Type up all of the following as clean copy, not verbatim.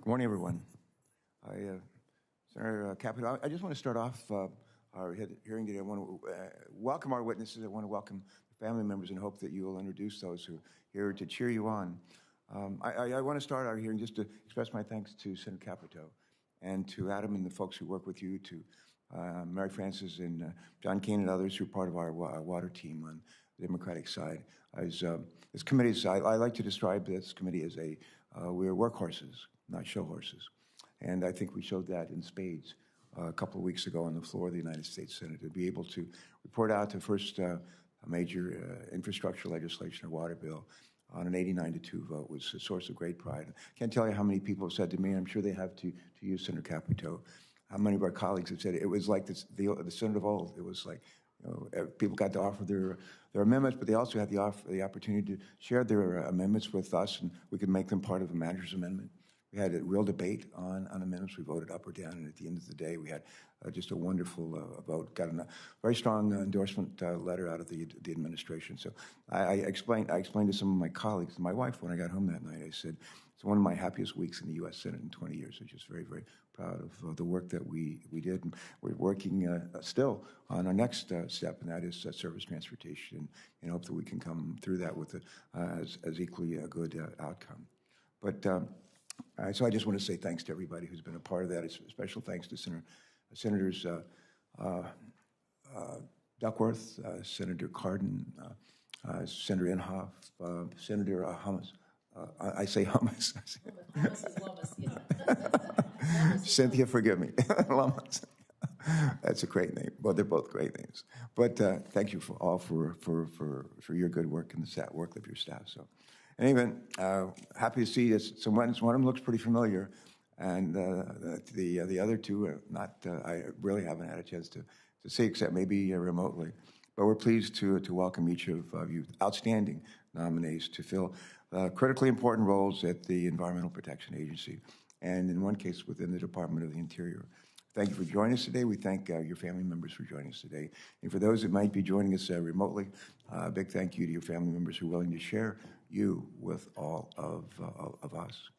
Good morning, everyone. Senator Capito, I just want to start off our hearing today. I want to welcome our witnesses. I want to welcome the family members and hope that you will introduce those who are here to cheer you on. I want to start our hearing just to express my thanks to Senator Capito and to Adam and the folks who work with you, to Mary Frances and John Kane and others who are part of our water team on the Democratic side. This committee, I like to describe this committee as we're workhorses, not show horses. And I think we showed that in spades a couple of weeks ago on the floor of the United States Senate, to be able to report out the first major infrastructure legislation or water bill on an 89-2 vote was a source of great pride. I can't tell you how many people have said to me, and I'm sure they have to you, Senator Capito, how many of our colleagues have said it was like the Senate of old. It was like, people got to offer their amendments, but they also had the opportunity to share their amendments with us, and we could make them part of a manager's amendment. We had a real debate on amendments. We voted up or down, and at the end of the day, we had just a wonderful vote. Got a very strong endorsement letter out of the administration. So I explained to some of my colleagues and my wife when I got home that night. I said, it's one of my happiest weeks in the U.S. Senate in 20 years. I'm just very, very proud of the work that we did. And we're working still on our next step, and that is service transportation, and hope that we can come through that with as equally a good outcome. But so I just want to say thanks to everybody who's been a part of that. It's special thanks to Senators Duckworth, Senator Cardin, Senator Inhofe, Senator Hummus. I say Hummus. Hummus is Lummus, yeah. Cynthia, forgive me. Lummus. That's a great name. Well, they're both great names. But thank you all for your good work and the work of your staff. So, anyway, happy to see this. So one of them looks pretty familiar, and the other two are not. I really haven't had a chance to see, except maybe remotely. But we're pleased to welcome each of you outstanding nominees to fill critically important roles at the Environmental Protection Agency, and in one case within the Department of the Interior. Thank you for joining us today. We thank your family members for joining us today. And for those that might be joining us remotely, a big thank you to your family members who are willing to share you with all of us.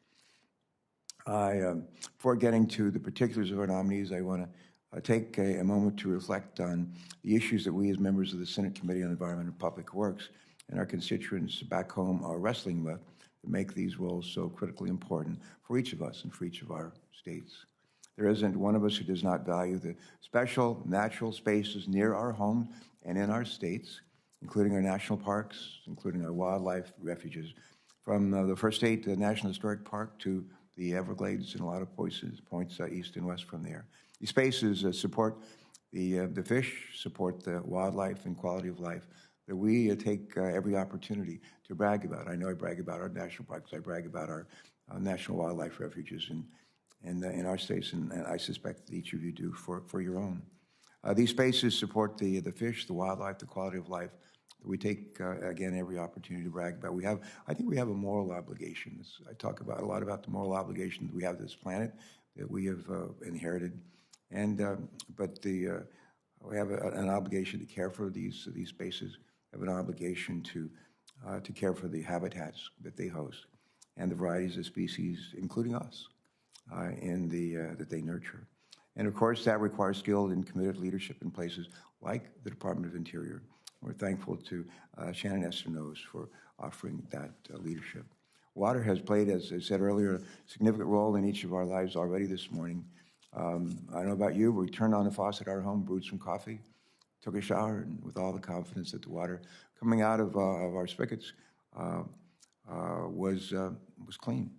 Before getting to the particulars of our nominees, I want to take a moment to reflect on the issues that we as members of the Senate Committee on Environment and Public Works and our constituents back home are wrestling with to make these roles so critically important for each of us and for each of our states. There isn't one of us who does not value the special natural spaces near our homes and in our states, including our national parks, including our wildlife refuges, from the First State National Historic Park to the Everglades and a lot of points east and west from there. These spaces support the fish, support the wildlife and quality of life that we take every opportunity to brag about. I know I brag about our national parks. I brag about our national wildlife refuges in our states, and I suspect that each of you do for your own. These spaces support the fish, the wildlife, the quality of life that we take, again, every opportunity to brag about. I think we have a moral obligation. I talk a lot about the moral obligation that we have to this planet that we have inherited, but we have an obligation to care for these spaces. We have an obligation to care for the habitats that they host and the varieties of species, including us, that they nurture. And of course, that requires skilled and committed leadership in places like the Department of Interior. We're thankful to Shannon Estenoz for offering that leadership. Water has played, as I said earlier, a significant role in each of our lives already this morning. I don't know about you, but we turned on the faucet at our home, brewed some coffee, took a shower, and with all the confidence that the water coming out of our spigots was clean,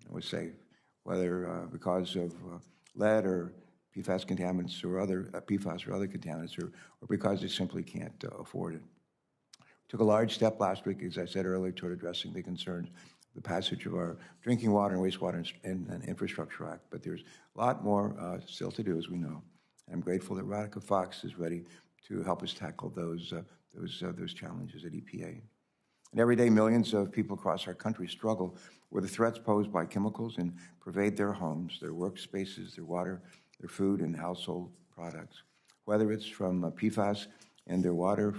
it was safe, whether because of lead or PFAS contaminants or other contaminants, or because they simply can't afford it. We took a large step last week, as I said earlier, toward addressing the concerns, the passage of our Drinking Water and Wastewater and Infrastructure Act, but there's a lot more still to do, as we know. I'm grateful that Radhika Fox is ready to help us tackle those challenges at EPA. And every day, millions of people across our country struggle with the threats posed by chemicals and pervade their homes, their workspaces, their water, their food, and household products. Whether it's from PFAS in their water,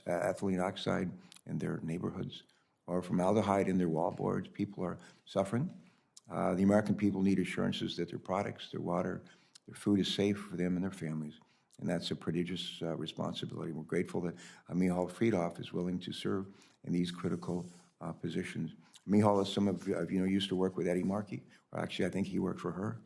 ethylene oxide in their neighborhoods, or formaldehyde in their wallboards, people are suffering. The American people need assurances that their products, their water, their food is safe for them and their families, and that's a prodigious responsibility. We're grateful that Michal Freedhoff is willing to serve in these critical positions. Michal, as some of you know, used to work with Eddie Markey, or actually I think he worked for her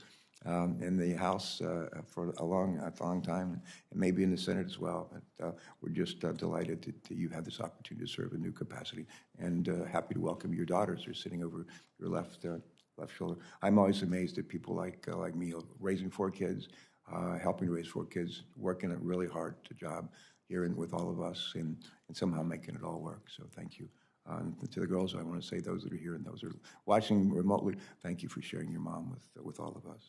in the House for a long time, and maybe in the Senate as well. But we're just delighted that you have this opportunity to serve in a new capacity, and happy to welcome your daughters. They're sitting over your left shoulder. I'm always amazed at people like me, raising 4 kids, helping to raise 4 kids, working a really hard job here with all of us, and somehow making it all work. So thank you. To the girls, I want to say, those that are here and those that are watching remotely, thank you for sharing your mom with all of us.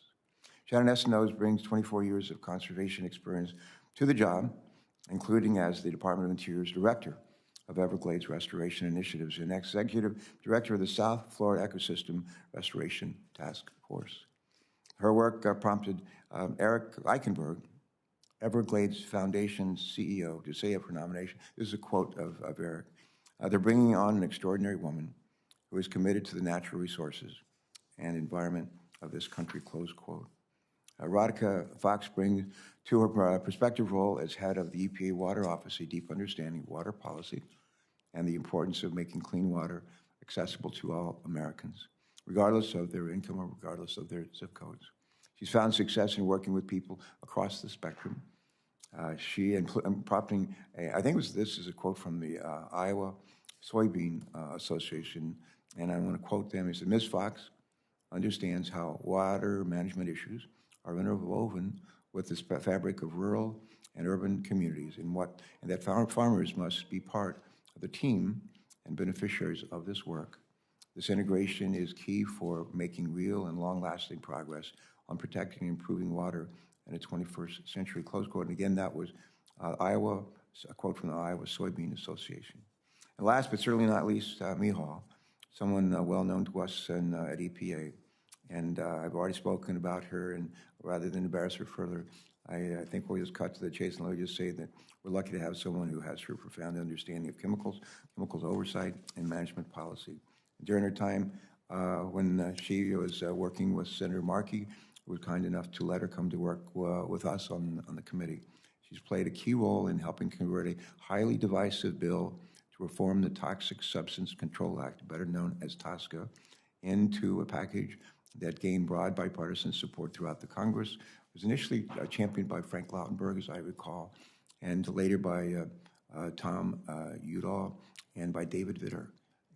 Shannon Estenoz brings 24 years of conservation experience to the job, including as the Department of Interior's Director of Everglades Restoration Initiatives and Executive Director of the South Florida Ecosystem Restoration Task Force. Her work prompted Eric Eichenberg, Everglades Foundation CEO, to say of her nomination, this is a quote of Eric, they're bringing on an extraordinary woman who is committed to the natural resources and environment of this country, close quote. Radhika Fox brings to her prospective role as head of the EPA Water Office a deep understanding of water policy and the importance of making clean water accessible to all Americans, regardless of their income or regardless of their zip codes. She's found success in working with people across the spectrum. She prompting, I think this is a quote from the Iowa Soybean Association, and I want to quote them. He said, Ms. Fox understands how water management issues are interwoven with the fabric of rural and urban communities, and that farmers must be part of the team and beneficiaries of this work. This integration is key for making real and long-lasting progress on protecting and improving water in the 21st century, close quote. And again, that was a quote from the Iowa Soybean Association. And last but certainly not least, Michal, someone well known to us at EPA. And I've already spoken about her, and rather than embarrass her further, I think we'll just cut to the chase, and let me just say that we're lucky to have someone who has her profound understanding of chemicals oversight, and management policy. During her time when she was working with Senator Markey, who was kind enough to let her come to work with us on the committee. She's played a key role in helping convert a highly divisive bill to reform the Toxic Substance Control Act, better known as TSCA, into a package that gained broad bipartisan support throughout the Congress. It was initially championed by Frank Lautenberg, as I recall, and later by Tom Udall and by David Vitter,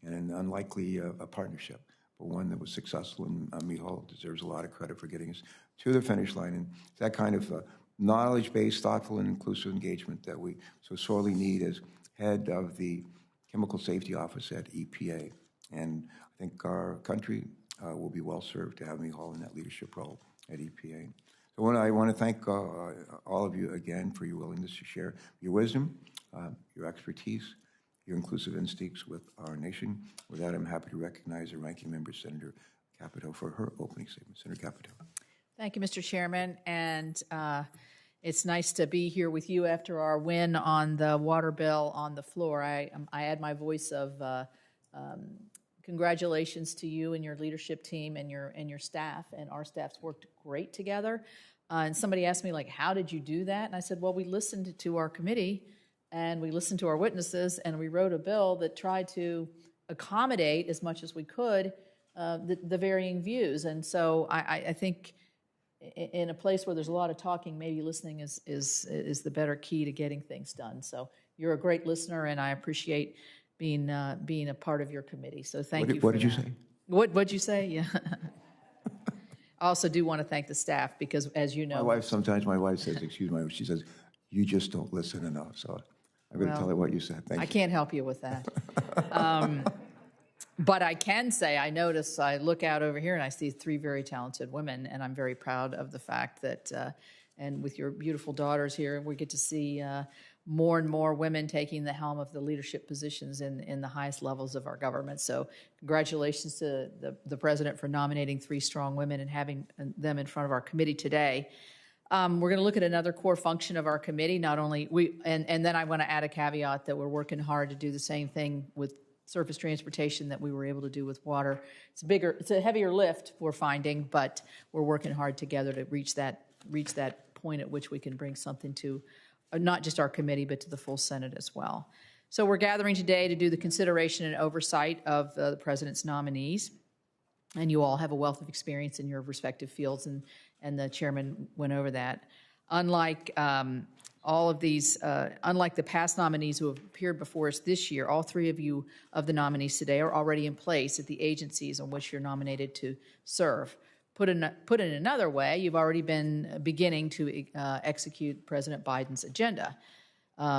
in an unlikely partnership, but one that was successful, and Michal deserves a lot of credit for getting us to the finish line. And that kind of knowledge-based, thoughtful, and inclusive engagement that we so sorely need as head of the Chemical Safety Office at EPA. And I think our country will be well served to have Michal in that leadership role at EPA. So I want to thank all of you again for your willingness to share your wisdom, your expertise, your inclusive instincts with our nation. With that, I'm happy to recognize the Ranking Member, Senator Capito, for her opening statement. Senator Capito. Thank you, Mr. Chairman, and it's nice to be here with you after our win on the water bill on the floor. I add my voice of congratulations to you and your leadership team and your staff, and our staff's worked great together. And somebody asked me, like, how did you do that? And I said, well, we listened to our committee and we listened to our witnesses, and we wrote a bill that tried to accommodate as much as we could the varying views. And so I think in a place where there's a lot of talking, maybe listening is the better key to getting things done. So you're a great listener, and I appreciate being a part of your committee. So thank you for What did you say? What'd you say? Yeah. I also do want to thank the staff because, as you know, sometimes my wife says, excuse me, she says, you just don't listen enough. So I'm going to tell her what you said. Thank you. I can't help you with that. But I can say, I look out over here and I see 3 very talented women, and I'm very proud of the fact that, and with your beautiful daughters here, we get to see more and more women taking the helm of the leadership positions in the highest levels of our government. So congratulations to the President for nominating 3 strong women and having them in front of our committee today. We're going to look at another core function of our committee. Not only and then I want to add a caveat that we're working hard to do the same thing with surface transportation that we were able to do with water. It's a heavier lift we're finding, but we're working hard together to reach that point at which we can bring something to not just our committee, but to the full Senate as well. So we're gathering today to do the consideration and oversight of the president's nominees. And you all have a wealth of experience in your respective fields, and the chairman went over that. Unlike unlike the past nominees who have appeared before us this year, all three of you of the nominees today are already in place at the agencies on which you're nominated to serve. Put in another way, you've already been beginning to execute President Biden's agenda.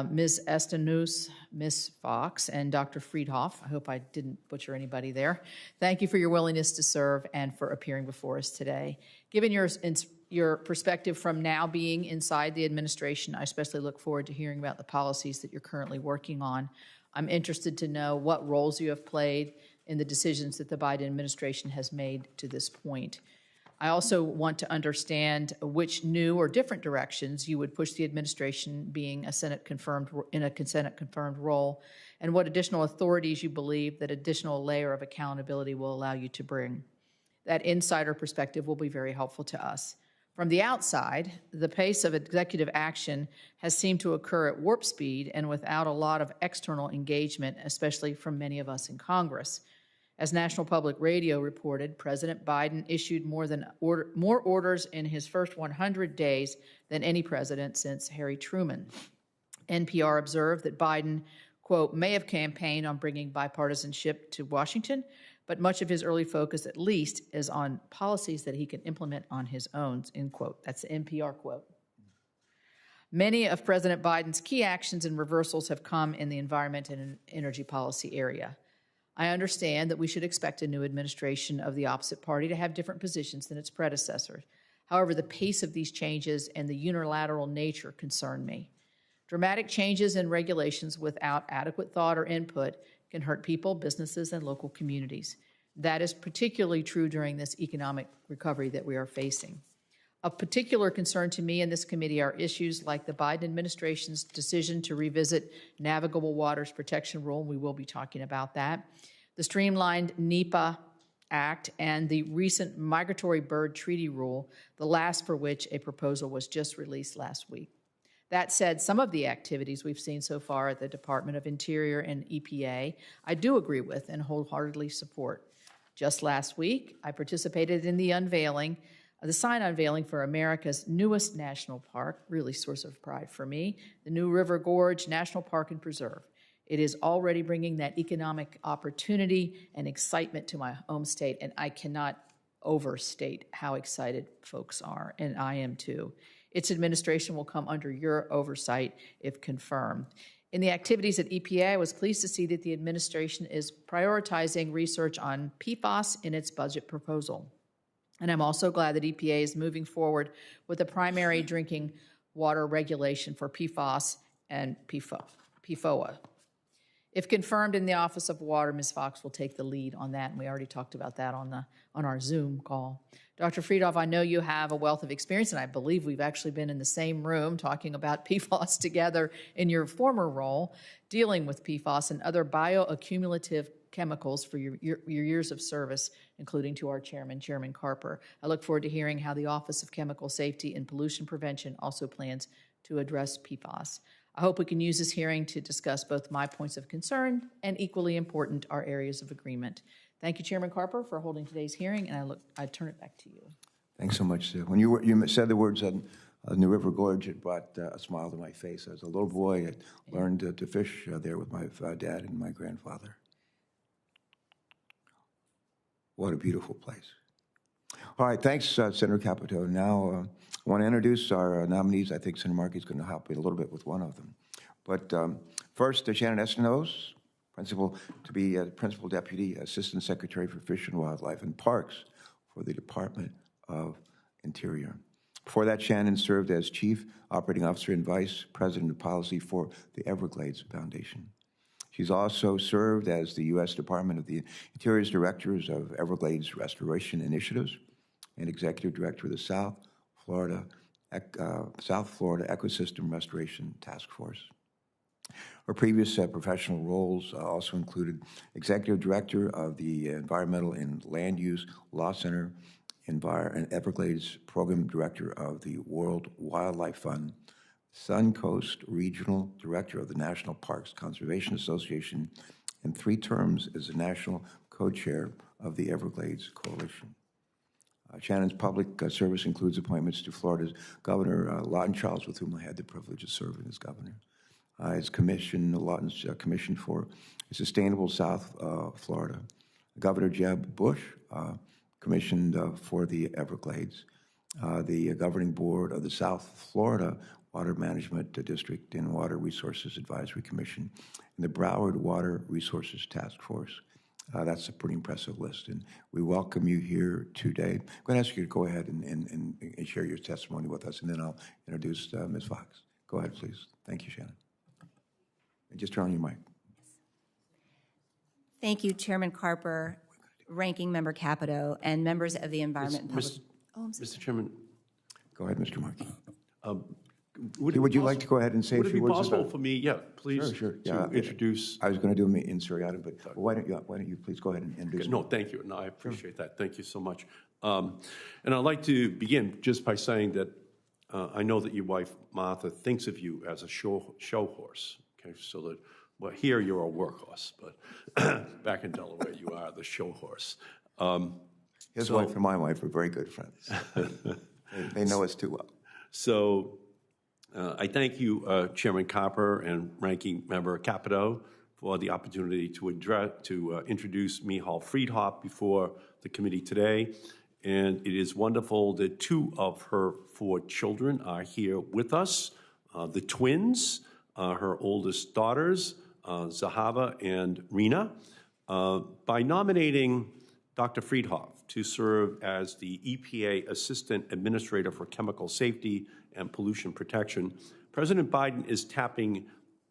Ms. Estenoz, Ms. Fox, and Dr. Freedhoff, I hope I didn't butcher anybody there. Thank you for your willingness to serve and for appearing before us today. Given your perspective from now being inside the administration, I especially look forward to hearing about the policies that you're currently working on. I'm interested to know what roles you have played in the decisions that the Biden administration has made to this point. I also want to understand which new or different directions you would push the administration being a Senate confirmed role, and what additional authorities you believe that additional layer of accountability will allow you to bring. That insider perspective will be very helpful to us. From the outside, the pace of executive action has seemed to occur at warp speed and without a lot of external engagement, especially from many of us in Congress. As National Public Radio reported, President Biden issued more orders in his first 100 days than any president since Harry Truman. NPR observed that Biden, quote, may have campaigned on bringing bipartisanship to Washington, but much of his early focus, at least, is on policies that he can implement on his own, end quote. That's the NPR quote. Many of President Biden's key actions and reversals have come in the environment and energy policy area. I understand that we should expect a new administration of the opposite party to have different positions than its predecessors. However, the pace of these changes and the unilateral nature concern me. Dramatic changes in regulations without adequate thought or input can hurt people, businesses, and local communities. That is particularly true during this economic recovery that we are facing. Of particular concern to me and this committee are issues like the Biden administration's decision to revisit Navigable Waters Protection Rule, and we will be talking about that, the streamlined NEPA Act, and the recent Migratory Bird Treaty Rule, the last for which a proposal was just released last week. That said, some of the activities we've seen so far at the Department of Interior and EPA, I do agree with and wholeheartedly support. Just last week, I participated in the sign unveiling for America's newest national park, really source of pride for me, the New River Gorge National Park and Preserve. It is already bringing that economic opportunity and excitement to my home state, and I cannot overstate how excited folks are, and I am too. Its administration will come under your oversight if confirmed. In the activities at EPA, I was pleased to see that the administration is prioritizing research on PFAS in its budget proposal. And I'm also glad that EPA is moving forward with a primary drinking water regulation for PFAS and PFOA. If confirmed in the Office of Water, Ms. Fox will take the lead on that, and we already talked about that on our Zoom call. Dr. Freedhoff, I know you have a wealth of experience, and I believe we've actually been in the same room talking about PFAS together in your former role, dealing with PFAS and other bioaccumulative chemicals for your years of service, including to our chairman, Chairman Carper. I look forward to hearing how the Office of Chemical Safety and Pollution Prevention also plans to address PFAS. I hope we can use this hearing to discuss both my points of concern and, equally important, our areas of agreement. Thank you, Chairman Carper, for holding today's hearing, and I turn it back to you. Thanks so much, Sue. When you said the words on New River Gorge, it brought a smile to my face. As a little boy, I learned to fish there with my dad and my grandfather. What a beautiful place. All right, thanks, Senator Capito. Now, I want to introduce our nominees. I think Senator Markey is going to help me a little bit with one of them. But first, Shannon Estenoz, Principal Deputy Assistant Secretary for Fish and Wildlife and Parks for the Department of Interior. Before that, Shannon served as Chief Operating Officer and Vice President of Policy for the Everglades Foundation. She's also served as the U.S. Department of the Interior's Directors of Everglades Restoration Initiatives and Executive Director of the South Florida Ecosystem Restoration Task Force. Her previous professional roles also included Executive Director of the Environmental and Land Use Law Center, and Everglades Program Director of the World Wildlife Fund, Suncoast Regional Director of the National Parks Conservation Association, and 3 terms as the National Co-Chair of the Everglades Coalition. Shannon's public service includes appointments to Florida's Governor Lawton Charles, with whom I had the privilege of serving as governor. His commission, Lawton's commission for Sustainable South Florida. Governor Jeb Bush commissioned for the Everglades. The governing board of the South Florida Water Management District and Water Resources Advisory Commission, and the Broward Water Resources Task Force. That's a pretty impressive list, and we welcome you here today. I'm going to ask you to go ahead and share your testimony with us, and then I'll introduce Ms. Fox. Go ahead, please. Thank you, Shannon. And just turn on your mic. Thank you, Chairman Carper, Ranking Member Capito, and members of the Environment and Public... Mr. Chairman. Go ahead, Mr. Markey. Would you like to go ahead and say a few words about it? Would it be possible for me, please, Sure. to introduce... I was going to do them in seriatim, but why don't you please go ahead and introduce No, thank you. No, I appreciate that. Thank you so much. And I'd like to begin just by saying that I know that your wife, Martha, thinks of you as a show horse, okay? So that, well, here you're a workhorse, but back in Delaware, you are the show horse. His wife and my wife are very good friends. They know us too well. So I thank you, Chairman Copper and Ranking Member Capito, for the opportunity to introduce Michal Freedhoff before the committee today. And it is wonderful that 2 of her 4 children are here with us, the twins, her oldest daughters, Zahava and Rena. By nominating Dr. Freedhoff to serve as the EPA Assistant Administrator for Chemical Safety and Pollution Protection, President Biden is tapping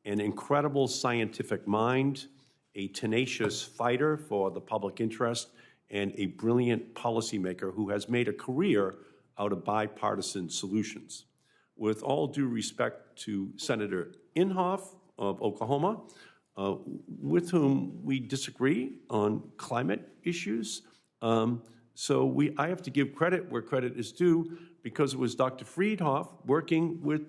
an incredible scientific mind, a tenacious fighter for the public interest, and a brilliant policymaker who has made a career out of bipartisan solutions. With all due respect to Senator Inhofe of Oklahoma, with whom we disagree on climate issues, I have to give credit where credit is due, because it was Dr. Freedhoff working with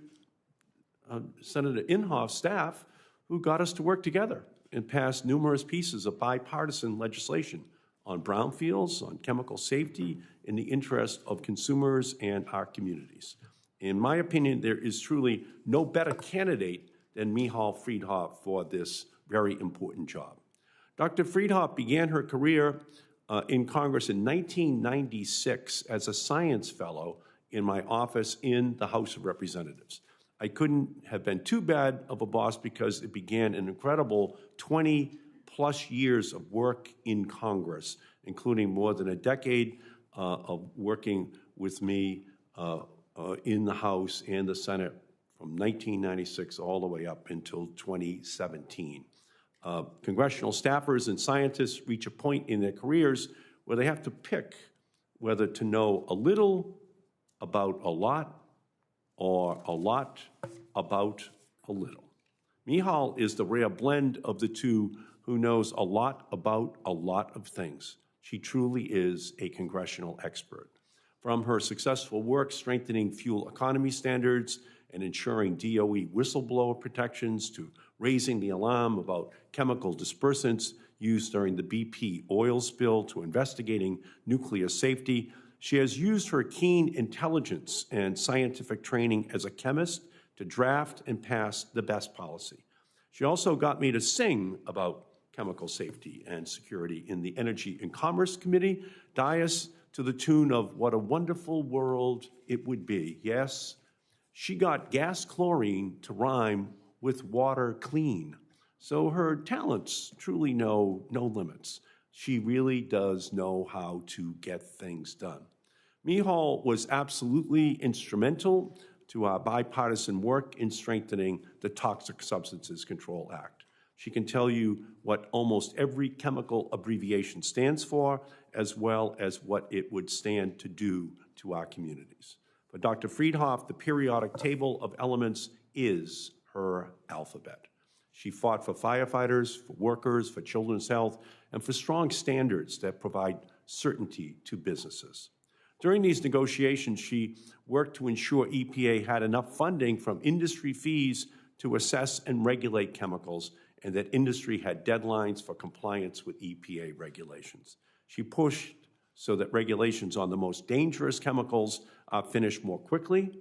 Senator Inhofe's staff who got us to work together and pass numerous pieces of bipartisan legislation on brownfields, on chemical safety, in the interest of consumers and our communities. In my opinion, there is truly no better candidate than Michal Freedhoff for this very important job. Dr. Freedhoff began her career in Congress in 1996 as a science fellow in my office in the House of Representatives. I couldn't have been too bad of a boss, because it began an incredible 20-plus years of work in Congress, including more than a decade of working with me in the House and the Senate from 1996 all the way up until 2017. Congressional staffers and scientists reach a point in their careers where they have to pick whether to know a little about a lot or a lot about a little. Michal is the rare blend of the two who knows a lot about a lot of things. She truly is a congressional expert. From her successful work strengthening fuel economy standards and ensuring DOE whistleblower protections, to raising the alarm about chemical dispersants used during the BP oil spill, to investigating nuclear safety, she has used her keen intelligence and scientific training as a chemist to draft and pass the best policy. She also got me to sing about chemical safety and security in the Energy and Commerce Committee dais to the tune of "What a Wonderful World It Would Be." Yes, she got gas chlorine to rhyme with water clean. So her talents truly know no limits. She really does know how to get things done. Michal was absolutely instrumental to our bipartisan work in strengthening the Toxic Substances Control Act. She can tell you what almost every chemical abbreviation stands for, as well as what it would stand to do to our communities. For Dr. Freedhoff, the periodic table of elements is her alphabet. She fought for firefighters, for workers, for children's health, and for strong standards that provide certainty to businesses. During these negotiations, she worked to ensure EPA had enough funding from industry fees to assess and regulate chemicals, and that industry had deadlines for compliance with EPA regulations. She pushed so that regulations on the most dangerous chemicals are finished more quickly,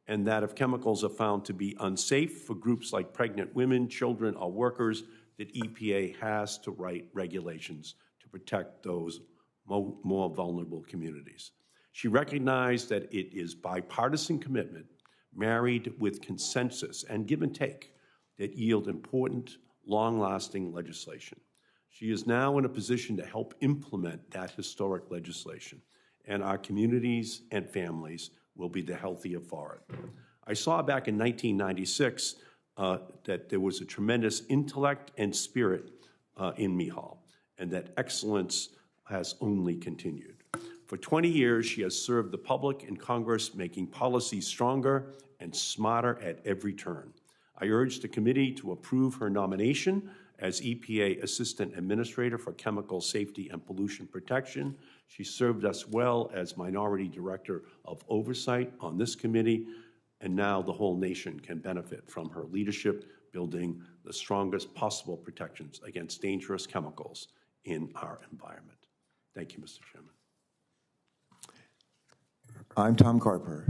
and that if chemicals are found to be unsafe for groups like pregnant women, children, or workers, that EPA has to write regulations to protect those more vulnerable communities. She recognized that it is bipartisan commitment, married with consensus and give and take, that yield important, long-lasting legislation. She is now in a position to help implement that historic legislation, and our communities and families will be the healthier for it. I saw back in 1996 that there was a tremendous intellect and spirit in Michal, and that excellence has only continued. For 20 years, she has served the public and Congress, making policy stronger and smarter at every turn. I urge the committee to approve her nomination as EPA Assistant Administrator for Chemical Safety and Pollution Protection. She served us well as Minority Director of Oversight on this committee, and now the whole nation can benefit from her leadership, building the strongest possible protections against dangerous chemicals in our environment. Thank you, Mr. Chairman. I'm Tom Carper,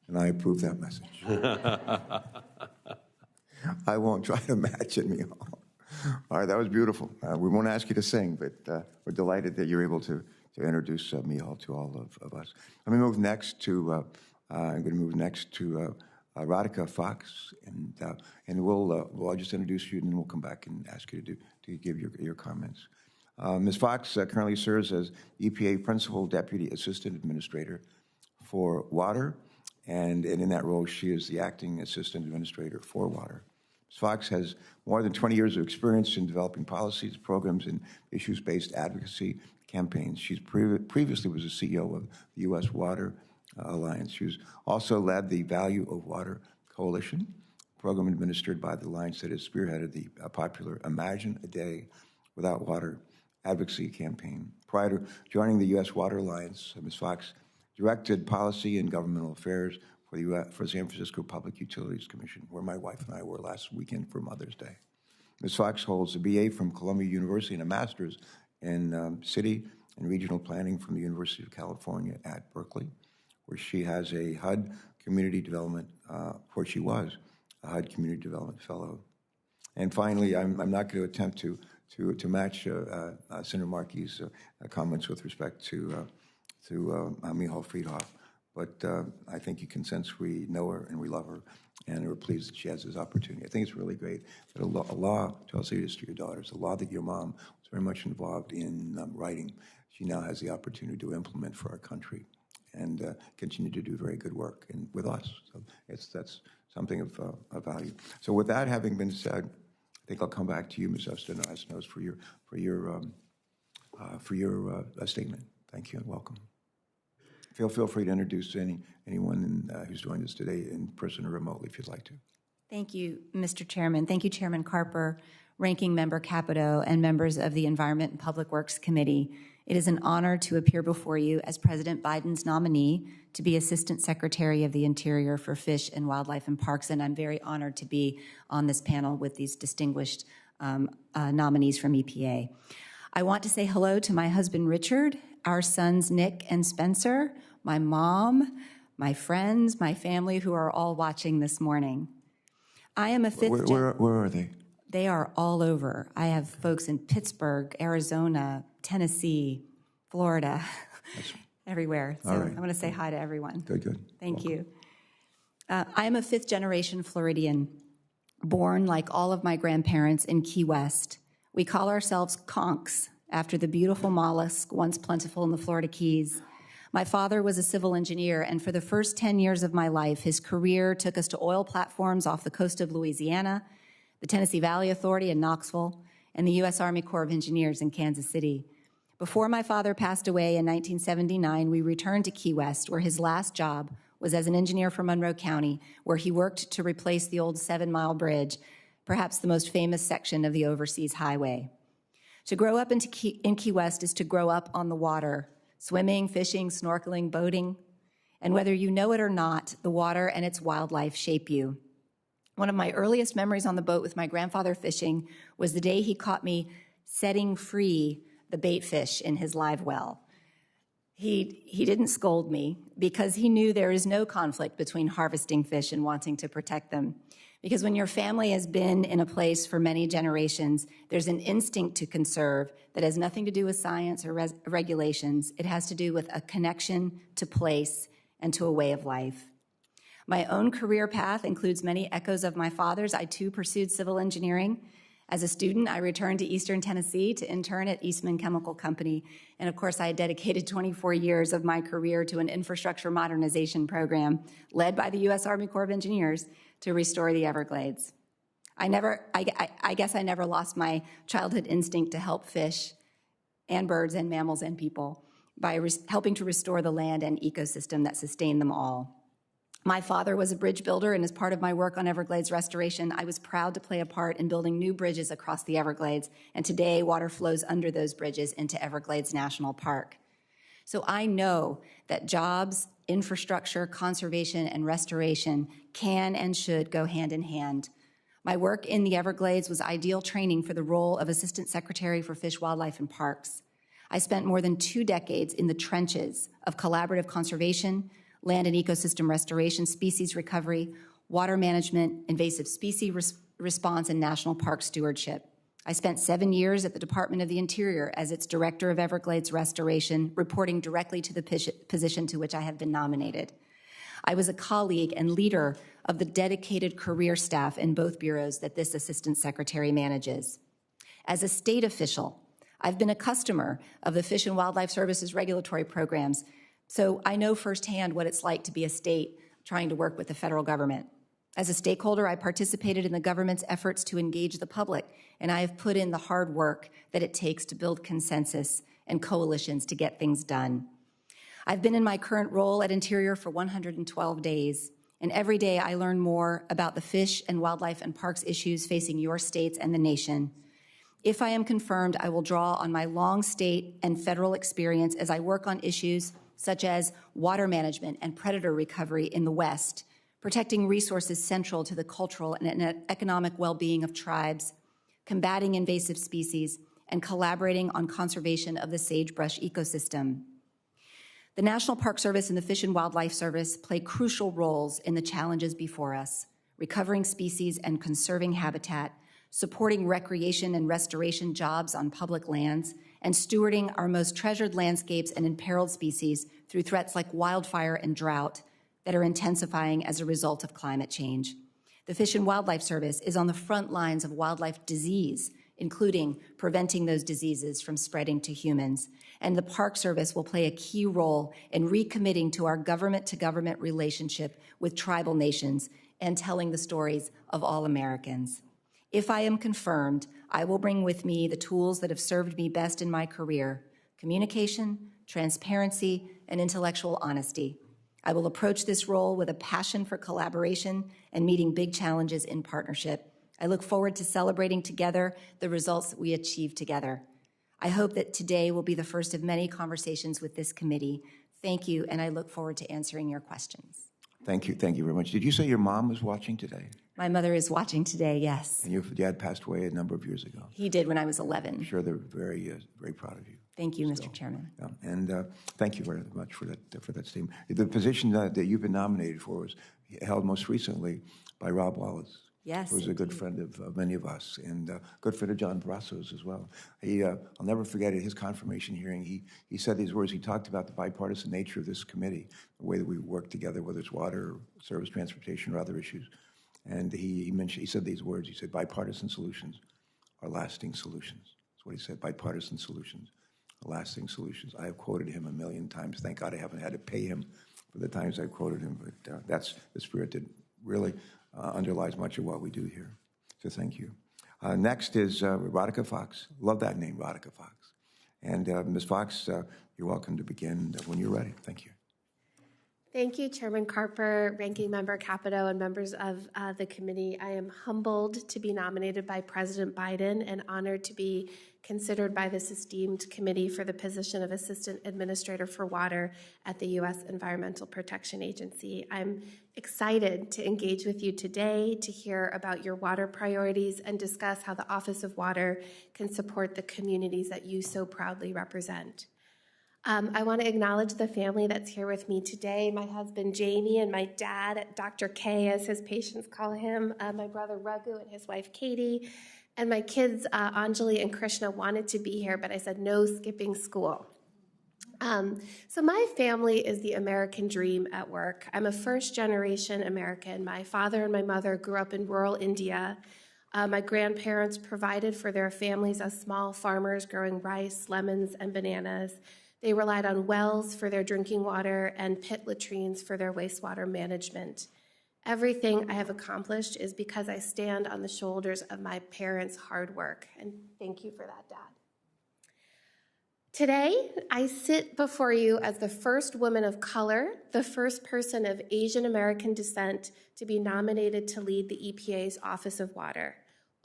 and I approve that message. I won't try to match it, Michal. All right, that was beautiful. We won't ask you to sing, but we're delighted that you're able to introduce Michal to all of us. I'm going to move next to Radhika Fox, and I'll just introduce you, and then we'll come back and ask you to give your comments. Ms. Fox currently serves as EPA Principal Deputy Assistant Administrator for Water, and in that role, she is the Acting Assistant Administrator for Water. Ms. Fox has more than 20 years of experience in developing policies, programs, and issues-based advocacy campaigns. She previously was the CEO of the U.S. Water Alliance. She has also led the Value of Water Coalition, a program administered by the alliance that has spearheaded the popular Imagine a Day Without Water advocacy campaign. Prior to joining the U.S. Water Alliance, Ms. Fox directed policy and governmental affairs for San Francisco Public Utilities Commission, where my wife and I were last weekend for Mother's Day. Ms. Fox holds a BA from Columbia University and a master's in city and regional planning from the University of California at Berkeley, where she has a HUD community development, where she was a HUD community development fellow. And finally, I'm not going to attempt to match Senator Markey's comments with respect to Michal Freedhoff, but I think you can sense we know her and we love her, and we're pleased that she has this opportunity. I think it's really great that a law, I'll say this to your daughters, a law that your mom was very much involved in writing, she now has the opportunity to implement for our country and continue to do very good work with us. So that's something of value. So with that having been said, I think I'll come back to you, Ms. Estenoz, for your statement. Thank you and welcome. Feel free to introduce anyone who's joined us today in person or remotely if you'd like to. Thank you, Mr. Chairman. Thank you, Chairman Carper, Ranking Member Capito, and members of the Environment and Public Works Committee. It is an honor to appear before you as President Biden's nominee to be Assistant Secretary of the Interior for Fish and Wildlife and Parks, and I'm very honored to be on this panel with these distinguished nominees from EPA. I want to say hello to my husband, Richard, our sons, Nick and Spencer, my mom, my friends, my family who are all watching this morning. I am a fifth... Where are they? They are all over. I have folks in Pittsburgh, Arizona, Tennessee, Florida, everywhere. So right. I want to say hi to everyone. Good. Thank you. I am a fifth-generation Floridian, born like all of my grandparents in Key West. We call ourselves conchs, after the beautiful mollusk once plentiful in the Florida Keys. My father was a civil engineer, and for the first 10 years of my life, his career took us to oil platforms off the coast of Louisiana, the Tennessee Valley Authority in Knoxville, and the U.S. Army Corps of Engineers in Kansas City. Before my father passed away in 1979, we returned to Key West, where his last job was as an engineer for Monroe County, where he worked to replace the old 7-mile bridge perhaps the most famous section of the Overseas Highway. To grow up in Key West is to grow up on the water, swimming, fishing, snorkeling, boating. And whether you know it or not, the water and its wildlife shape you. One of my earliest memories on the boat with my grandfather fishing was the day he caught me setting free the bait fish in his live well. He didn't scold me because he knew there is no conflict between harvesting fish and wanting to protect them. Because when your family has been in a place for many generations, there's an instinct to conserve that has nothing to do with science or regulations. It has to do with a connection to place and to a way of life. My own career path includes many echoes of my father's. I too pursued civil engineering. As a student, I returned to Eastern Tennessee to intern at Eastman Chemical Company. And of course, I dedicated 24 years of my career to an infrastructure modernization program led by the U.S. Army Corps of Engineers to restore the Everglades. I guess I never lost my childhood instinct to help fish and birds and mammals and people by helping to restore the land and ecosystem that sustain them all. My father was a bridge builder, and as part of my work on Everglades restoration, I was proud to play a part in building new bridges across the Everglades, and today water flows under those bridges into Everglades National Park. So I know that jobs, infrastructure, conservation, and restoration can and should go hand in hand. My work in the Everglades was ideal training for the role of Assistant Secretary for Fish, Wildlife, and Parks. I spent more than 2 decades in the trenches of collaborative conservation, land and ecosystem restoration, species recovery, water management, invasive species response, and national park stewardship. I spent 7 years at the Department of the Interior as its Director of Everglades Restoration, reporting directly to the position to which I have been nominated. I was a colleague and leader of the dedicated career staff in both bureaus that this Assistant Secretary manages. As a state official, I've been a customer of the Fish and Wildlife Service's regulatory programs, so I know firsthand what it's like to be a state trying to work with the federal government. As a stakeholder, I participated in the government's efforts to engage the public, and I have put in the hard work that it takes to build consensus and coalitions to get things done. I've been in my current role at Interior for 112 days, and every day I learn more about the fish and wildlife and parks issues facing your states and the nation. If I am confirmed, I will draw on my long state and federal experience as I work on issues such as water management and predator recovery in the West, protecting resources central to the cultural and economic well-being of tribes, combating invasive species, and collaborating on conservation of the sagebrush ecosystem. The National Park Service and the Fish and Wildlife Service play crucial roles in the challenges before us, recovering species and conserving habitat, supporting recreation and restoration jobs on public lands, and stewarding our most treasured landscapes and imperiled species through threats like wildfire and drought that are intensifying as a result of climate change. The Fish and Wildlife Service is on the front lines of wildlife disease, including preventing those diseases from spreading to humans. And the Park Service will play a key role in recommitting to our government-to-government relationship with tribal nations and telling the stories of all Americans. If I am confirmed, I will bring with me the tools that have served me best in my career: communication, transparency, and intellectual honesty. I will approach this role with a passion for collaboration and meeting big challenges in partnership. I look forward to celebrating together the results that we achieve together. I hope that today will be the first of many conversations with this committee. Thank you, and I look forward to answering your questions. Thank you very much. Did you say your mom was watching today? My mother is watching today, yes. And your dad passed away a number of years ago. He did when I was 11. I'm sure they're very proud of you. Thank you, Mr. Chairman. Yeah, and thank you very much for that statement. The position that you've been nominated for was held most recently by Rob Wallace. Yes, who was a good friend of many of us, and good friend of John Barrasso's as well. I'll never forget at his confirmation hearing, he said these words. He talked about the bipartisan nature of this committee, the way that we work together, whether it's water, service, transportation, or other issues. And he said these words. He said, bipartisan solutions are lasting solutions. That's what he said, bipartisan solutions are lasting solutions. I have quoted him a million times. Thank God I haven't had to pay him for the times I've quoted him, but that's the spirit that really underlies much of what we do here. So thank you. Next is Radhika Fox. Love that name, Radhika Fox. And Ms. Fox, you're welcome to begin when you're ready. Thank you. Thank you, Chairman Carper, Ranking Member Capito, and members of the committee. I am humbled to be nominated by President Biden and honored to be considered by this esteemed committee for the position of Assistant Administrator for Water at the U.S. Environmental Protection Agency. I'm excited to engage with you today to hear about your water priorities and discuss how the Office of Water can support the communities that you so proudly represent. I want to acknowledge the family that's here with me today, my husband Jamie and my dad, Dr. K, as his patients call him, my brother Raghu and his wife Katie, and my kids Anjali and Krishna wanted to be here, but I said no skipping school. So my family is the American dream at work. I'm a first-generation American. My father and my mother grew up in rural India. My grandparents provided for their families as small farmers growing rice, lemons, and bananas. They relied on wells for their drinking water and pit latrines for their wastewater management. Everything I have accomplished is because I stand on the shoulders of my parents' hard work, and thank you for that, Dad. Today, I sit before you as the first woman of color, the first person of Asian American descent to be nominated to lead the EPA's Office of Water.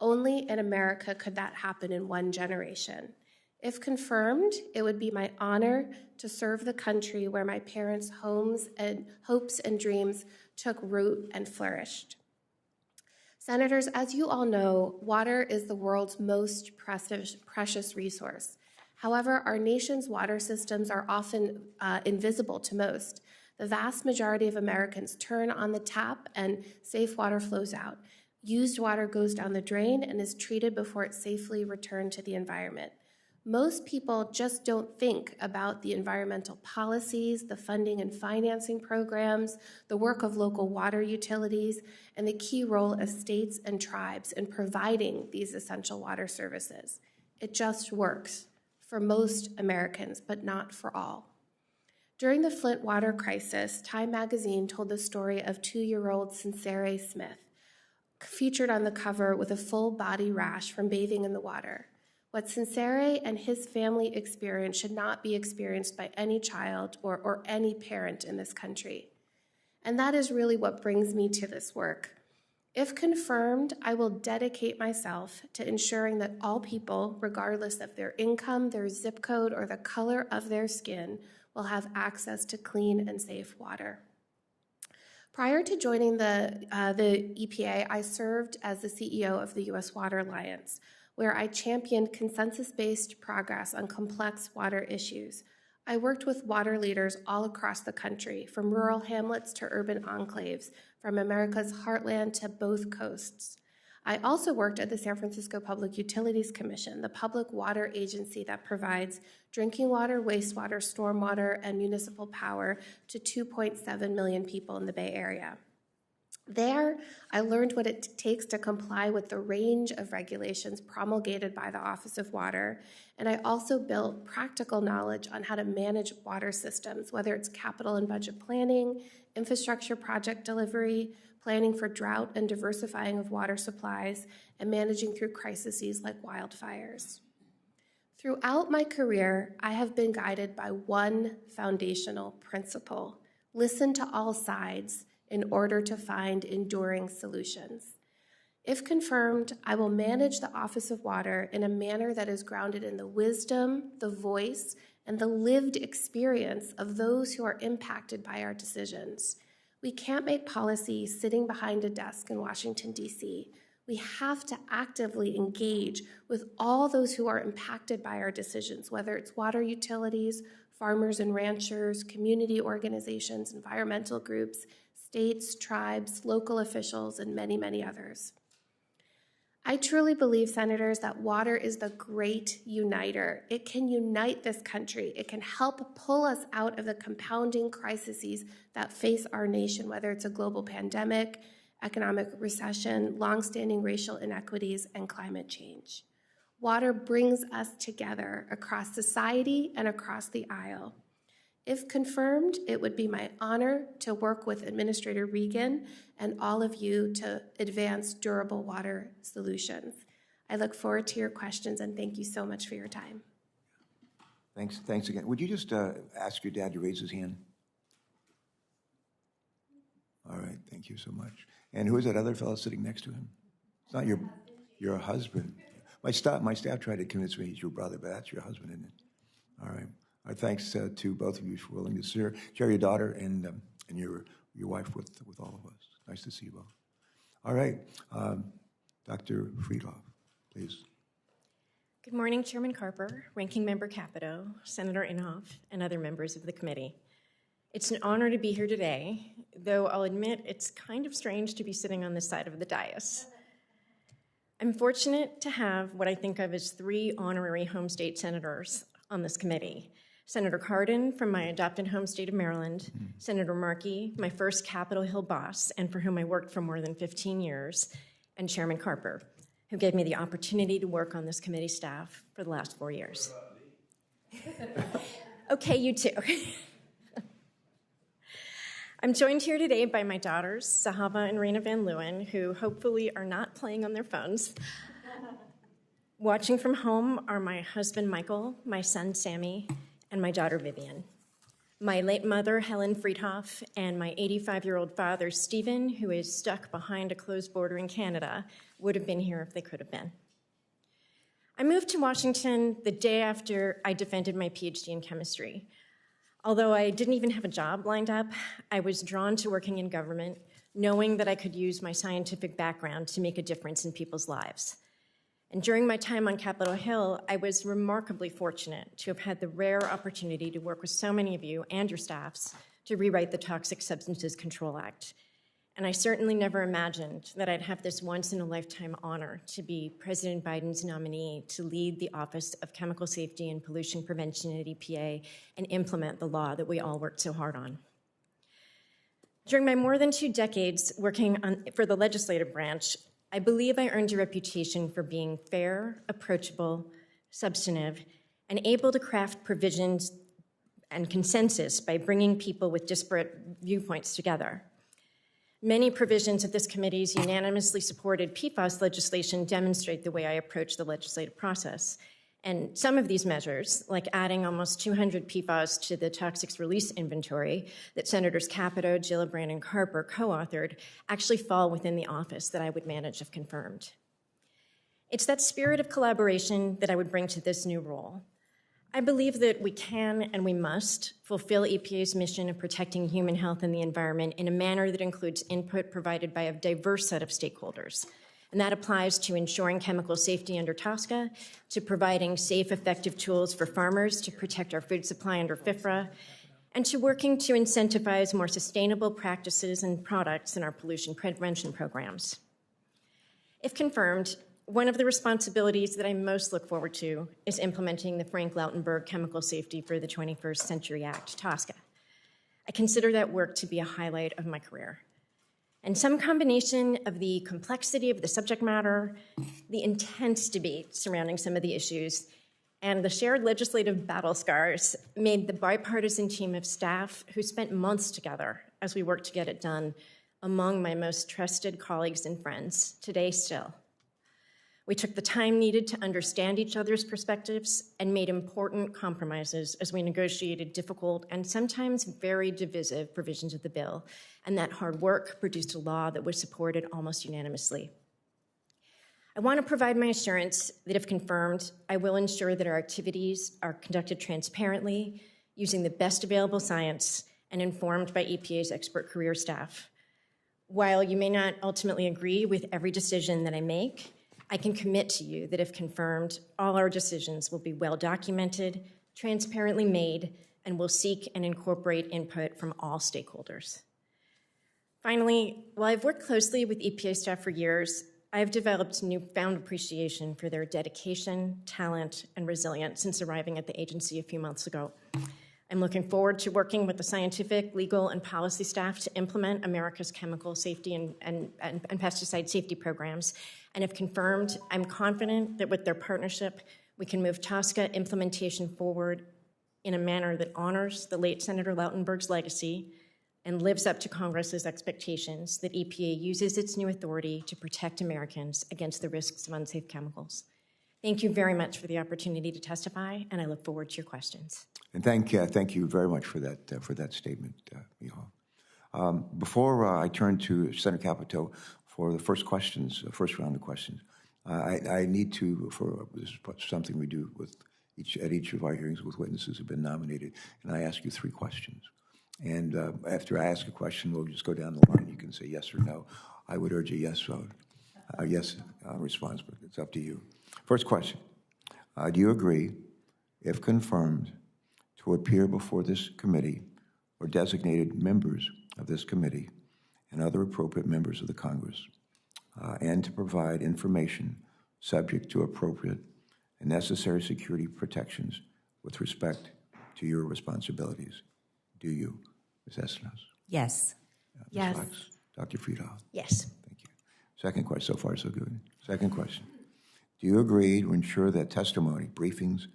Only in America could that happen in one generation. If confirmed, it would be my honor to serve the country where my parents' hopes and dreams took root and flourished. Senators, as you all know, water is the world's most precious resource. However, our nation's water systems are often invisible to most. The vast majority of Americans turn on the tap and safe water flows out. Used water goes down the drain and is treated before it's safely returned to the environment. Most people just don't think about the environmental policies, the funding and financing programs, the work of local water utilities, and the key role of states and tribes in providing these essential water services. It just works for most Americans, but not for all. During the Flint water crisis, Time magazine told the story of 2-year-old Sincere Smith, featured on the cover with a full body rash from bathing in the water. What Sincere and his family experienced should not be experienced by any child or any parent in this country. And that is really what brings me to this work. If confirmed, I will dedicate myself to ensuring that all people, regardless of their income, their zip code, or the color of their skin, will have access to clean and safe water. Prior to joining the EPA, I served as the CEO of the U.S. Water Alliance, where I championed consensus-based progress on complex water issues. I worked with water leaders all across the country, from rural hamlets to urban enclaves, from America's heartland to both coasts. I also worked at the San Francisco Public Utilities Commission, the public water agency that provides drinking water, wastewater, stormwater, and municipal power to 2.7 million people in the Bay Area. There, I learned what it takes to comply with the range of regulations promulgated by the Office of Water, and I also built practical knowledge on how to manage water systems, whether it's capital and budget planning, infrastructure project delivery, planning for drought and diversifying of water supplies, and managing through crises like wildfires. Throughout my career, I have been guided by one foundational principle: listen to all sides in order to find enduring solutions. If confirmed, I will manage the Office of Water in a manner that is grounded in the wisdom, the voice, and the lived experience of those who are impacted by our decisions. We can't make policy sitting behind a desk in Washington, D.C. We have to actively engage with all those who are impacted by our decisions, whether it's water utilities, farmers and ranchers, community organizations, environmental groups, states, tribes, local officials, and many, many others. I truly believe, Senators, that water is the great uniter. It can unite this country. It can help pull us out of the compounding crises that face our nation, whether it's a global pandemic, economic recession, longstanding racial inequities, and climate change. Water brings us together across society and across the aisle. If confirmed, it would be my honor to work with Administrator Regan and all of you to advance durable water solutions. I look forward to your questions, and thank you so much for your time. Thanks again. Would you just ask your dad to raise his hand? All right, thank you so much. And who is that other fellow sitting next to him? It's not your husband. My staff tried to convince me he's your brother, but that's your husband, isn't it? All right. Our thanks to both of you for willing to share your daughter and your wife with all of us. Nice to see you both. All right, Dr. Freedhoff, please. Good morning, Chairman Carper, Ranking Member Capito, Senator Inhofe, and other members of the committee. It's an honor to be here today, though I'll admit it's kind of strange to be sitting on this side of the dais. I'm fortunate to have what I think of as 3 honorary home state senators on this committee. Senator Cardin from my adopted home state of Maryland, Senator Markey, my first Capitol Hill boss, and for whom I worked for more than 15 years, and Chairman Carper, who gave me the opportunity to work on this committee staff for the last 4 years. Okay, you too. I'm joined here today by my daughters, Sahaba and Rena Van Leeuwen, who hopefully are not playing on their phones. Watching from home are my husband, Michael, my son, Sammy, and my daughter, Vivian. My late mother, Helen Freedhoff, and my 85-year-old father, Stephen, who is stuck behind a closed border in Canada, would have been here if they could have been. I moved to Washington the day after I defended my PhD in chemistry. Although I didn't even have a job lined up, I was drawn to working in government, knowing that I could use my scientific background to make a difference in people's lives. And during my time on Capitol Hill, I was remarkably fortunate to have had the rare opportunity to work with so many of you and your staffs to rewrite the Toxic Substances Control Act. And I certainly never imagined that I'd have this once-in-a-lifetime honor to be President Biden's nominee to lead the Office of Chemical Safety and Pollution Prevention at EPA and implement the law that we all worked so hard on. During my more than 2 decades working for the legislative branch, I believe I earned a reputation for being fair, approachable, substantive, and able to craft provisions and consensus by bringing people with disparate viewpoints together. Many provisions of this committee's unanimously supported PFAS legislation demonstrate the way I approach the legislative process. And some of these measures, like adding almost 200 PFAS to the toxics release inventory that Senators Capito, Gillibrand, and Carper co-authored, actually fall within the office that I would manage if confirmed. It's that spirit of collaboration that I would bring to this new role. I believe that we can and we must fulfill EPA's mission of protecting human health and the environment in a manner that includes input provided by a diverse set of stakeholders. And that applies to ensuring chemical safety under TSCA, to providing safe, effective tools for farmers to protect our food supply under FIFRA, and to working to incentivize more sustainable practices and products in our pollution prevention programs. If confirmed, one of the responsibilities that I most look forward to is implementing the Frank-Lautenberg Chemical Safety for the 21st Century Act, TSCA. I consider that work to be a highlight of my career. And some combination of the complexity of the subject matter, the intense debate surrounding some of the issues, and the shared legislative battle scars made the bipartisan team of staff who spent months together as we worked to get it done among my most trusted colleagues and friends, today still. We took the time needed to understand each other's perspectives and made important compromises as we negotiated difficult and sometimes very divisive provisions of the bill, and that hard work produced a law that was supported almost unanimously. I want to provide my assurance that if confirmed, I will ensure that our activities are conducted transparently, using the best available science, and informed by EPA's expert career staff. While you may not ultimately agree with every decision that I make, I can commit to you that if confirmed, all our decisions will be well documented, transparently made, and will seek and incorporate input from all stakeholders. Finally, while I've worked closely with EPA staff for years, I've developed newfound appreciation for their dedication, talent, and resilience since arriving at the agency a few months ago. I'm looking forward to working with the scientific, legal, and policy staff to implement America's chemical safety and pesticide safety programs. And if confirmed, I'm confident that with their partnership, we can move TSCA implementation forward in a manner that honors the late Senator Lautenberg's legacy and lives up to Congress's expectations that EPA uses its new authority to protect Americans against the risks of unsafe chemicals. Thank you very much for the opportunity to testify, and I look forward to your questions. And thank you very much for that statement, Michal. Before I turn to Senator Capito for the first round of questions, I need to, this is something we do at each of our hearings with witnesses who have been nominated, and I ask you 3 questions. And after I ask a question, we'll just go down the line. You can say yes or no. I would urge a yes vote, yes response, but it's up to you. First question, do you agree, if confirmed, to appear before this committee or designated members of this committee and other appropriate members of the Congress, and to provide information subject to appropriate and necessary security protections with respect to your responsibilities? Do you, Ms. Estenoz? Yes. Ms. Yes. Fox? Dr. Freedhoff? Yes. Thank you. Second question, so far so good. Second question, do you agree to ensure that testimony, briefings,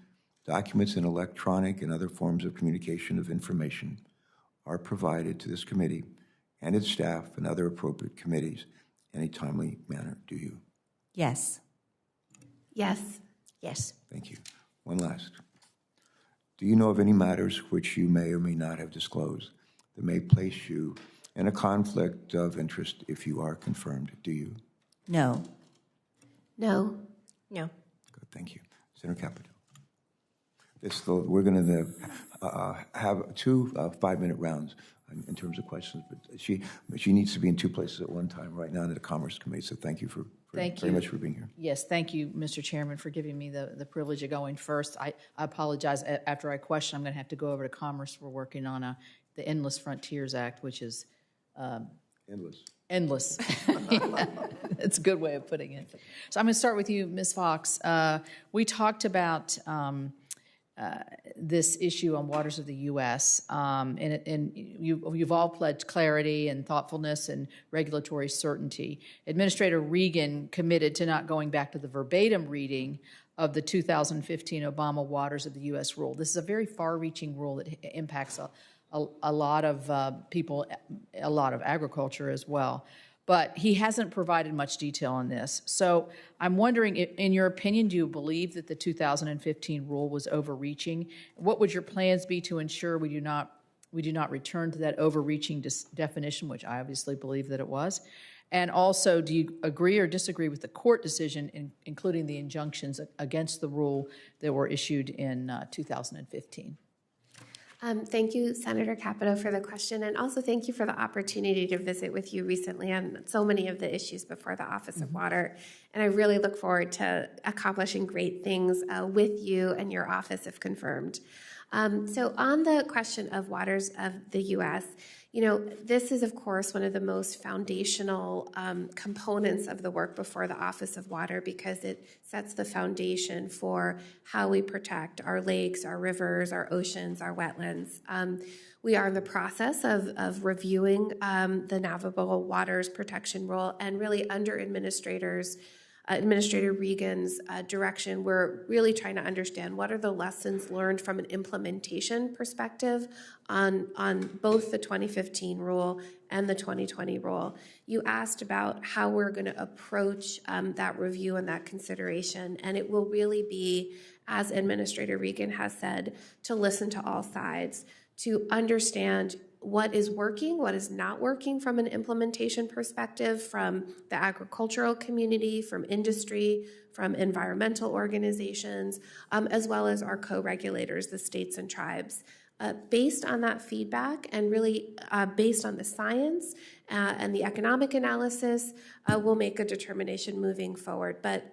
documents, and electronic and other forms of communication of information are provided to this committee and its staff and other appropriate committees in a timely manner? Do you? Yes. Yes. Yes. Thank you. One last. Do you know of any matters which you may or may not have disclosed that may place you in a conflict of interest if you are confirmed? Do you? No. No. No. Good, thank you. Senator Capito. We're going to have 2 5-minute rounds in terms of questions, but she needs to be in 2 places at one time right now in the Commerce Committee, so thank you very much for being here. Yes, thank you, Mr. Chairman, for giving me the privilege of going first. I apologize. After I question, I'm going to have to go over to Commerce. We're working on the Endless Frontiers Act, which is endless. It's a good way of putting it. So I'm going to start with you, Ms. Fox. We talked about this issue on waters of the U.S., and you've all pledged clarity and thoughtfulness and regulatory certainty. Administrator Regan committed to not going back to the verbatim reading of the 2015 Obama Waters of the U.S. rule. This is a very far-reaching rule that impacts a lot of people, a lot of agriculture as well. But he hasn't provided much detail on this. So I'm wondering, in your opinion, do you believe that the 2015 rule was overreaching? What would your plans be to ensure we do not return to that overreaching definition, which I obviously believe that it was? And also, do you agree or disagree with the court decision, including the injunctions against the rule that were issued in 2015? Thank you, Senator Capito, for the question, and also thank you for the opportunity to visit with you recently on so many of the issues before the Office of Water. And I really look forward to accomplishing great things with you and your office if confirmed. So on the question of waters of the U.S., this is, of course, one of the most foundational components of the work before the Office of Water because it sets the foundation for how we protect our lakes, our rivers, our oceans, our wetlands. We are in the process of reviewing the Navigable Waters Protection Rule, and really under Administrator Regan's direction, we're really trying to understand what are the lessons learned from an implementation perspective on both the 2015 rule and the 2020 rule. You asked about how we're going to approach that review and that consideration, and it will really be, as Administrator Regan has said, to listen to all sides, to understand what is working, what is not working from an implementation perspective, from the agricultural community, from industry, from environmental organizations, as well as our co-regulators, the states and tribes. Based on that feedback and really based on the science and the economic analysis, we'll make a determination moving forward. But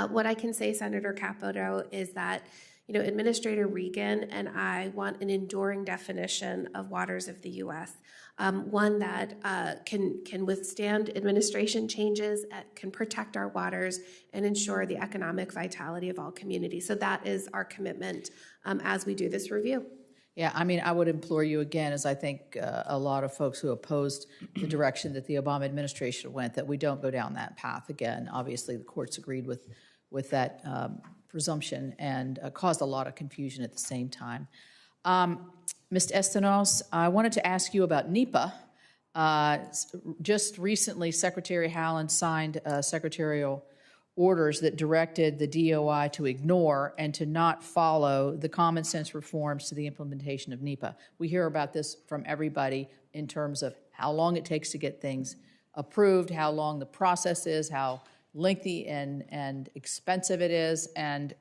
what I can say, Senator Capito, is that Administrator Regan and I want an enduring definition of waters of the U.S., one that can withstand administration changes, can protect our waters, and ensure the economic vitality of all communities. So that is our commitment as we do this review. Yeah, I would implore you again, as I think a lot of folks who opposed the direction that the Obama administration went, that we don't go down that path again. Obviously, the courts agreed with that presumption and caused a lot of confusion at the same time. Ms. Estenoz, I wanted to ask you about NEPA. Just recently, Secretary Haaland signed a secretarial orders that directed the DOI to ignore and to not follow the common sense reforms to the implementation of NEPA. We hear about this from everybody in terms of how long it takes to get things approved, how long the process is, how lengthy and expensive it is, and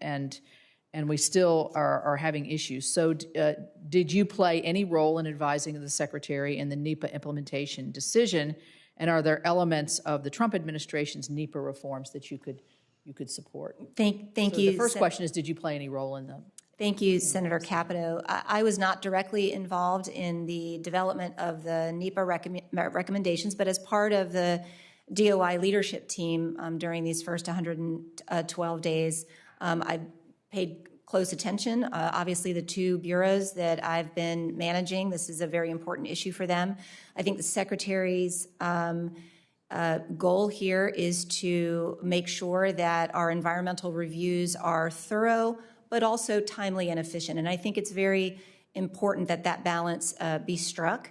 we still are having issues. So did you play any role in advising the Secretary in the NEPA implementation decision? And are there elements of the Trump administration's NEPA reforms that you could support? Thank So you. the first question is, did you play any role in them? Thank you, Senator Capito. I was not directly involved in the development of the NEPA recommendations, but as part of the DOI leadership team during these first 112 days, I paid close attention. Obviously, the two bureaus that I've been managing, this is a very important issue for them. I think the Secretary's goal here is to make sure that our environmental reviews are thorough, but also timely and efficient. And I think it's very important that that balance be struck.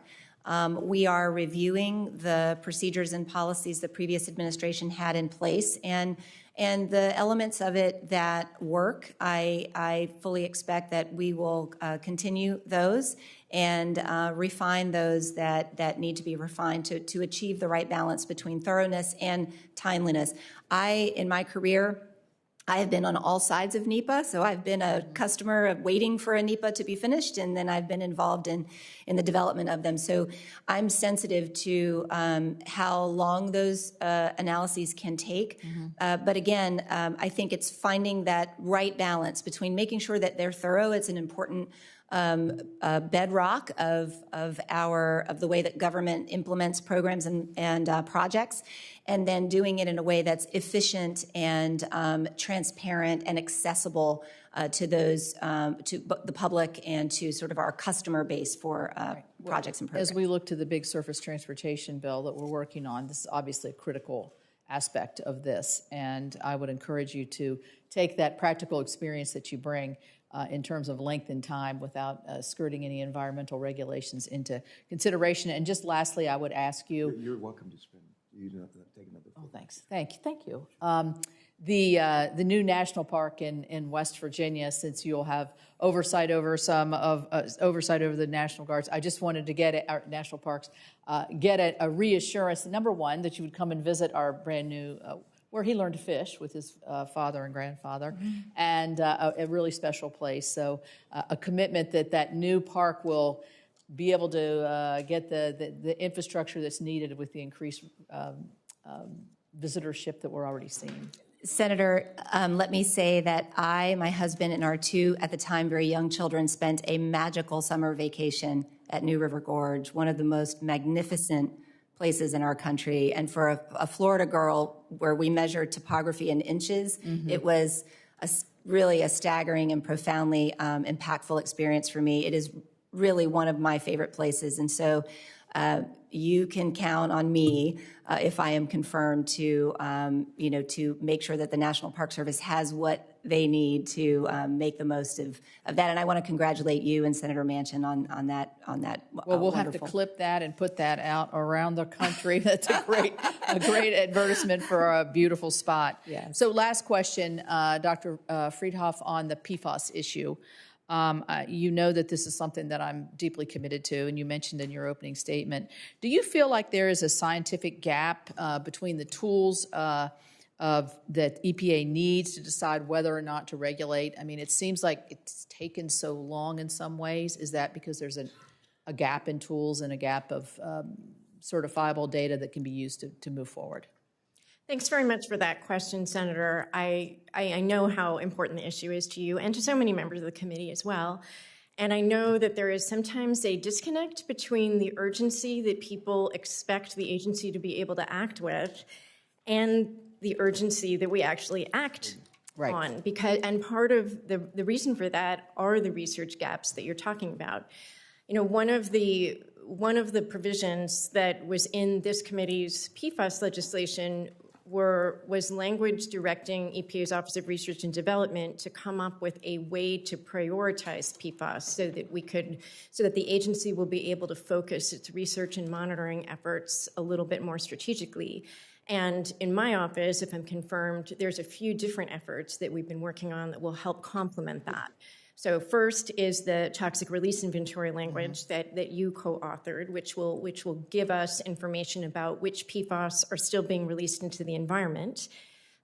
We are reviewing the procedures and policies the previous administration had in place, and the elements of it that work, I fully expect that we will continue those and refine those that need to be refined to achieve the right balance between thoroughness and timeliness. In my career, I have been on all sides of NEPA, so I've been a customer of waiting for a NEPA to be finished, and then I've been involved in the development of them. So I'm sensitive to how long those analyses can take. But again, I think it's finding that right balance between making sure that they're thorough. It's an important bedrock of the way that government implements programs and projects, and then doing it in a way that's efficient and transparent and accessible to those to the public and to sort of our customer base for projects and programs. As we look to the big surface transportation bill that we're working on, this is obviously a critical aspect of this, and I would encourage you to take that practical experience that you bring in terms of length and time without skirting any environmental regulations into consideration. And just lastly, I would ask you... You're welcome to spend. You don't have to take another. Oh, thanks. Thank you. The new national park in West Virginia, since you'll have oversight over oversight over the National Guards, I just wanted to get our national parks get a reassurance. Number one, that you would come and visit our brand new where he learned to fish with his father and grandfather, and a really special place. So a commitment that new park will be able to get the infrastructure that's needed with the increased visitorship that we're already seeing. Senator, let me say that my husband, and our two, at the time, very young children spent a magical summer vacation at New River Gorge, one of the most magnificent places in our country. And for a Florida girl, where we measure topography in inches, it was really a staggering and profoundly impactful experience for me. It is really one of my favorite places. And so you can count on me if I am confirmed to make sure that the National Park Service has what they need to make the most of that. And I want to congratulate you and Senator Manchin on that. Well, we'll have to clip that and put that out around the country. That's a great advertisement for a beautiful spot. Yes. So last question, Dr. Freedhoff, on the PFAS issue. You know that this is something that I'm deeply committed to, and you mentioned in your opening statement. Do you feel like there is a scientific gap between the tools that EPA needs to decide whether or not to regulate? I mean, it seems like it's taken so long in some ways. Is that because there's a gap in tools and a gap of certifiable data that can be used to move forward? Thanks very much for that question, Senator. I know how important the issue is to you and to so many members of the committee as well. And I know that there is sometimes a disconnect between the urgency that people expect the agency to be able to act with and the urgency that we actually act on. And part of the reason for that are the research gaps that you're talking about. You know, one of the provisions that was in this committee's PFAS legislation was language directing EPA's Office of Research and Development to come up with a way to prioritize PFAS so that the agency will be able to focus its research and monitoring efforts a little bit more strategically. And in my office, if I'm confirmed, there's a few different efforts that we've been working on that will help complement that. So first is the toxic release inventory language that you co-authored, which will give us information about which PFAS are still being released into the environment.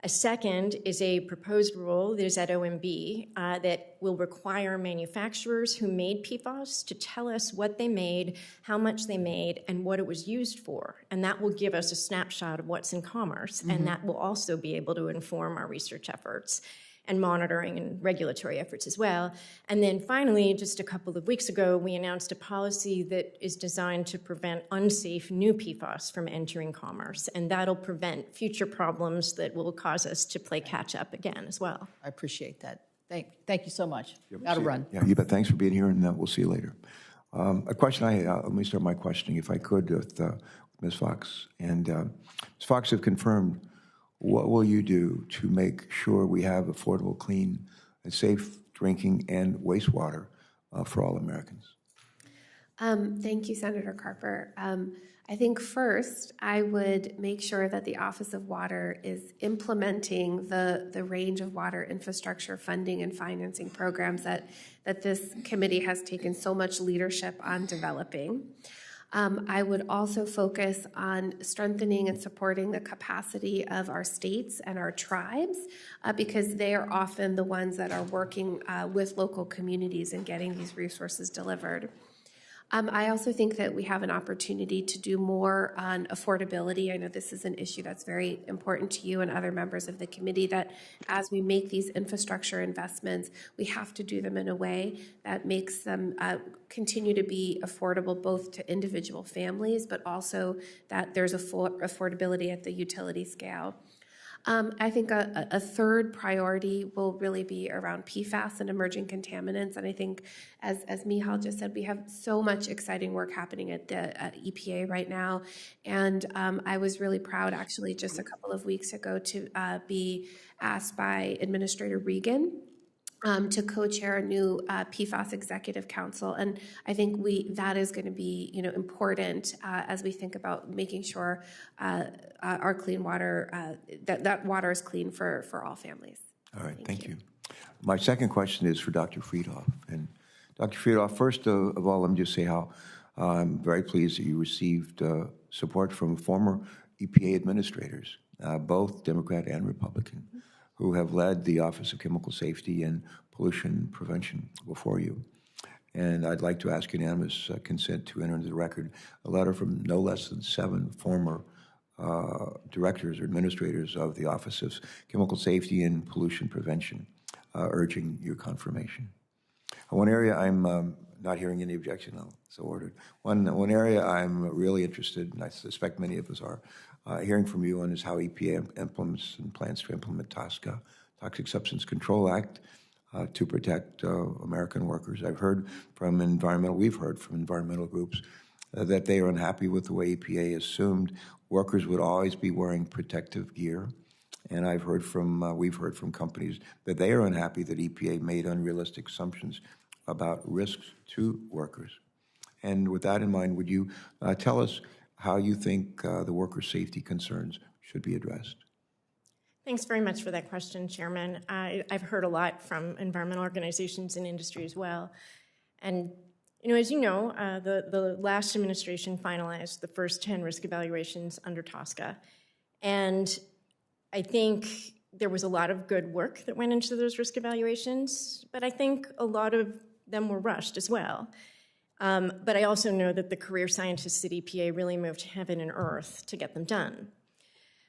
A second is a proposed rule that is at OMB that will require manufacturers who made PFAS to tell us what they made, how much they made, and what it was used for. And that will give us a snapshot of what's in commerce, and that will also be able to inform our research efforts and monitoring and regulatory efforts as well. And then finally, just a couple of weeks ago, we announced a policy that is designed to prevent unsafe new PFAS from entering commerce, and that'll prevent future problems that will cause us to play catch up again as well. I appreciate that. Thank you so much. Got to run. Yeah, you bet. Thanks for being here, and we'll see you later. A question let me start my questioning, if I could, with Ms. Fox. And Ms. Fox have confirmed, what will you do to make sure we have affordable, clean, and safe drinking and wastewater for all Americans? Thank you, Senator Carper. I think first, I would make sure that the Office of Water is implementing the range of water infrastructure funding and financing programs that this committee has taken so much leadership on developing. I would also focus on strengthening and supporting the capacity of our states and our tribes because they are often the ones that are working with local communities and getting these resources delivered. I also think that we have an opportunity to do more on affordability. I know this is an issue that's very important to you and other members of the committee, that as we make these infrastructure investments, we have to do them in a way that makes them continue to be affordable both to individual families, but also that there's affordability at the utility scale. I think a third priority will really be around PFAS and emerging contaminants. And I think, as Michal just said, we have so much exciting work happening at EPA right now. And I was really proud, actually, just a couple of weeks ago to be asked by Administrator Regan to co-chair a new PFAS Executive Council, and I think that is going to be important as we think about making sure our clean water that water is clean for all families. All right, thank you. My second question is for Dr. Freedhoff, and Dr. Freedhoff, first of all, let me just say how I'm very pleased that you received support from former EPA administrators, both Democrat and Republican, who have led the Office of Chemical Safety and Pollution Prevention before you. And I'd like to ask unanimous consent to enter into the record a letter from no less than 7 former directors or administrators of the Office of Chemical Safety and Pollution Prevention, urging your confirmation. One area I'm not hearing any objection, so ordered. One area I'm really interested, and I suspect many of us are, hearing from you on is how EPA implements and plans to implement TSCA, Toxic Substance Control Act, to protect American workers. We've heard from environmental groups that they are unhappy with the way EPA assumed workers would always be wearing protective gear. And we've heard from companies that they are unhappy that EPA made unrealistic assumptions about risks to workers. And with that in mind, would you tell us how you think the worker safety concerns should be addressed? Thanks very much for that question, Chairman. I've heard a lot from environmental organizations and industry as well. And, as you know, the last administration finalized the first 10 risk evaluations under TSCA. And I think there was a lot of good work that went into those risk evaluations, but I think a lot of them were rushed as well. But I also know that the career scientists at EPA really moved heaven and earth to get them done.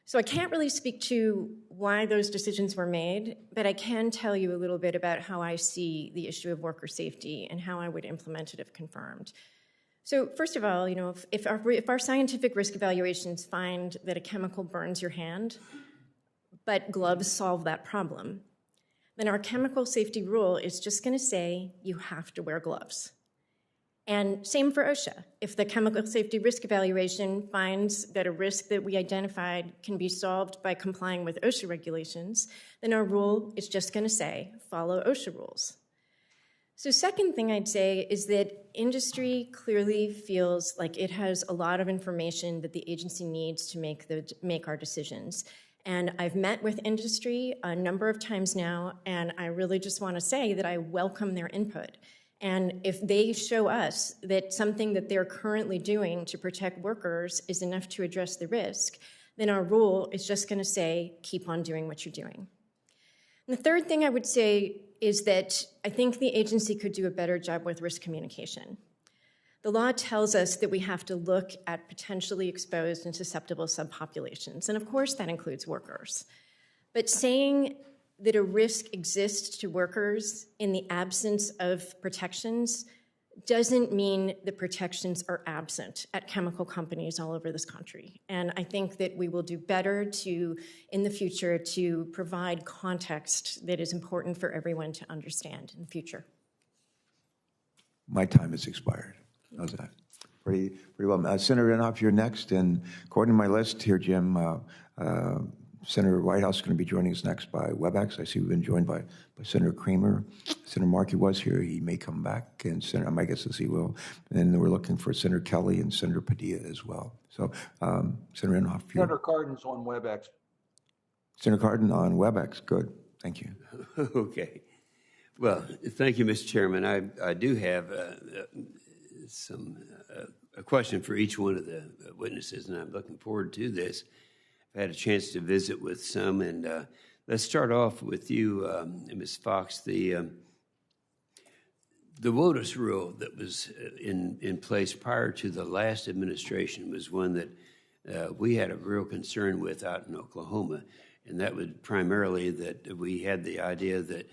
So I can't really speak to why those decisions were made, but I can tell you a little bit about how I see the issue of worker safety and how I would implement it if confirmed. So first of all, if our scientific risk evaluations find that a chemical burns your hand, but gloves solve that problem, then our chemical safety rule is just going to say you have to wear gloves. And same for OSHA. If the chemical safety risk evaluation finds that a risk that we identified can be solved by complying with OSHA regulations, then our rule is just going to say follow OSHA rules. So second thing I'd say is that industry clearly feels like it has a lot of information that the agency needs to make our decisions. And I've met with industry a number of times now, and I really just want to say that I welcome their input. And if they show us that something that they're currently doing to protect workers is enough to address the risk, then our rule is just going to say, keep on doing what you're doing. And the third thing I would say is that I think the agency could do a better job with risk communication. The law tells us that we have to look at potentially exposed and susceptible subpopulations, and of course that includes workers. But saying that a risk exists to workers in the absence of protections doesn't mean the protections are absent at chemical companies all over this country. And I think that we will do better in the future to provide context that is important for everyone to understand in the future. My time has expired. How's that? Pretty well. Senator Inhofe, you're next. And according to my list here, Jim, Senator Whitehouse is going to be joining us next by WebEx. I see we've been joined by Senator Kramer. Senator Markey was here. He may come back, and my guess is he will. And then we're looking for Senator Kelly and Senator Padilla as well. So, Senator Inhofe. Senator Cardin's on WebEx. Senator Cardin on WebEx. Good. Thank you. Okay. Well, thank you, Mr. Chairman. I do have a question for each one of the witnesses, and I'm looking forward to this. I've had a chance to visit with some, and let's start off with you, Ms. Fox. The WOTUS rule that was in place prior to the last administration was one that we had a real concern with out in Oklahoma, and that was primarily that we had the idea that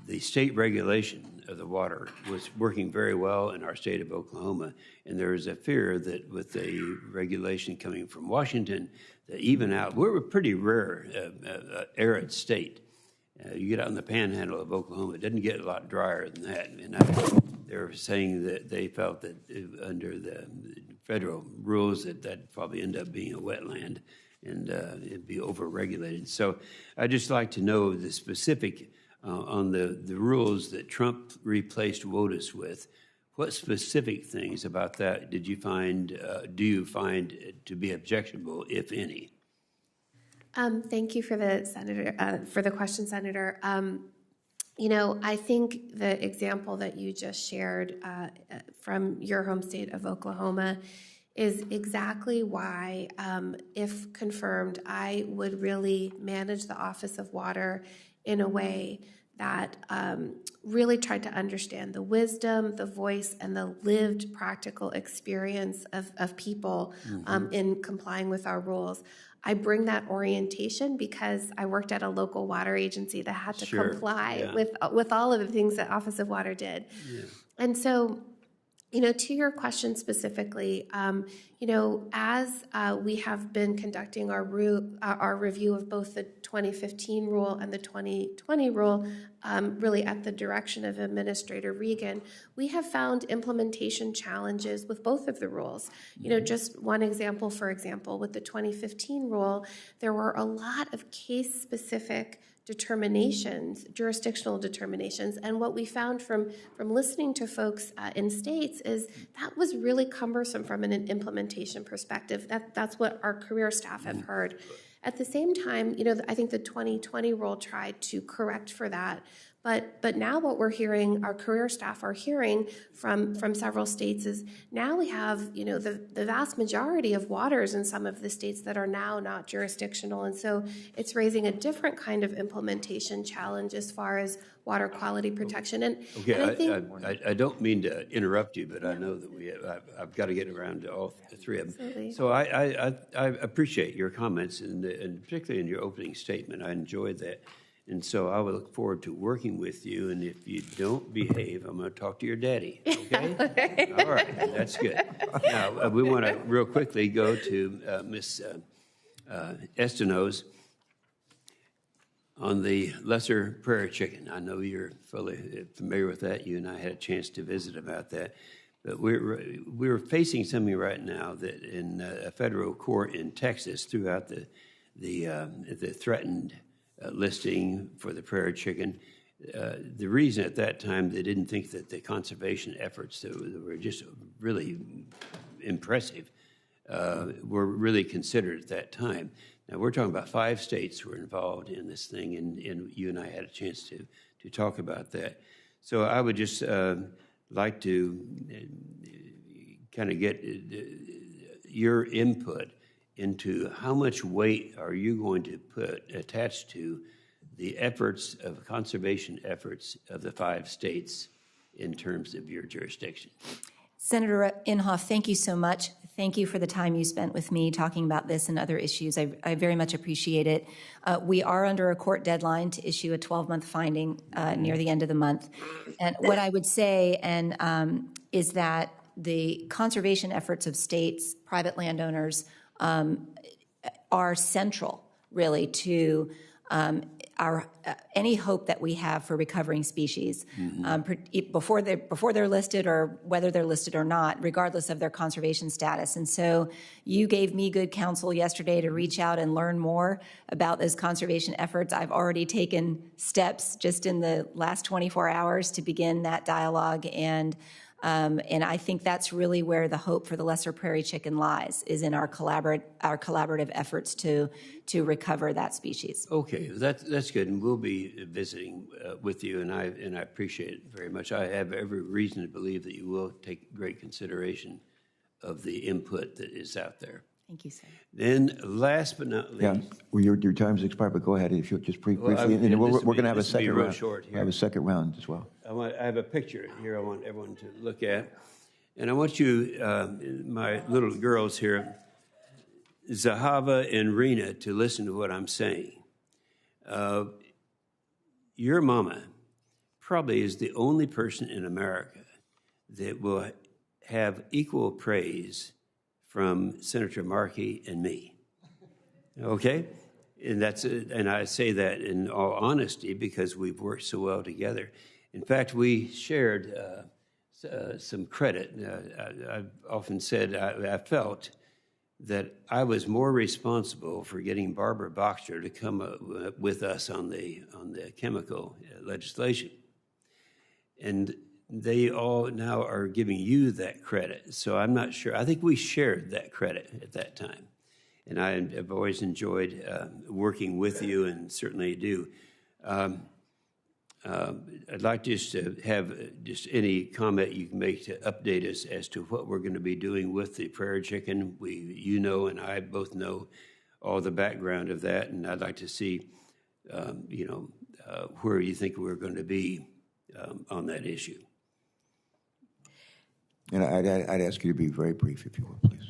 the state regulation of the water was working very well in our state of Oklahoma, and there is a fear that with the regulation coming from Washington, that even out, we're a pretty rare arid state. You get out in the panhandle of Oklahoma, it doesn't get a lot drier than that. And they were saying that they felt that under the federal rules that'd probably end up being a wetland and it'd be over-regulated. So I'd just like to know the specific on the rules that Trump replaced WOTUS with. What specific things about that do you find to be objectionable, if any? Thank you for the question, Senator. I think the example that you just shared from your home state of Oklahoma is exactly why, if confirmed, I would really manage the Office of Water in a way that really tried to understand the wisdom, the voice, and the lived practical experience of people in complying with our rules. I bring that orientation because I worked at a local water agency that had to comply with all of the things that Office of Water did. Yeah. And so, to your question specifically, as we have been conducting our review of both the 2015 rule and the 2020 rule, really at the direction of Administrator Regan, we have found implementation challenges with both of the rules. Just one example, for example, with the 2015 rule, there were a lot of case-specific determinations, jurisdictional determinations, and what we found from listening to folks in states is that was really cumbersome from an implementation perspective. That's what our career staff have heard. At the same time, I think the 2020 rule tried to correct for that. But now what we're hearing, our career staff are hearing from several states is now we have, the vast majority of waters in some of the states that are now not jurisdictional. And so it's raising a different kind of implementation challenge as far as water quality protection. And I think, I don't mean to interrupt you, but I know that I've got to get around to all three of them. Absolutely. So I appreciate your comments, and particularly in your opening statement. I enjoyed that. And so I will look forward to working with you. And if you don't behave, I'm going to talk to your daddy. Okay? All right. That's good. Now, we want to real quickly go to Ms. Estenoz on the lesser prairie chicken. I know you're fully familiar with that. You and I had a chance to visit about that. But we're facing something right now that in a federal court in Texas throughout the threatened listing for the prairie chicken, the reason at that time they didn't think that the conservation efforts that were just really impressive were really considered at that time. Now, we're talking about 5 states who were involved in this thing, and you and I had a chance to talk about that. So I would just like to kind of get your input into how much weight are you going to attach to the efforts of conservation efforts of the 5 states in terms of your jurisdiction. Senator Inhofe, thank you so much. Thank you for the time you spent with me talking about this and other issues. I very much appreciate it. We are under a court deadline to issue a 12-month finding near the end of the month. And what I would say is that the conservation efforts of states, private landowners, are central, really, to any hope that we have for recovering species before they're listed or whether they're listed or not, regardless of their conservation status. And so you gave me good counsel yesterday to reach out and learn more about those conservation efforts. I've already taken steps just in the last 24 hours to begin that dialogue, and I think that's really where the hope for the lesser prairie chicken lies, is in our collaborative efforts to recover that species. Okay, that's good, and we'll be visiting with you, and I appreciate it very much. I have every reason to believe that you will take great consideration of the input that is out there. Thank you, sir. Then, last but not least, Yeah, well, your time's expired, but go ahead if you'll just briefly. And we're going to have a second round. Short here. We have a second round as well. I have a picture here I want everyone to look at. And I want you, my little girls here, Zahava and Rena, to listen to what I'm saying. Your mama probably is the only person in America that will have equal praise from Senator Markey and me. Okay? And I say that in all honesty because we've worked so well together. In fact, we shared some credit. I've often said I felt that I was more responsible for getting Barbara Boxer to come with us on the chemical legislation. And they all now are giving you that credit. So I'm not sure. I think we shared that credit at that time. And I have always enjoyed working with you, and certainly do. I'd like just to have just any comment you can make to update us as to what we're going to be doing with the prairie chicken. You know, and I both know all the background of that, and I'd like to see, where you think we're going to be on that issue. And I'd ask you to be very brief, if you will, please.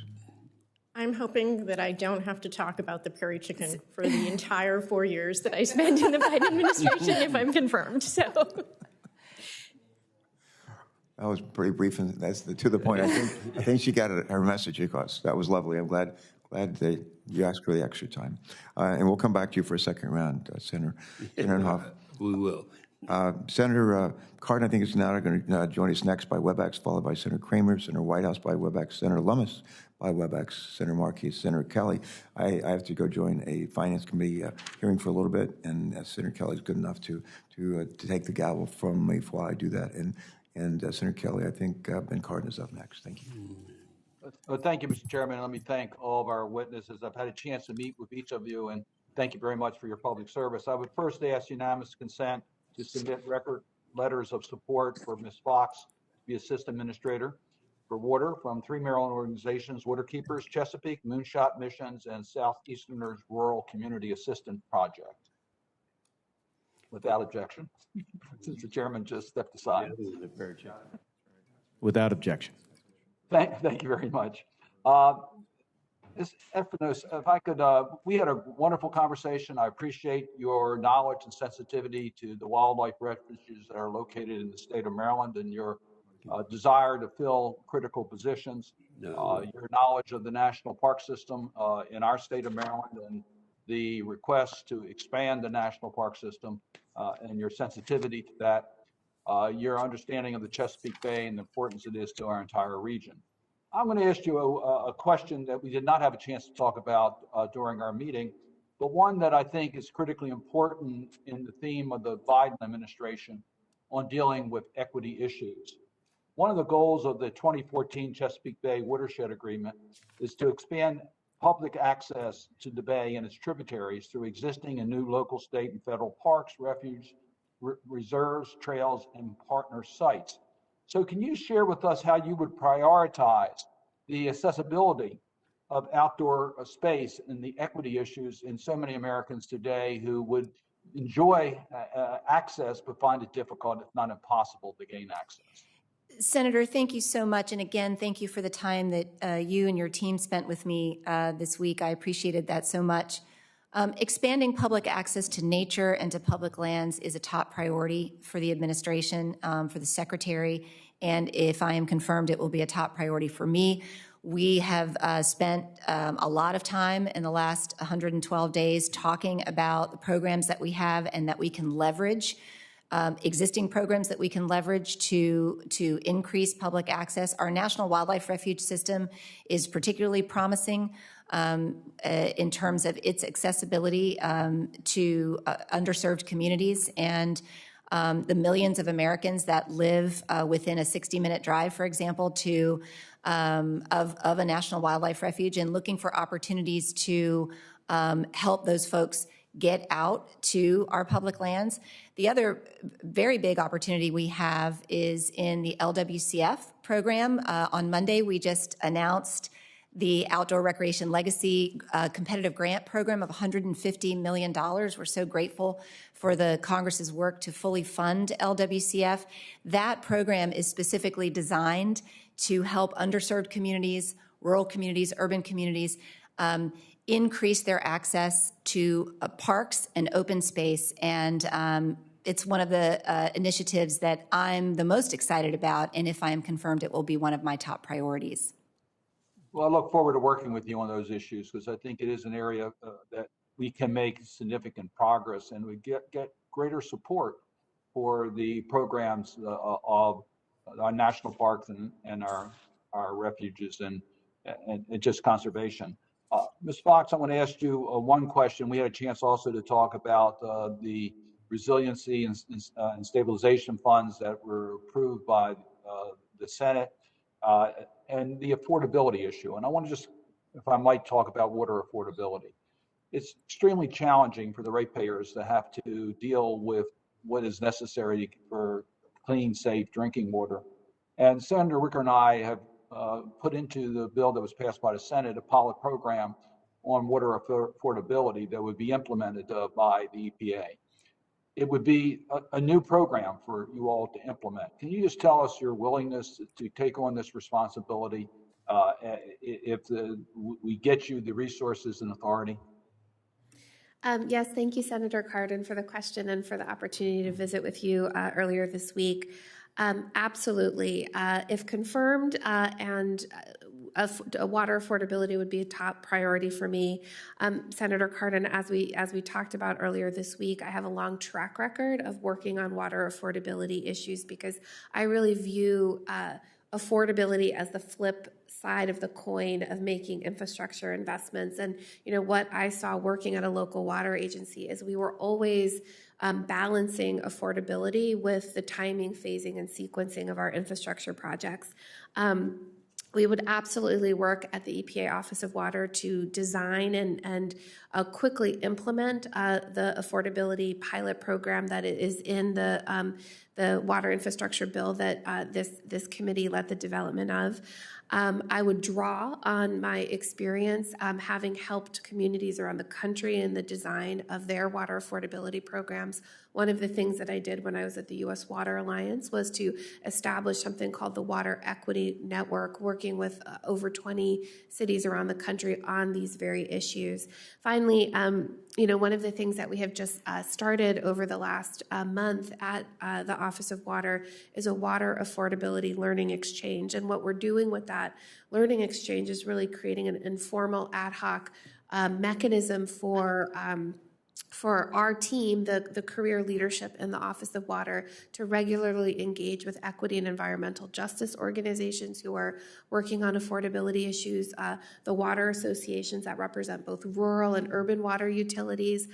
I'm hoping that I don't have to talk about the prairie chicken for the entire 4 years that I spent in the Biden administration if I'm confirmed. So that was pretty brief, and that's to the point. I think she got her message across. That was lovely. I'm glad that you asked for the extra time. And we'll come back to you for a second round, Senator Inhofe. We will. Senator Cardin, I think, is now going to join us next by WebEx, followed by Senator Kramer, Senator Whitehouse by WebEx, Senator Lummis by WebEx, Senator Markey, Senator Kelly. I have to go join a Finance Committee hearing for a little bit, and Senator Kelly is good enough to take the gavel from me while I do that. And Senator Kelly, I think Ben Cardin is up next. Thank you. Well, thank you, Mr. Chairman. Let me thank all of our witnesses. I've had a chance to meet with each of you, and thank you very much for your public service. I would first ask unanimous consent to submit record letters of support for Ms. Fox to be Assistant Administrator for Water from 3 Maryland organizations: Waterkeepers Chesapeake, Moonshot Missions, and Southeasterners Rural Community Assistance Project. Without objection, since the chairman just stepped aside. Without objection. Thank you very much. Ms. Estenoz, if I could, we had a wonderful conversation. I appreciate your knowledge and sensitivity to the wildlife refuges that are located in the state of Maryland, and your desire to fill critical positions, your knowledge of the national park system in our state of Maryland, and the request to expand the national park system, and your sensitivity to that, your understanding of the Chesapeake Bay and the importance it is to our entire region. I'm going to ask you a question that we did not have a chance to talk about during our meeting, but one that I think is critically important in the theme of the Biden administration on dealing with equity issues. One of the goals of the 2014 Chesapeake Bay Watershed Agreement is to expand public access to the bay and its tributaries through existing and new local, state, and federal parks, refuge, reserves, trails, and partner sites. So can you share with us how you would prioritize the accessibility of outdoor space and the equity issues in so many Americans today who would enjoy access but find it difficult, if not impossible, to gain access? Senator, thank you so much. And again, thank you for the time that you and your team spent with me this week. I appreciated that so much. Expanding public access to nature and to public lands is a top priority for the administration, for the Secretary, and if I am confirmed, it will be a top priority for me. We have spent a lot of time in the last 112 days talking about the programs that we have and that we can leverage, existing programs that we can leverage to increase public access. Our National Wildlife Refuge System is particularly promising in terms of its accessibility to underserved communities and the millions of Americans that live within a 60-minute drive, for example, to of a national wildlife refuge, and looking for opportunities to help those folks get out to our public lands. The other very big opportunity we have is in the LWCF program. On Monday, we just announced the Outdoor Recreation Legacy competitive grant program of $150 million. We're so grateful for the Congress's work to fully fund LWCF. That program is specifically designed to help underserved communities, rural communities, urban communities, increase their access to parks and open space. And it's one of the initiatives that I'm the most excited about. And if I am confirmed, it will be one of my top priorities. Well, I look forward to working with you on those issues because I think it is an area that we can make significant progress and we get greater support for the programs of our national parks and our refuges and just conservation. Ms. Fox, I want to ask you one question. We had a chance also to talk about the resiliency and stabilization funds that were approved by the Senate and the affordability issue. And I want to just, if I might, talk about water affordability. It's extremely challenging for the ratepayers to have to deal with what is necessary for clean, safe drinking water. And Senator Wicker and I have put into the bill that was passed by the Senate a pilot program on water affordability that would be implemented by the EPA. It would be a new program for you all to implement. Can you just tell us your willingness to take on this responsibility if we get you the resources and authority? Yes, thank you, Senator Cardin, for the question and for the opportunity to visit with you earlier this week. Absolutely. If confirmed, and water affordability would be a top priority for me. Senator Cardin, as we talked about earlier this week, I have a long track record of working on water affordability issues because I really view affordability as the flip side of the coin of making infrastructure investments. And what I saw working at a local water agency is we were always balancing affordability with the timing, phasing, and sequencing of our infrastructure projects. We would absolutely work at the EPA Office of Water to design and quickly implement the affordability pilot program that is in the water infrastructure bill that this committee led the development of. I would draw on my experience having helped communities around the country in the design of their water affordability programs. One of the things that I did when I was at the U.S. Water Alliance was to establish something called the Water Equity Network, working with over 20 cities around the country on these very issues. Finally, one of the things that we have just started over the last month at the Office of Water is a water affordability learning exchange. And what we're doing with that learning exchange is really creating an informal ad hoc mechanism for for our team, the career leadership in the Office of Water, to regularly engage with equity and environmental justice organizations who are working on affordability issues, the water associations that represent both rural and urban water utilities,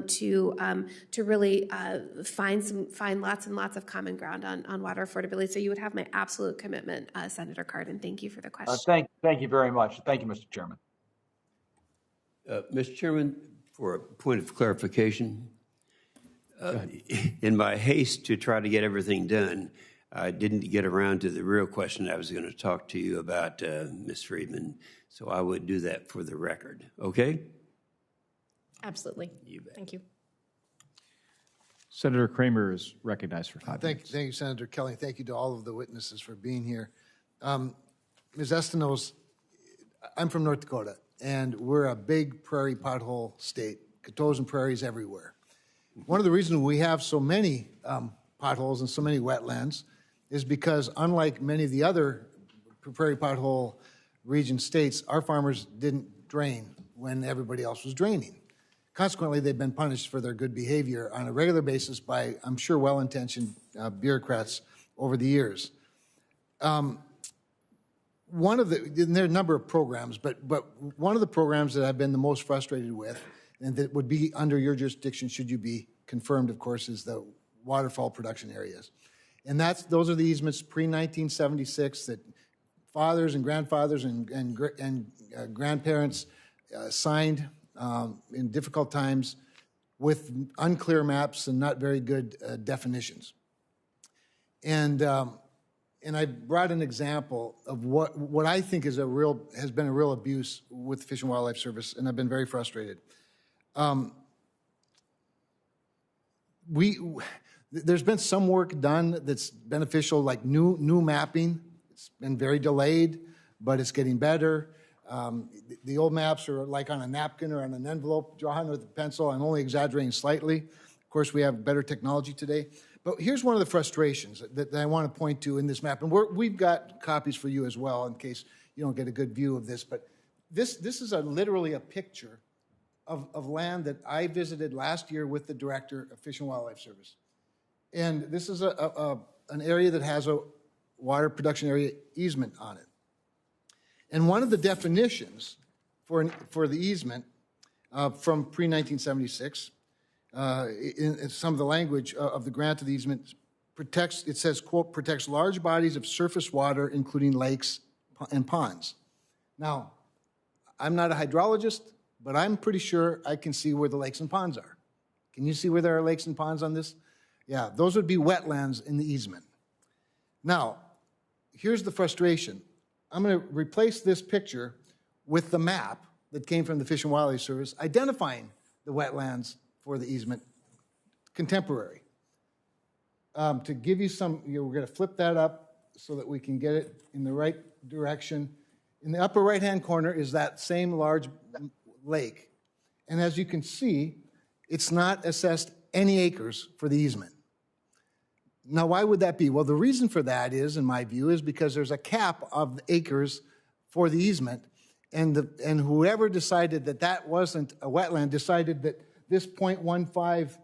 to really find lots and lots of common ground on water affordability. So you would have my absolute commitment, Senator Cardin. Thank you for the question. Thank you very much. Thank you, Mr. Chairman. Mr. Chairman, for a point of clarification, in my haste to try to get everything done, I didn't get around to the real question I was going to talk to you about, Ms. Friedman, so I would do that for the record. Okay? Absolutely. You bet. Thank you. Senator Kramer is recognized for 5 minutes. Thank you, Senator Kelly. Thank you to all of the witnesses for being here. Ms. Estenoz, I'm from North Dakota, and we're a big prairie pothole state, coteaux and prairies everywhere. One of the reasons we have so many potholes and so many wetlands is because, unlike many of the other prairie pothole region states, our farmers didn't drain when everybody else was draining. Consequently, they've been punished for their good behavior on a regular basis by, I'm sure, well-intentioned bureaucrats over the years. There are a number of programs, but one of the programs that I've been the most frustrated with, and that would be under your jurisdiction should you be confirmed, of course, is the waterfall production areas. And those are the easements pre-1976 that fathers and grandfathers and grandparents signed in difficult times with unclear maps and not very good definitions. And I brought an example of what I think has been a real abuse with the Fish and Wildlife Service, and I've been very frustrated. There's been some work done that's beneficial, like new mapping. It's been very delayed, but it's getting better. The old maps are like on a napkin or on an envelope, drawn with a pencil. I'm only exaggerating slightly. Of course, we have better technology today. But here's one of the frustrations that I want to point to in this map. And we've got copies for you as well in case you don't get a good view of this. But this is literally a picture of land that I visited last year with the Director of Fish and Wildlife Service. And this is an area that has a water production area easement on it. And one of the definitions for the easement from pre-1976, in some of the language of the grant of the easement, it says, quote, protects large bodies of surface water, including lakes and ponds. Now, I'm not a hydrologist, but I'm pretty sure I can see where the lakes and ponds are. Can you see where there are lakes and ponds on this? Yeah, those would be wetlands in the easement. Now, here's the frustration. I'm going to replace this picture with the map that came from the Fish and Wildlife Service identifying the wetlands for the easement, contemporary. To give you some, we're going to flip that up so that we can get it in the right direction. In the upper right-hand corner is that same large lake. And as you can see, it's not assessed any acres for the easement. Now, why would that be? Well, the reason for that is, in my view, is because there's a cap of acres for the easement, and whoever decided that wasn't a wetland decided that this 0.15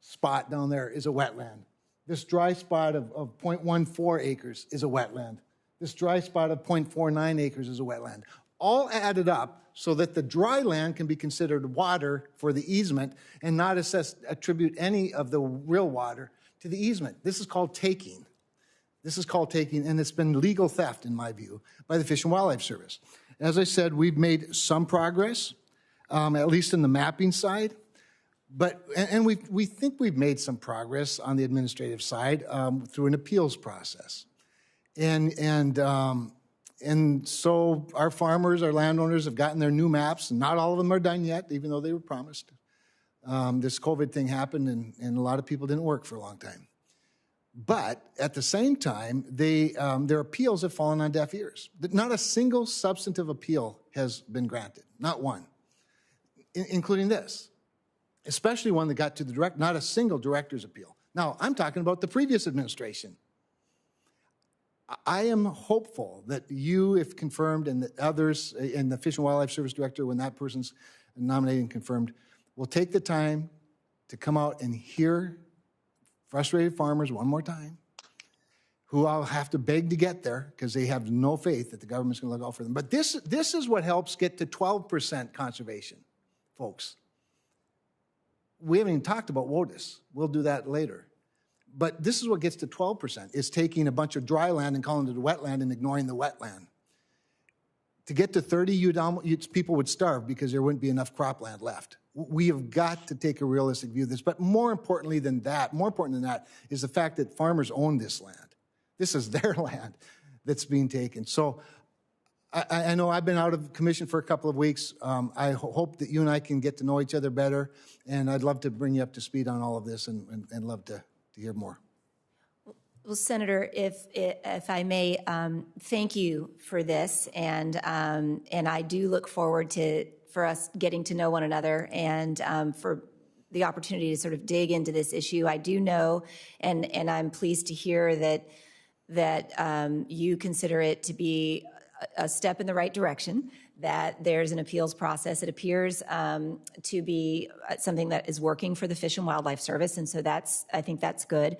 spot down there is a wetland. This dry spot of 0.14 acres is a wetland. This dry spot of 0.49 acres is a wetland. All added up so that the dry land can be considered water for the easement and not attribute any of the real water to the easement. This is called taking. This is called taking, and it's been legal theft, in my view, by the Fish and Wildlife Service. As I said, we've made some progress, at least in the mapping side, and we think we've made some progress on the administrative side through an appeals process. And so our farmers, our landowners have gotten their new maps, and not all of them are done yet, even though they were promised. This COVID thing happened, and a lot of people didn't work for a long time. But at the same time, their appeals have fallen on deaf ears. Not a single substantive appeal has been granted, not one, including this, especially one that got to the director, not a single director's appeal. Now, I'm talking about the previous administration. I am hopeful that you, if confirmed, and that others, and the Fish and Wildlife Service director, when that person's nominated and confirmed, will take the time to come out and hear frustrated farmers one more time, who I'll have to beg to get there because they have no faith that the government's going to look out for them. But this is what helps get to 12% conservation, folks. We haven't even talked about WOTUS. We'll do that later. But this is what gets to 12%, is taking a bunch of dry land and calling it a wetland and ignoring the wetland. To get to 30, people would starve because there wouldn't be enough cropland left. We have got to take a realistic view of this. But more important than that, is the fact that farmers own this land. This is their land that's being taken. So I know I've been out of commission for a couple of weeks. I hope that you and I can get to know each other better, and I'd love to bring you up to speed on all of this and love to hear more. Well, Senator, if I may, thank you for this, and I do look forward for us getting to know one another and for the opportunity to sort of dig into this issue. I do know, and I'm pleased to hear that you consider it to be a step in the right direction, that there's an appeals process. It appears to be something that is working for the Fish and Wildlife Service, and so I think that's good.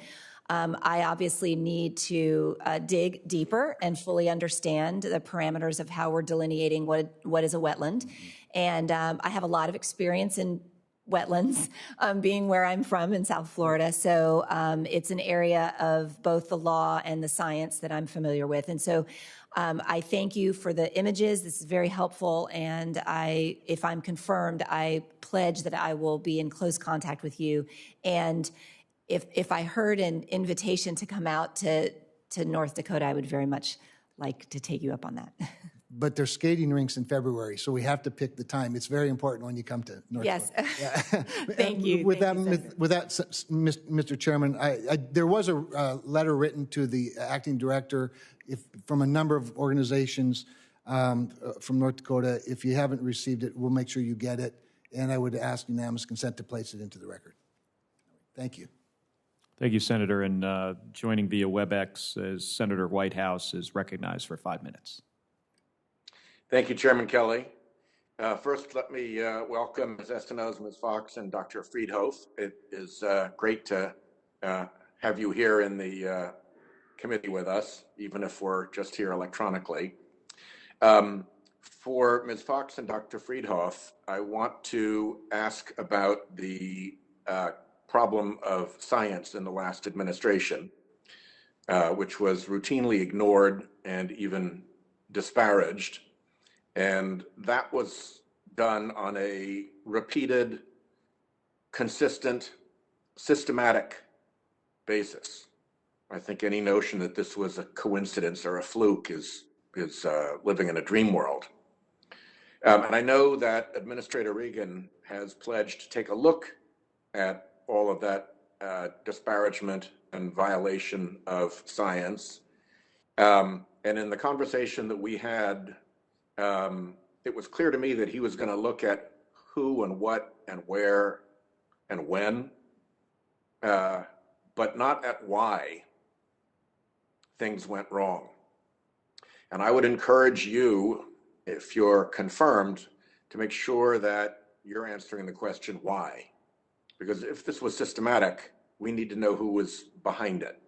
I obviously need to dig deeper and fully understand the parameters of how we're delineating what is a wetland. And I have a lot of experience in wetlands, being where I'm from in South Florida. So it's an area of both the law and the science that I'm familiar with. And so I thank you for the images. This is very helpful. And if I'm confirmed, I pledge that I will be in close contact with you. And if I heard an invitation to come out to North Dakota, I would very much like to take you up on that. But there's skating rinks in February, so we have to pick the time. It's very important when you come to North Dakota. Yes. Thank you. With that, Mr. Chairman, there was a letter written to the acting director from a number of organizations from North Dakota. If you haven't received it, we'll make sure you get it. And I would ask unanimous consent to place it into the record. Thank you. Thank you, Senator. And joining via WebEx is Senator Whitehouse is recognized for 5 minutes. Thank you, Chairman Kelly. First, let me welcome Ms. Estenoz, Ms. Fox, and Dr. Freedhoff. It is great to have you here in the committee with us, even if we're just here electronically. For Ms. Fox and Dr. Freedhoff, I want to ask about the problem of science in the last administration, which was routinely ignored and even disparaged. And that was done on a repeated, consistent, systematic basis. I think any notion that this was a coincidence or a fluke is living in a dream world. And I know that Administrator Regan has pledged to take a look at all of that disparagement and violation of science. And in the conversation that we had, it was clear to me that he was going to look at who and what and where and when, but not at why things went wrong. And I would encourage you, if you're confirmed, to make sure that you're answering the question why. Because if this was systematic, we need to know who was behind it.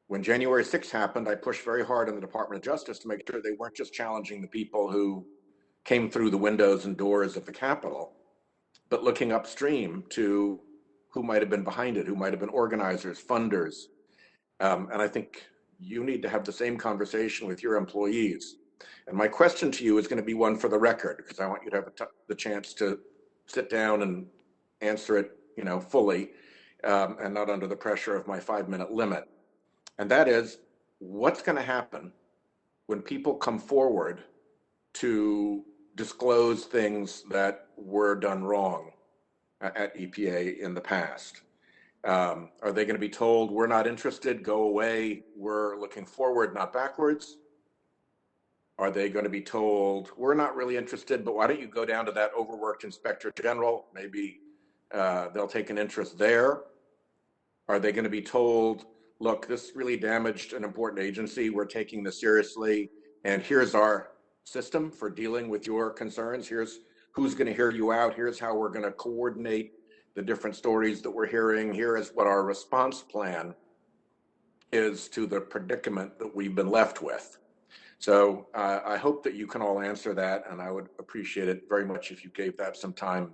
When January 6th happened, I pushed very hard on the Department of Justice to make sure they weren't just challenging the people who came through the windows and doors of the Capitol, but looking upstream to who might have been behind it, who might have been organizers, funders. And I think you need to have the same conversation with your employees. And my question to you is going to be one for the record, because I want you to have the chance to sit down and answer it, fully, and not under the pressure of my 5-minute limit. And that is, what's going to happen when people come forward to disclose things that were done wrong at EPA in the past? Are they going to be told, we're not interested, go away, we're looking forward, not backwards? Are they going to be told, we're not really interested, but why don't you go down to that overworked Inspector General? Maybe they'll take an interest there. Are they going to be told, look, this really damaged an important agency, we're taking this seriously, and here's our system for dealing with your concerns. Here's who's going to hear you out. Here's how we're going to coordinate the different stories that we're hearing. Here is what our response plan is to the predicament that we've been left with. So I hope that you can all answer that, and I would appreciate it very much if you gave that some time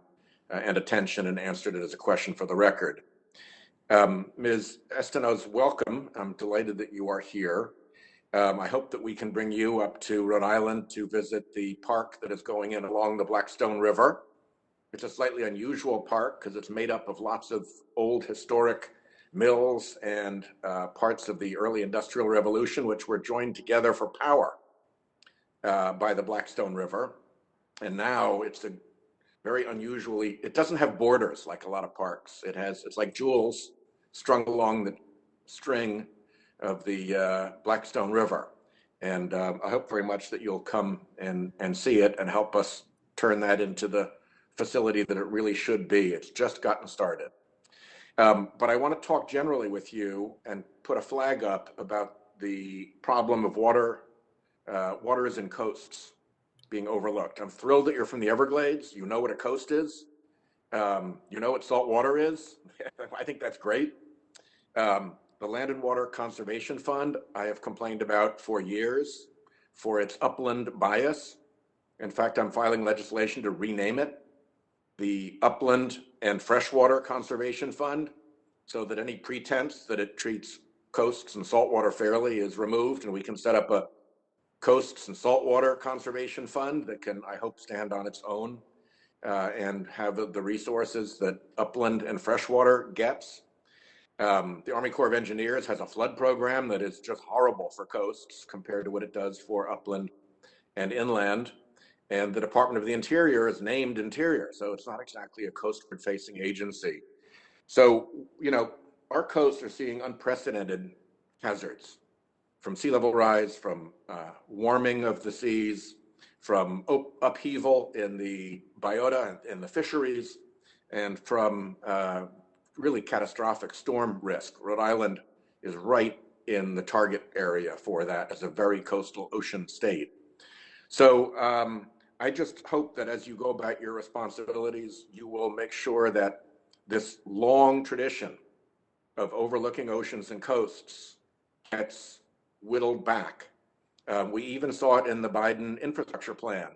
and attention and answered it as a question for the record. Ms. Estenoz, welcome. I'm delighted that you are here. I hope that we can bring you up to Rhode Island to visit the park that is going in along the Blackstone River. It's a slightly unusual park because it's made up of lots of old historic mills and parts of the early Industrial Revolution, which were joined together for power by the Blackstone River. And now it's a very unusually, it doesn't have borders like a lot of parks. It's like jewels strung along the string of the Blackstone River. And I hope very much that you'll come and see it and help us turn that into the facility that it really should be. It's just gotten started. But I want to talk generally with you and put a flag up about the problem of waters and coasts being overlooked. I'm thrilled that you're from the Everglades. You know what a coast is. You know what salt water is. I think that's great. The Land and Water Conservation Fund, I have complained about for years for its upland bias. In fact, I'm filing legislation to rename it the Upland and Freshwater Conservation Fund, so that any pretense that it treats coasts and saltwater fairly is removed, and we can set up a Coasts and Saltwater Conservation Fund that can, I hope, stand on its own and have the resources that upland and freshwater gets. The Army Corps of Engineers has a flood program that is just horrible for coasts compared to what it does for upland and inland. And the Department of the Interior is named Interior, so it's not exactly a coastward-facing agency. So, you know, our coasts are seeing unprecedented hazards from sea level rise, from warming of the seas, from upheaval in the biota and the fisheries, and from really catastrophic storm risk. Rhode Island is right in the target area for that as a very coastal ocean state. So I just hope that as you go about your responsibilities, you will make sure that this long tradition of overlooking oceans and coasts gets whittled back. We even saw it in the Biden infrastructure plan,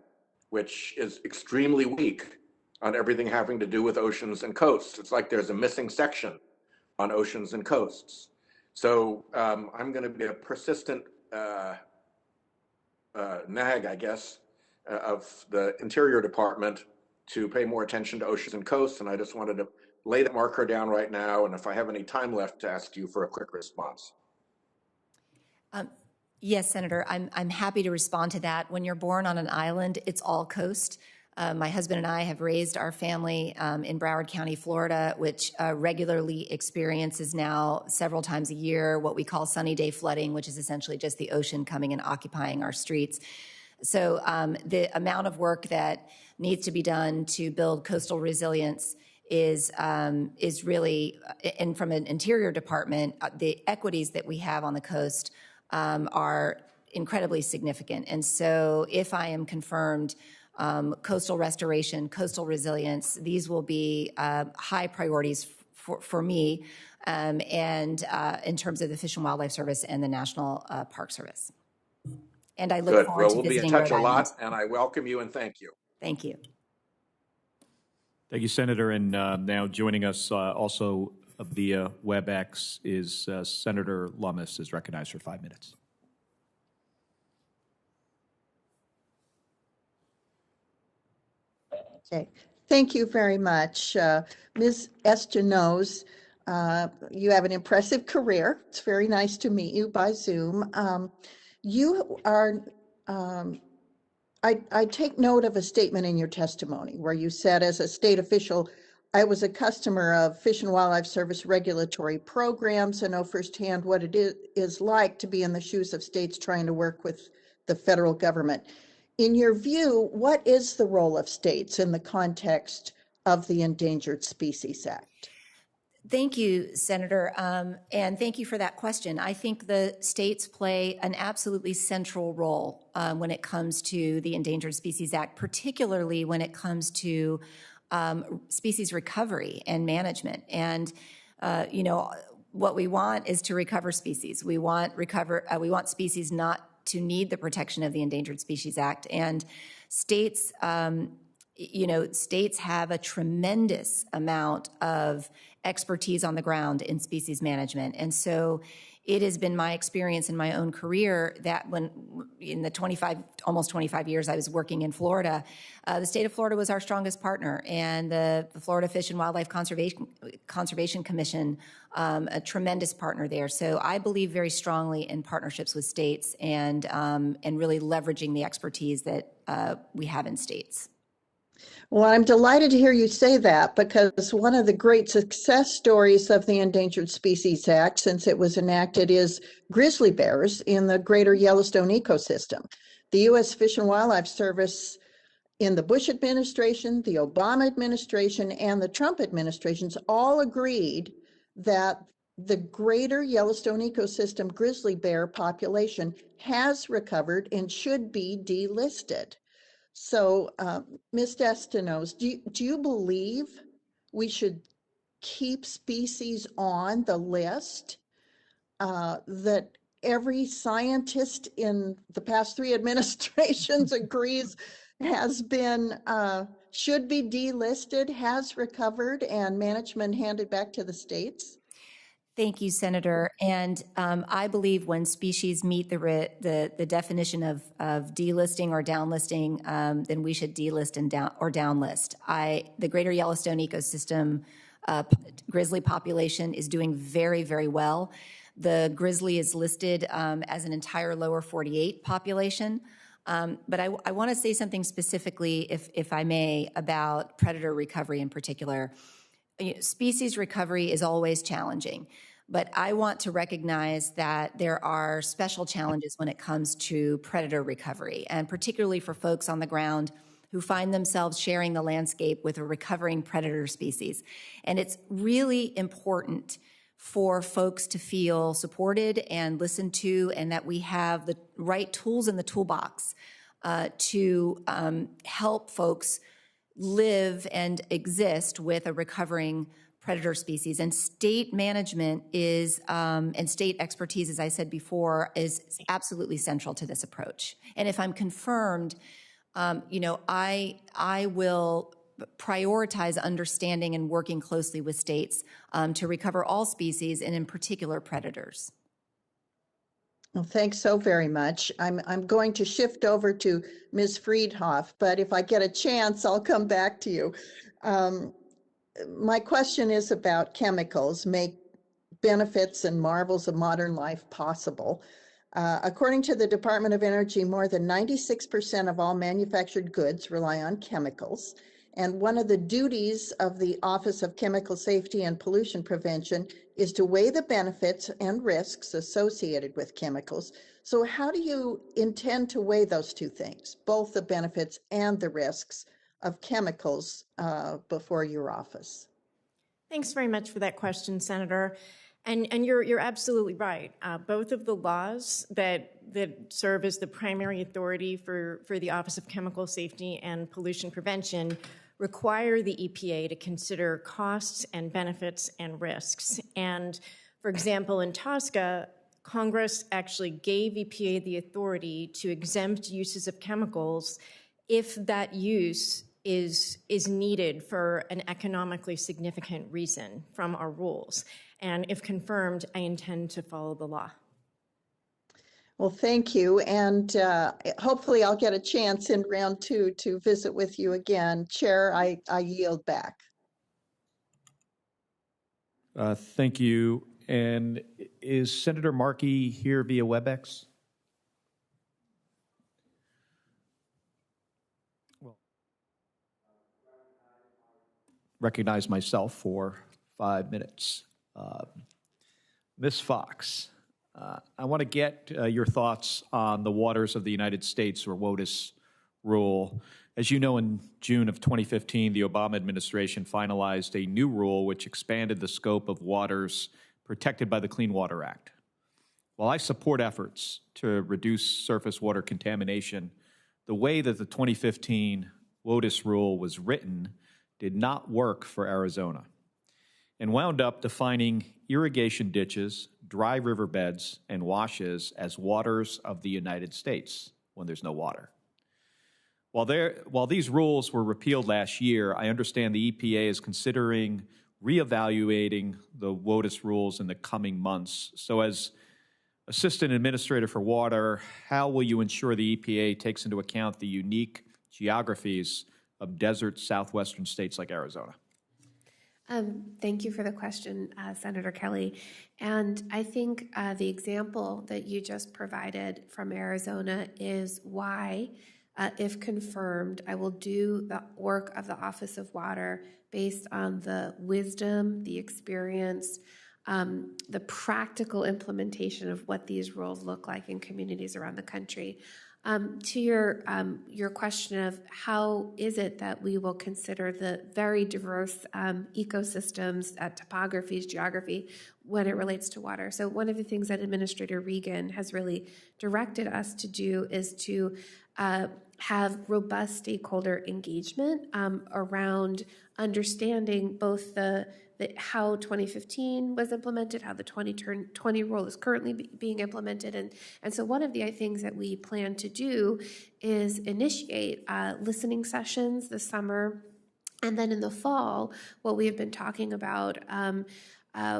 which is extremely weak on everything having to do with oceans and coasts. It's like there's a missing section on oceans and coasts. So I'm going to be a persistent nag, I guess, of the Interior Department to pay more attention to oceans and coasts. And I just wanted to lay the marker down right now. And if I have any time left, to ask you for a quick response. Yes, Senator, I'm happy to respond to that. When you're born on an island, it's all coast. My husband and I have raised our family in Broward County, Florida, which regularly experiences now several times a year what we call sunny day flooding, which is essentially just the ocean coming and occupying our streets. So the amount of work that needs to be done to build coastal resilience is really, and from an Interior Department, the equities that we have on the coast are incredibly significant. And so if I am confirmed, coastal restoration, coastal resilience, these will be high priorities for me and in terms of the Fish and Wildlife Service and the National Park Service. And I look forward to visiting Rhode Island. We'll be in touch a lot, and I welcome you and thank you. Thank you. Thank you, Senator. And now joining us also via WebEx is Senator Lummis is recognized for 5 minutes. Okay, thank you very much. Ms. Estenoz, you have an impressive career. It's very nice to meet you by Zoom. You are, I take note of a statement in your testimony where you said, as a state official, I was a customer of Fish and Wildlife Service regulatory programs and know firsthand what it is like to be in the shoes of states trying to work with the federal government. In your view, what is the role of states in the context of the Endangered Species Act? Thank you, Senator, and thank you for that question. I think the states play an absolutely central role when it comes to the Endangered Species Act, particularly when it comes to species recovery and management. And what we want is to recover species. We want species not to need the protection of the Endangered Species Act. And states, states have a tremendous amount of expertise on the ground in species management. And so it has been my experience in my own career that when in the almost 25 years I was working in Florida, the state of Florida was our strongest partner, and the Florida Fish and Wildlife Conservation Commission, a tremendous partner there. So I believe very strongly in partnerships with states and really leveraging the expertise that we have in states. Well, I'm delighted to hear you say that, because one of the great success stories of the Endangered Species Act since it was enacted is grizzly bears in the greater Yellowstone ecosystem. The U.S. Fish and Wildlife Service in the Bush administration, the Obama administration, and the Trump administrations all agreed that the greater Yellowstone ecosystem grizzly bear population has recovered and should be delisted. So, Ms. Estenoz, do you believe we should keep species on the list that every scientist in the past 3 administrations agrees has been, should be delisted, has recovered, and management handed back to the states? Thank you, Senator. And I believe when species meet the definition of delisting or downlisting, then we should delist and downlist. The greater Yellowstone ecosystem grizzly population is doing very, very well. The grizzly is listed as an entire lower 48 population. But I want to say something specifically, if I may, about predator recovery in particular. Species recovery is always challenging, but I want to recognize that there are special challenges when it comes to predator recovery, and particularly for folks on the ground who find themselves sharing the landscape with a recovering predator species. And it's really important for folks to feel supported and listened to, and that we have the right tools in the toolbox to help folks live and exist with a recovering predator species. And state management is, and state expertise, as I said before, is absolutely central to this approach. And if I'm confirmed, I will prioritize understanding and working closely with states to recover all species, and in particular predators. Well, thanks so very much. I'm going to shift over to Ms. Freedhoff, but if I get a chance, I'll come back to you. My question is about chemicals make benefits and marvels of modern life possible. According to the Department of Energy, more than 96% of all manufactured goods rely on chemicals. And one of the duties of the Office of Chemical Safety and Pollution Prevention is to weigh the benefits and risks associated with chemicals. So how do you intend to weigh those two things, both the benefits and the risks of chemicals before your office? Thanks very much for that question, Senator. And you're absolutely right. Both of the laws that serve as the primary authority for the Office of Chemical Safety and Pollution Prevention require the EPA to consider costs and benefits and risks. And for example, in TSCA, Congress actually gave EPA the authority to exempt uses of chemicals if that use is needed for an economically significant reason from our rules. And if confirmed, I intend to follow the law. Well, thank you. And hopefully I'll get a chance in round 2 to visit with you again. Chair, I yield back. Thank you. And is Senator Markey here via WebEx? Well, recognize myself for 5 minutes. Ms. Fox, I want to get your thoughts on the Waters of the United States, or WOTUS, rule As you know, in June of 2015, the Obama administration finalized a new rule which expanded the scope of waters protected by the Clean Water Act. While I support efforts to reduce surface water contamination, the way that the 2015 WOTUS rule was written did not work for Arizona and wound up defining irrigation ditches, dry riverbeds, and washes as waters of the United States when there's no water. While these rules were repealed last year, I understand the EPA is considering reevaluating the WOTUS rules in the coming months. So as Assistant Administrator for Water, how will you ensure the EPA takes into account the unique geographies of desert southwestern states like Arizona? Thank you for the question, Senator Kelly. And I think the example that you just provided from Arizona is why, if confirmed, I will do the work of the Office of Water based on the wisdom, the experience, the practical implementation of what these rules look like in communities around the country. To your question of how is it that we will consider the very diverse ecosystems, topographies, geography, when it relates to water. So one of the things that Administrator Regan has really directed us to do is to have robust stakeholder engagement around understanding both how 2015 was implemented, how the 2020 rule is currently being implemented. And so one of the things that we plan to do is initiate listening sessions this summer. And then in the fall, what we have been talking about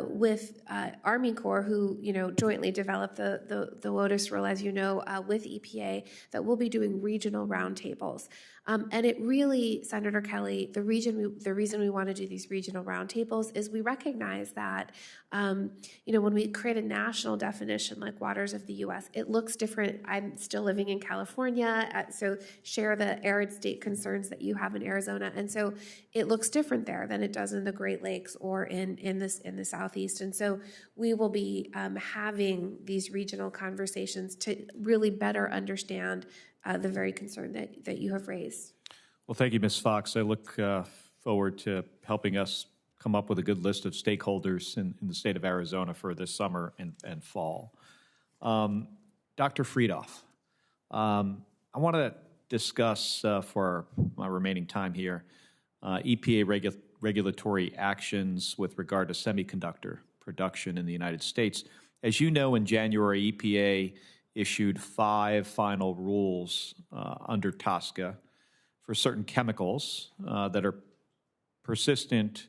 with Army Corps, who jointly developed the WOTUS rule, as you know, with EPA, that we'll be doing regional roundtables. And it really, Senator Kelly, the reason we want to do these regional roundtables is we recognize that, when we create a national definition like waters of the U.S., it looks different. I'm still living in California, so share the arid state concerns that you have in Arizona, and so it looks different there than it does in the Great Lakes or in the Southeast. And so we will be having these regional conversations to really better understand the very concern that you have raised. Well, thank you, Ms. Fox. I look forward to helping us come up with a good list of stakeholders in the state of Arizona for this summer and fall. Dr. Freedhoff, I want to discuss for my remaining time here EPA regulatory actions with regard to semiconductor production in the United States. As you know, in January, EPA issued 5 final rules under TSCA for certain chemicals that are persistent,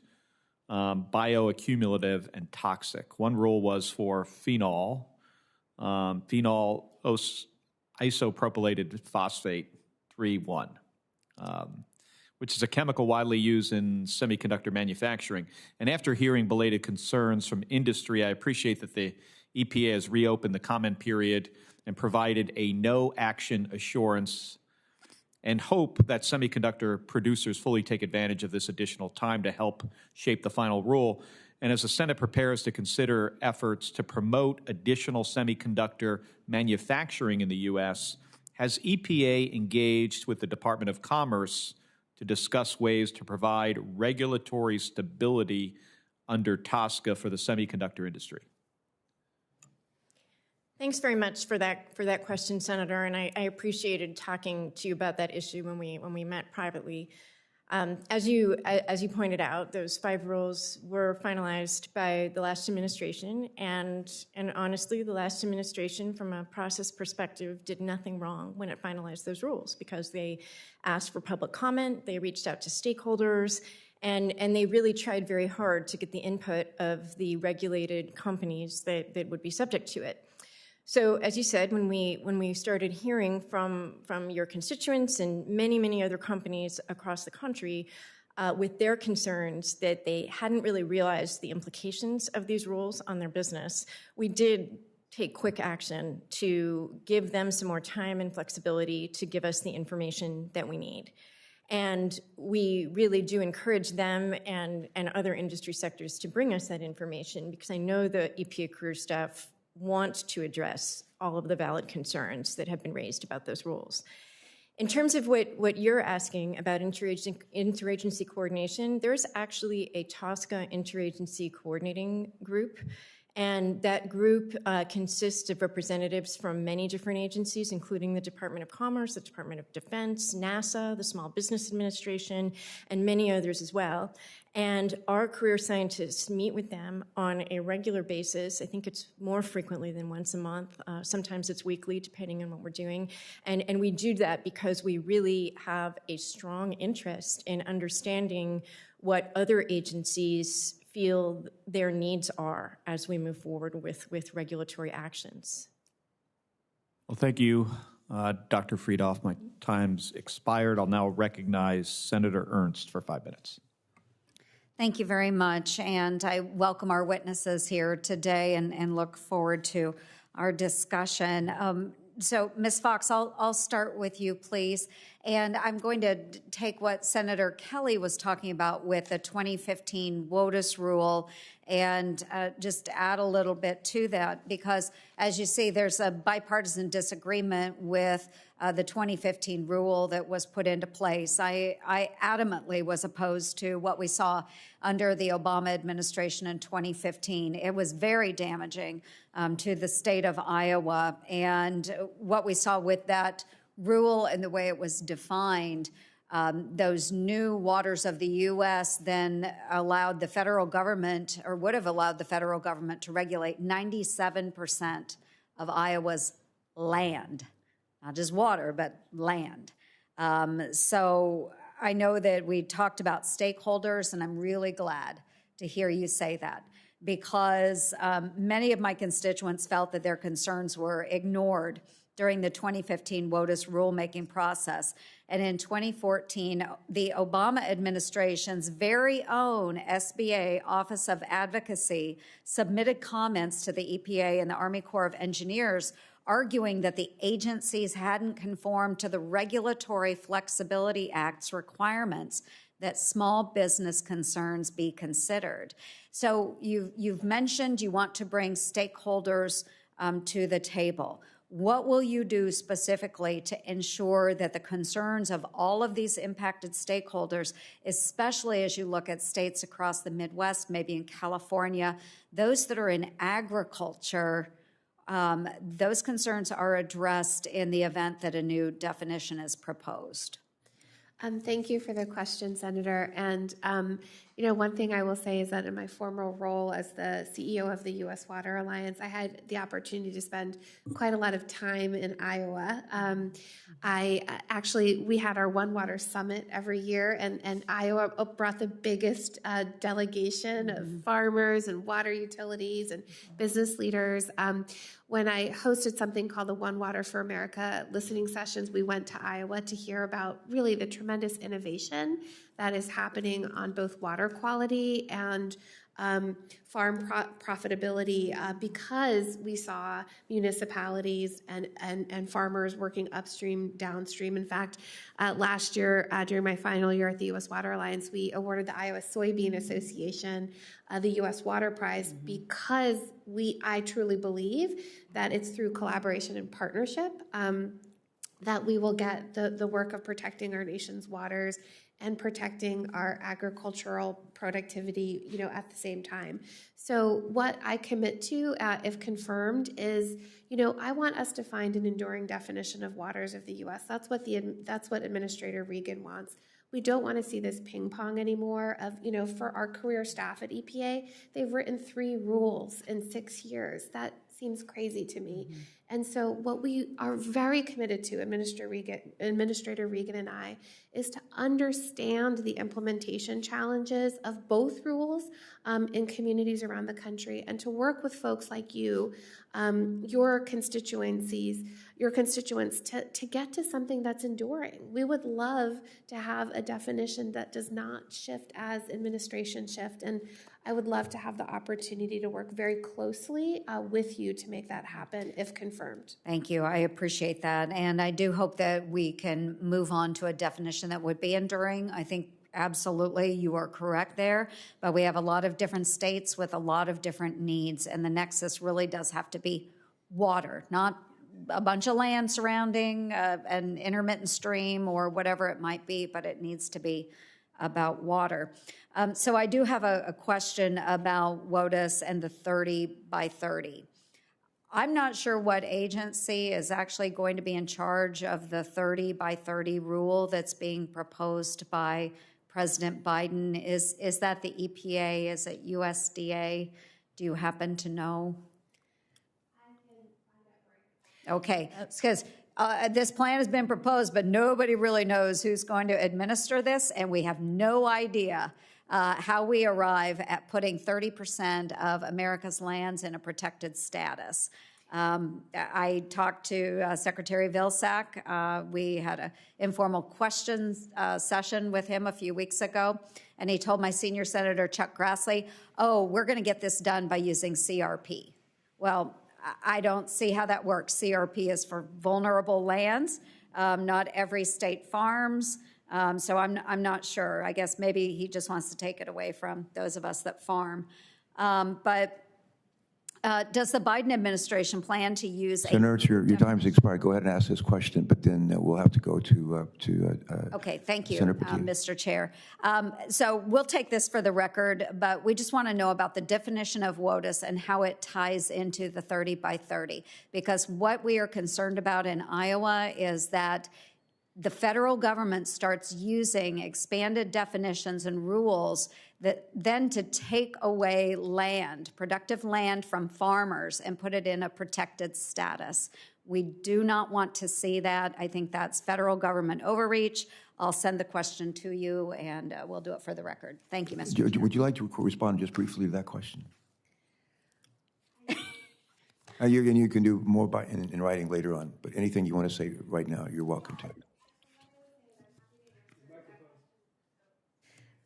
bioaccumulative, and toxic. One rule was for phenol isopropylated phosphate 3,1, which is a chemical widely used in semiconductor manufacturing. And after hearing belated concerns from industry, I appreciate that the EPA has reopened the comment period and provided a no-action assurance and hope that semiconductor producers fully take advantage of this additional time to help shape the final rule. And as the Senate prepares to consider efforts to promote additional semiconductor manufacturing in the U.S., has EPA engaged with the Department of Commerce to discuss ways to provide regulatory stability under TSCA for the semiconductor industry? Thanks very much for that question, Senator, and I appreciated talking to you about that issue when we met privately. As you pointed out, those 5 rules were finalized by the last administration, and honestly, the last administration, from a process perspective, did nothing wrong when it finalized those rules because they asked for public comment, they reached out to stakeholders, and they really tried very hard to get the input of the regulated companies that would be subject to it. So, as you said, when we started hearing from your constituents and many other companies across the country with their concerns that they hadn't really realized the implications of these rules on their business, we did take quick action to give them some more time and flexibility to give us the information that we need. And we really do encourage them and other industry sectors to bring us that information because I know the EPA career staff want to address all of the valid concerns that have been raised about those rules. In terms of what you're asking about interagency coordination, there's actually a TSCA interagency coordinating group, and that group consists of representatives from many different agencies, including the Department of Commerce, the Department of Defense, NASA, the Small Business Administration, and many others as well. And our career scientists meet with them on a regular basis. I think it's more frequently than once a month. Sometimes it's weekly, depending on what we're doing. And we do that because we really have a strong interest in understanding what other agencies feel their needs are as we move forward with regulatory actions. Well, thank you, Dr. Freedhoff. My time's expired. I'll now recognize Senator Ernst for 5 minutes. Thank you very much, and I welcome our witnesses here today and look forward to our discussion. So, Ms. Fox, I'll start with you, please. And I'm going to take what Senator Kelly was talking about with the 2015 WOTUS rule and just add a little bit to that, because as you see, there's a bipartisan disagreement with the 2015 rule that was put into place. I adamantly was opposed to what we saw under the Obama administration in 2015. It was very damaging to the state of Iowa, and what we saw with that rule and the way it was defined, those new waters of the U.S. then allowed the federal government, or would have allowed the federal government, to regulate 97% of Iowa's land, not just water, but land. So I know that we talked about stakeholders, and I'm really glad to hear you say that, because many of my constituents felt that their concerns were ignored during the 2015 WOTUS rulemaking process. And in 2014, the Obama administration's very own SBA Office of Advocacy submitted comments to the EPA and the Army Corps of Engineers arguing that the agencies hadn't conformed to the Regulatory Flexibility Act's requirements that small business concerns be considered. So you've mentioned you want to bring stakeholders to the table. What will you do specifically to ensure that the concerns of all of these impacted stakeholders, especially as you look at states across the Midwest, maybe in California, those that are in agriculture, those concerns are addressed in the event that a new definition is proposed? Thank you for the question, Senator. And, one thing I will say is that in my former role as the CEO of the U.S. Water Alliance, I had the opportunity to spend quite a lot of time in Iowa. We had our One Water Summit every year, and Iowa brought the biggest delegation of farmers and water utilities and business leaders. When I hosted something called the One Water for America listening sessions, we went to Iowa to hear about really the tremendous innovation that is happening on both water quality and farm profitability, because we saw municipalities and farmers working upstream, downstream. In fact, last year, during my final year at the U.S. Water Alliance, we awarded the Iowa Soybean Association the U.S. Water Prize because I truly believe that it's through collaboration and partnership that we will get the work of protecting our nation's waters and protecting our agricultural productivity, at the same time. So what I commit to, if confirmed, is, I want us to find an enduring definition of waters of the U.S. That's what Administrator Regan wants. We don't want to see this ping pong anymore of, for our career staff at EPA, they've written 3 rules in 6 years. That seems crazy to me. Mm-hmm. And so what we are very committed to, Administrator Regan and I, is to understand the implementation challenges of both rules in communities around the country, and to work with folks like you, your constituents, to get to something that's enduring. We would love to have a definition that does not shift as administration shift, and I would love to have the opportunity to work very closely with you to make that happen, if confirmed. Thank you. I appreciate that. And I do hope that we can move on to a definition that would be enduring. I think absolutely you are correct there, but we have a lot of different states with a lot of different needs, and the nexus really does have to be water, not a bunch of land surrounding an intermittent stream or whatever it might be, but it needs to be about water. So I do have a question about WOTUS and the 30 by 30. I'm not sure what agency is actually going to be in charge of the 30 by 30 rule that's being proposed by President Biden. Is that the EPA? Is it USDA? Do you happen to know? Okay, because this plan has been proposed, but nobody really knows who's going to administer this, and we have no idea how we arrive at putting 30% of America's lands in a protected status. I talked to Secretary Vilsack. We had an informal questions session with him a few weeks ago, and he told my senior senator, Chuck Grassley, oh, we're going to get this done by using CRP. Well, I don't see how that works. CRP is for vulnerable lands. Not every state farms. So I'm not sure. I guess maybe he just wants to take it away from those of us that farm. But does the Biden administration plan to use Senator, your time's expired. Go ahead and ask this question, but then we'll have to go to okay, thank you, Senator Mr. Chair. So we'll take this for the record, but we just want to know about the definition of WOTUS and how it ties into the 30 by 30, because what we are concerned about in Iowa is that the federal government starts using expanded definitions and rules that then to take away land, productive land from farmers and put it in a protected status. We do not want to see that. I think that's federal government overreach. I'll send the question to you and we'll do it for the record. Thank you, Mr. Chair. Would you like to respond just briefly to that question? You can do more in writing later on, but anything you want to say right now, you're welcome to.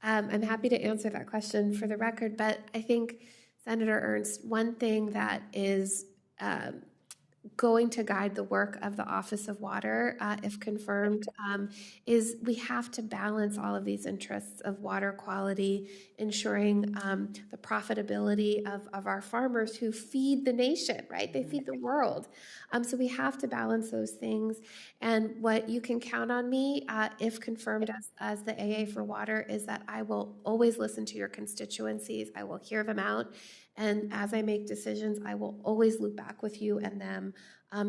I'm happy to answer that question for the record, but I think, Senator Ernst, one thing that is going to guide the work of the Office of Water, if confirmed, is we have to balance all of these interests of water quality, ensuring the profitability of our farmers who feed the nation, right? They feed the world. So we have to balance those things. And what you can count on me, if confirmed as the AA for Water, is that I will always listen to your constituencies. I will hear them out. And as I make decisions, I will always loop back with you and them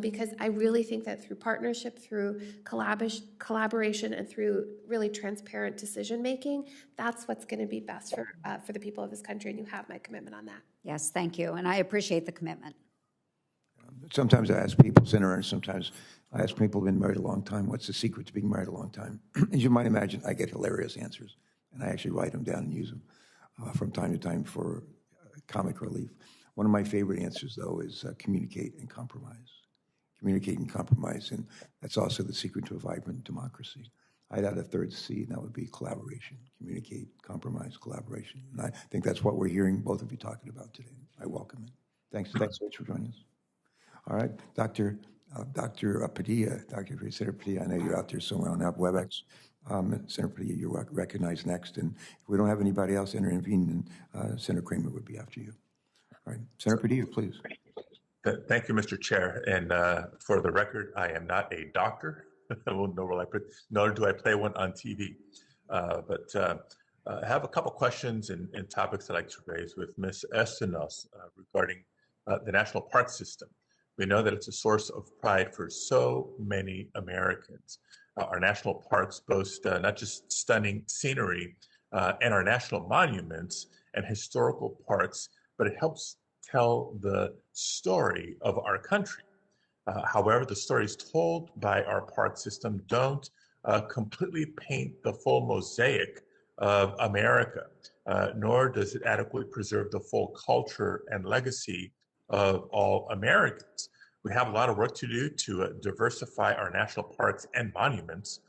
because I really think that through partnership, through collaboration, and through really transparent decision-making, that's what's going to be best for the people of this country, and you have my commitment on that. Yes, thank you, and I appreciate the commitment. Sometimes I ask people, Senator, and sometimes I ask people who've been married a long time, what's the secret to being married a long time? As you might imagine, I get hilarious answers, and I actually write them down and use them from time to time for comic relief. One of my favorite answers, though, is communicate and compromise. Communicate and compromise, and that's also the secret to a vibrant democracy. I'd add a third C, and that would be collaboration. Communicate, compromise, collaboration. And I think that's what we're hearing both of you talking about today. I welcome it. Thanks so much for joining us. All right, Dr. Padilla, Senator Padilla, I know you're out there somewhere on WebEx. Senator Padilla, you're recognized next, and if we don't have anybody else intervene, then Senator Kramer would be after you. All right, Senator Padilla, please. Thank you, Mr. Chair. And for the record, I am not a doctor, nor do I play one on TV. But I have a couple questions and topics I'd like to raise with Ms. Estenoz regarding the national park system. We know that it's a source of pride for so many Americans. Our national parks boast not just stunning scenery and our national monuments and historical parks, but it helps tell the story of our country. However, the stories told by our park system don't completely paint the full mosaic of America, nor does it adequately preserve the full culture and legacy of all Americans. We have a lot of work to do to diversify our national parks and monuments.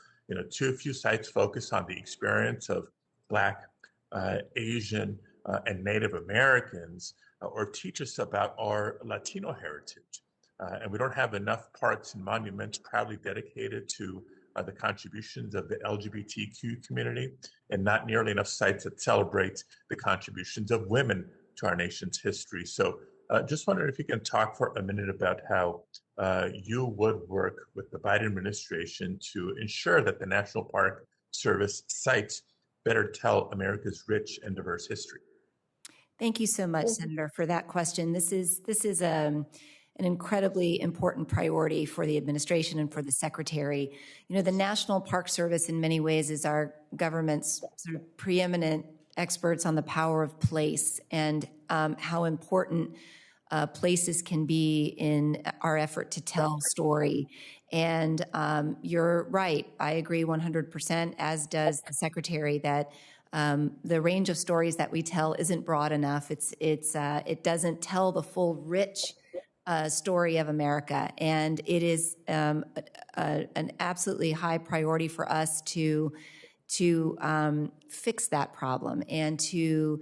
Too few sites focus on the experience of Black, Asian, and Native Americans, or teach us about our Latino heritage. And we don't have enough parks and monuments proudly dedicated to the contributions of the LGBTQ community, and not nearly enough sites that celebrate the contributions of women to our nation's history. So Just wondering if you can talk for a minute about how you would work with the Biden administration to ensure that the National Park Service sites better tell America's rich and diverse history. Thank you so much, Senator, for that question. This is an incredibly important priority for the administration and for the secretary. You know, the National Park Service in many ways is our government's sort of preeminent experts on the power of place and how important places can be in our effort to tell story. And you're right. I agree 100%, as does the secretary, that the range of stories that we tell isn't broad enough. It doesn't tell the full rich story of America, and it is an absolutely high priority for us to fix that problem and to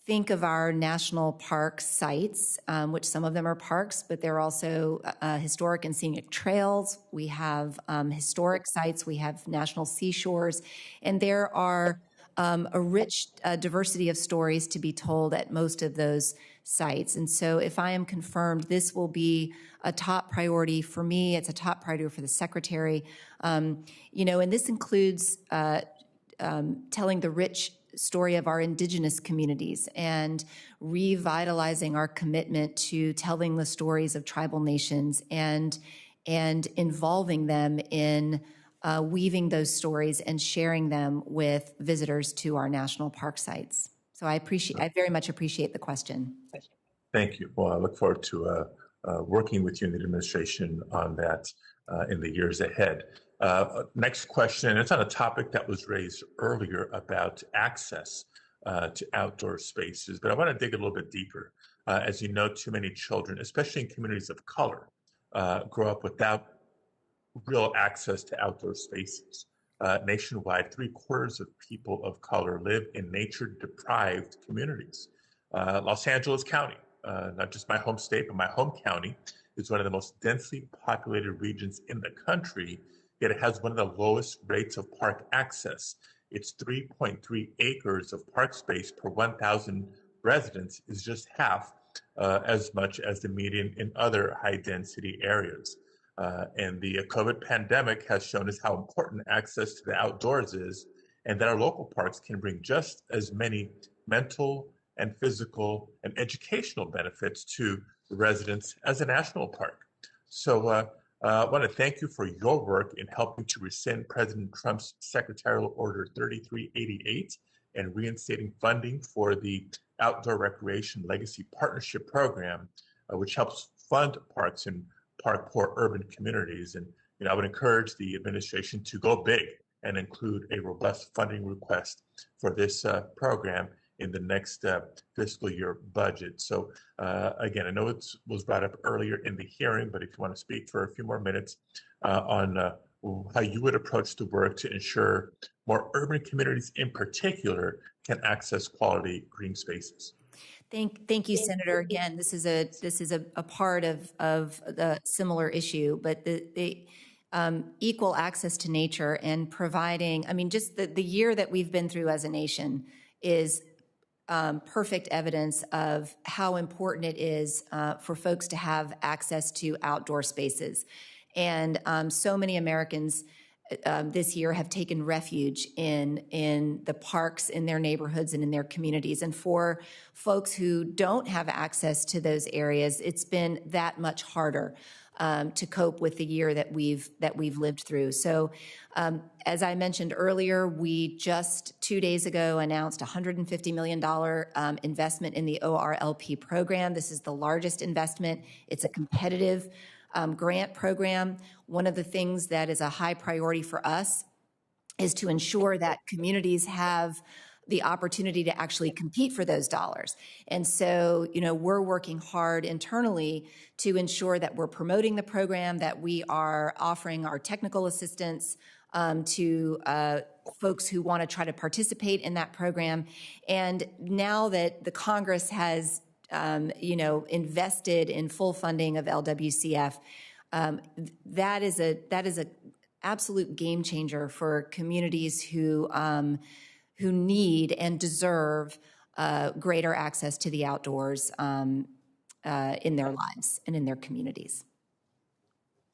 think of our national park sites, which some of them are parks, but they're also historic and scenic trails. We have historic sites. We have national seashores, and there are a rich diversity of stories to be told at most of those sites. And so if I am confirmed, this will be a top priority for me. It's a top priority for the secretary. And this includes telling the rich story of our indigenous communities and revitalizing our commitment to telling the stories of tribal nations and involving them in weaving those stories and sharing them with visitors to our national park sites. So I very much appreciate the question. Thank you. Well, I look forward to working with you in the administration on that in the years ahead. Next question, it's on a topic that was raised earlier about access to outdoor spaces, but I want to dig a little bit deeper. As you know, too many children, especially in communities of color, grow up without real access to outdoor spaces. Nationwide, 3/4 of people of color live in nature-deprived communities. Los Angeles County, not just my home state, but my home county, is one of the most densely populated regions in the country, yet it has one of the lowest rates of park access. Its 3.3 acres of park space per 1,000 residents is just half as much as the median in other high-density areas. And the COVID pandemic has shown us how important access to the outdoors is, and that our local parks can bring just as many mental and physical and educational benefits to the residents as a national park. So I want to thank you for your work in helping to rescind President Trump's Secretarial Order 3388 and reinstating funding for the Outdoor Recreation Legacy Partnership Program, which helps fund parks in park-poor urban communities. And I would encourage the administration to go big and include a robust funding request for this program in the next fiscal year budget. So again, I know it was brought up earlier in the hearing, but if you want to speak for a few more minutes on how you would approach the work to ensure more urban communities in particular can access quality green spaces. Thank you, Senator. Again, this is a part of the similar issue, but the equal access to nature and providing, just the year that we've been through as a nation is perfect evidence of how important it is for folks to have access to outdoor spaces. And so many Americans this year have taken refuge in the parks in their neighborhoods and in their communities. And for folks who don't have access to those areas, it's been that much harder to cope with the year that we've lived through. So as I mentioned earlier, we just 2 days ago announced a $150 million investment in the ORLP program. This is the largest investment. It's a competitive grant program. One of the things that is a high priority for us is to ensure that communities have the opportunity to actually compete for those dollars. And so, we're working hard internally to ensure that we're promoting the program, that we are offering our technical assistance to folks who want to try to participate in that program. And now that the Congress has invested in full funding of LWCF, that is a absolute game changer for communities who need and deserve greater access to the outdoors. in their lives and in their communities.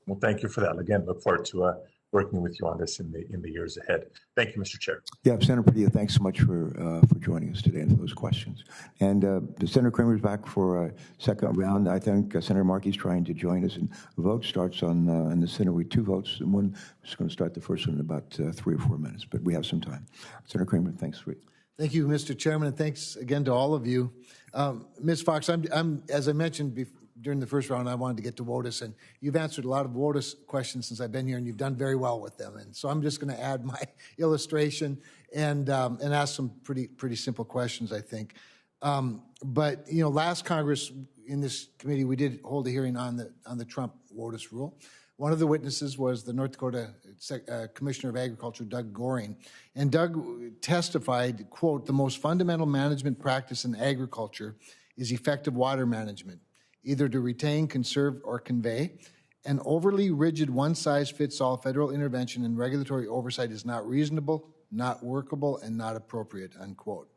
Well, thank you for that. Again, look forward to working with you on this in the years ahead. Thank you, Mr. Chair. Yeah, Senator Padilla, thanks so much for joining us today and for those questions. And Senator Kramer's back for a second round. I think Senator Markey's trying to join us, and the vote starts in the Senate with 2 votes, and one is going to start the first one in about 3 or 4 minutes, but we have some time. Senator Kramer, thanks for it. Thank you, Mr. Chairman, and thanks again to all of you. Ms. Fox, I'm as I mentioned during the first round, I wanted to get to WOTUS, and you've answered a lot of WOTUS questions since I've been here, and you've done very well with them. And so I'm just going to add my illustration and ask some pretty simple questions, I think. But you know, last Congress in this committee, we did hold a hearing on the Trump WOTUS rule. One of the witnesses was the North Dakota Commissioner of Agriculture, Doug Goring. And Doug testified, quote, "The most fundamental management practice in agriculture is effective water management, either to retain, conserve, or convey. An overly rigid one-size-fits-all federal intervention and regulatory oversight is not reasonable, not workable, and not appropriate," unquote.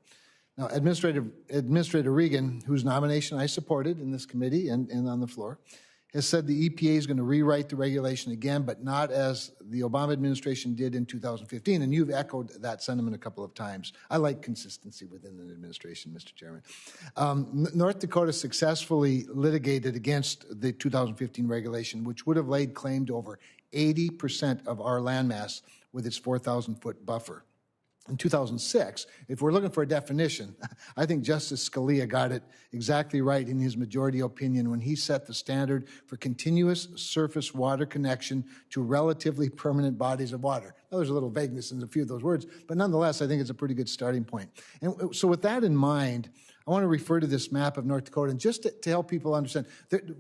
Now, Administrator Regan, whose nomination I supported in this committee and on the floor, has said the EPA is going to rewrite the regulation again, but not as the Obama administration did in 2015. And you've echoed that sentiment a couple of times. I like consistency within an administration, Mr. Chairman. North Dakota successfully litigated against the 2015 regulation, which would have laid claim to over 80% of our landmass with its 4,000-foot buffer. In 2006, if we're looking for a definition, I think Justice Scalia got it exactly right in his majority opinion when he set the standard for continuous surface water connection to relatively permanent bodies of water. Now, there's a little vagueness in a few of those words, but nonetheless, I think it's a pretty good starting point. And so with that in mind, I want to refer to this map of North Dakota, and just to help people understand,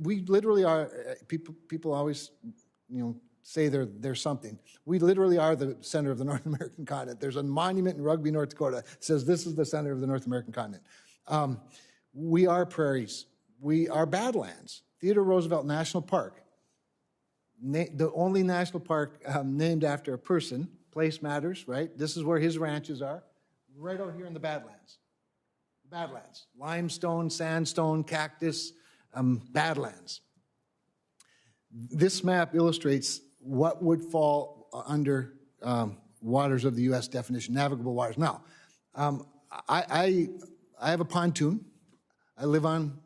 we literally are, people always, say they're something. We literally are the center of the North American continent. There's a monument in Rugby, North Dakota that says this is the center of the North American continent. We are prairies. We are badlands. Theodore Roosevelt National Park, the only national park named after a person. Place matters, right? This is where his ranches are, right out here in the Badlands. Badlands, limestone, sandstone, cactus, badlands. This map illustrates what would fall under waters of the U.S. definition, navigable waters. Now, I have a pontoon. I live on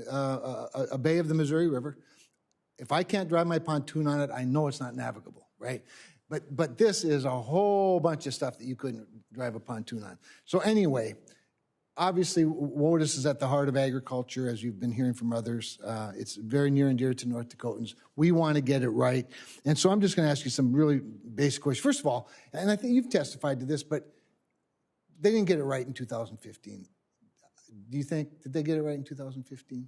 a bay of the Missouri River. If I can't drive my pontoon on it, I know it's not navigable, right? But this is a whole bunch of stuff that you couldn't drive a pontoon on. So anyway, obviously, WOTUS is at the heart of agriculture, as you've been hearing from others. It's very near and dear to North Dakotans. We want to get it right. And so I'm just going to ask you some really basic questions. First of all, and I think you've testified to this, but they didn't get it right in 2015. Do you think, did they get it right in 2015?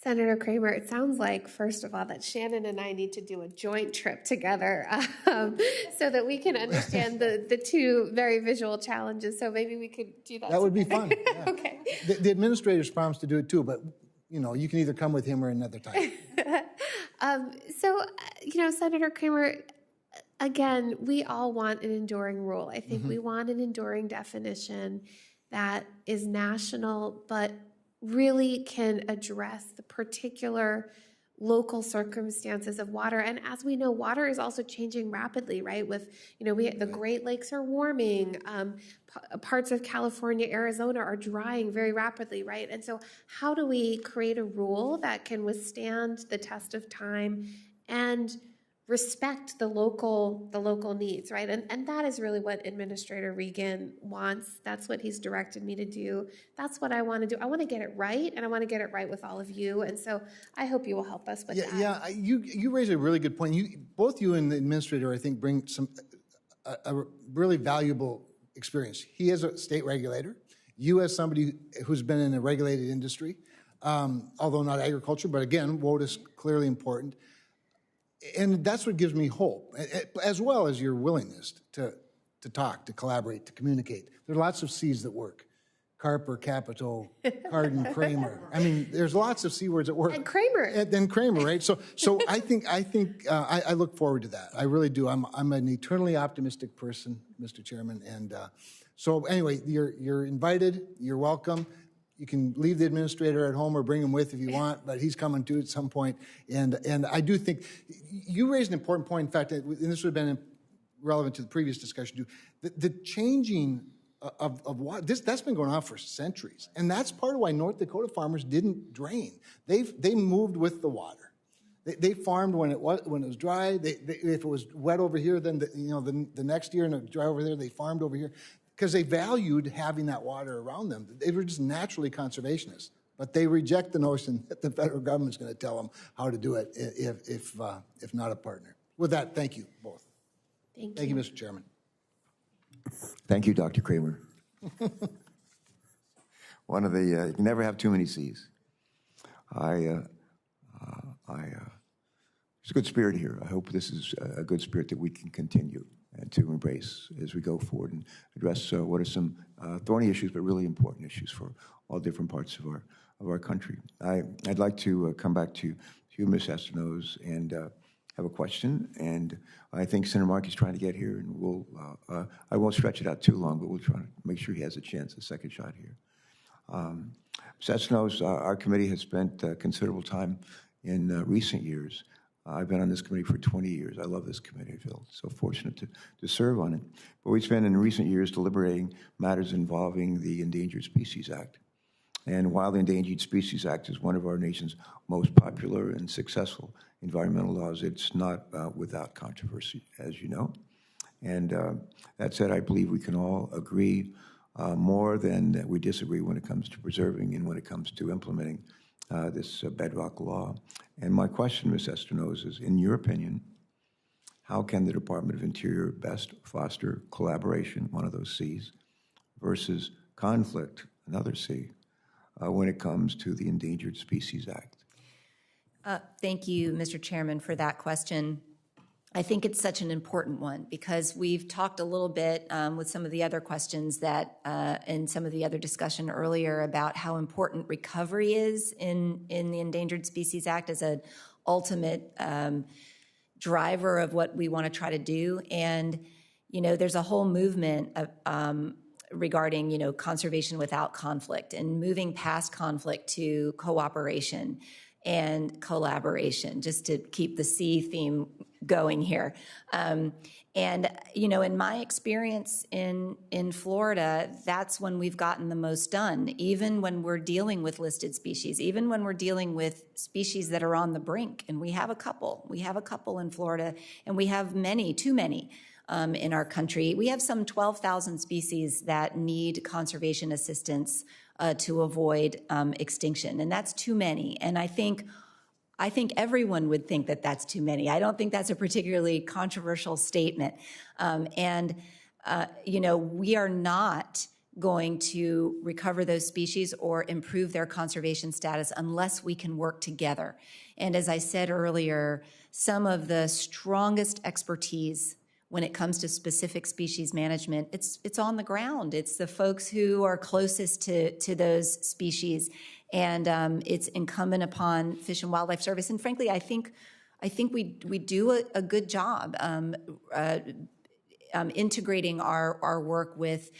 Senator Kramer, it sounds like, first of all, that Shannon and I need to do a joint trip together so that we can understand the two very visual challenges. So maybe we could do that. That would be fun. Yeah. Okay. The administrators promised to do it too, but you can either come with him or another time. Senator Kramer, again, we all want an enduring rule. I think we want an enduring definition that is national, but really can address the particular local circumstances of water. And as we know, water is also changing rapidly, right? With, the Great Lakes are warming, parts of California, Arizona are drying very rapidly, right? And so how do we create a rule that can withstand the test of time and respect the local needs, right? And that is really what Administrator Regan wants. That's what he's directed me to do. That's what I want to do. I want to get it right, and I want to get it right with all of you. And so I hope you will help us with that. Yeah, you raise a really good point. Both you and the administrator, I think, bring a really valuable experience. He is a state regulator. You as somebody who's been in a regulated industry, although not agriculture, but again, WOTUS clearly important. And that's what gives me hope, as well as your willingness to talk, to collaborate, to communicate. There are lots of C's that work. Carper, Capito, Cardin, Kramer. I mean, there's lots of C words at work. And Kramer. And Kramer, right? So I think I look forward to that. I really do. I'm an eternally optimistic person, Mr. Chairman. And so anyway, you're invited. You're welcome. you can leave the administrator at home or bring him with if you want, but he's coming too at some point. And I do think you raised an important point. In fact, and this would have been relevant to the previous discussion too. The changing of water, that's been going on for centuries, and that's part of why North Dakota farmers didn't drain. They moved with the water. They farmed when it was dry. If it was wet over here, then the next year and it was dry over there, they farmed over here, because they valued having that water around them. They were just naturally conservationists, but they reject the notion that the federal government's going to tell them how to do it if not a partner. With that, thank you both. Thank you, Mr. Chairman. Thank you, Dr. Kramer. One of the you can never have too many C's. There's a good spirit here. I hope this is a good spirit that we can continue and to embrace as we go forward and address what are some thorny issues, but really important issues for all different parts of our country. I'd like to come back to you, Ms. Estenoz, and have a question. And I think Senator Markey is trying to get here, and I won't stretch it out too long, but we'll try to make sure he has a second shot here. Ms. Estenoz, our committee has spent considerable time in recent years. I've been on this committee for 20 years. I love this committee. I feel so fortunate to serve on it. But we've spent in recent years deliberating matters involving the Endangered Species Act. And while the Endangered Species Act is one of our nation's most popular and successful environmental laws, it's not without controversy, as you know. And that said, I believe we can all agree more than that we disagree when it comes to preserving and when it comes to implementing this bedrock law. And my question, Ms. Estenoz, is, in your opinion, how can the Department of Interior best foster collaboration, one of those C's, versus conflict, another C, when it comes to the Endangered Species Act? Thank you, Mr. Chairman, for that question. I think it's such an important one because we've talked a little bit with some of the other questions that and some of the other discussion earlier about how important recovery is in the Endangered Species Act as an ultimate driver of what we want to try to do. And, there's a whole movement of, regarding, conservation without conflict and moving past conflict to cooperation and collaboration, just to keep the C theme going here. And, in my experience in Florida, that's when we've gotten the most done, even when we're dealing with listed species, even when we're dealing with species that are on the brink. And we have a couple. We have a couple in Florida, and we have too many in our country. We have some 12,000 species that need conservation assistance to avoid extinction, and that's too many. And I think everyone would think that that's too many. I don't think that's a particularly controversial statement. We are not going to recover those species or improve their conservation status unless we can work together. And as I said earlier, some of the strongest expertise when it comes to specific species management, it's on the ground. It's the folks who are closest to those species, and it's incumbent upon Fish and Wildlife Service. And frankly, I think we do a good job integrating our work with,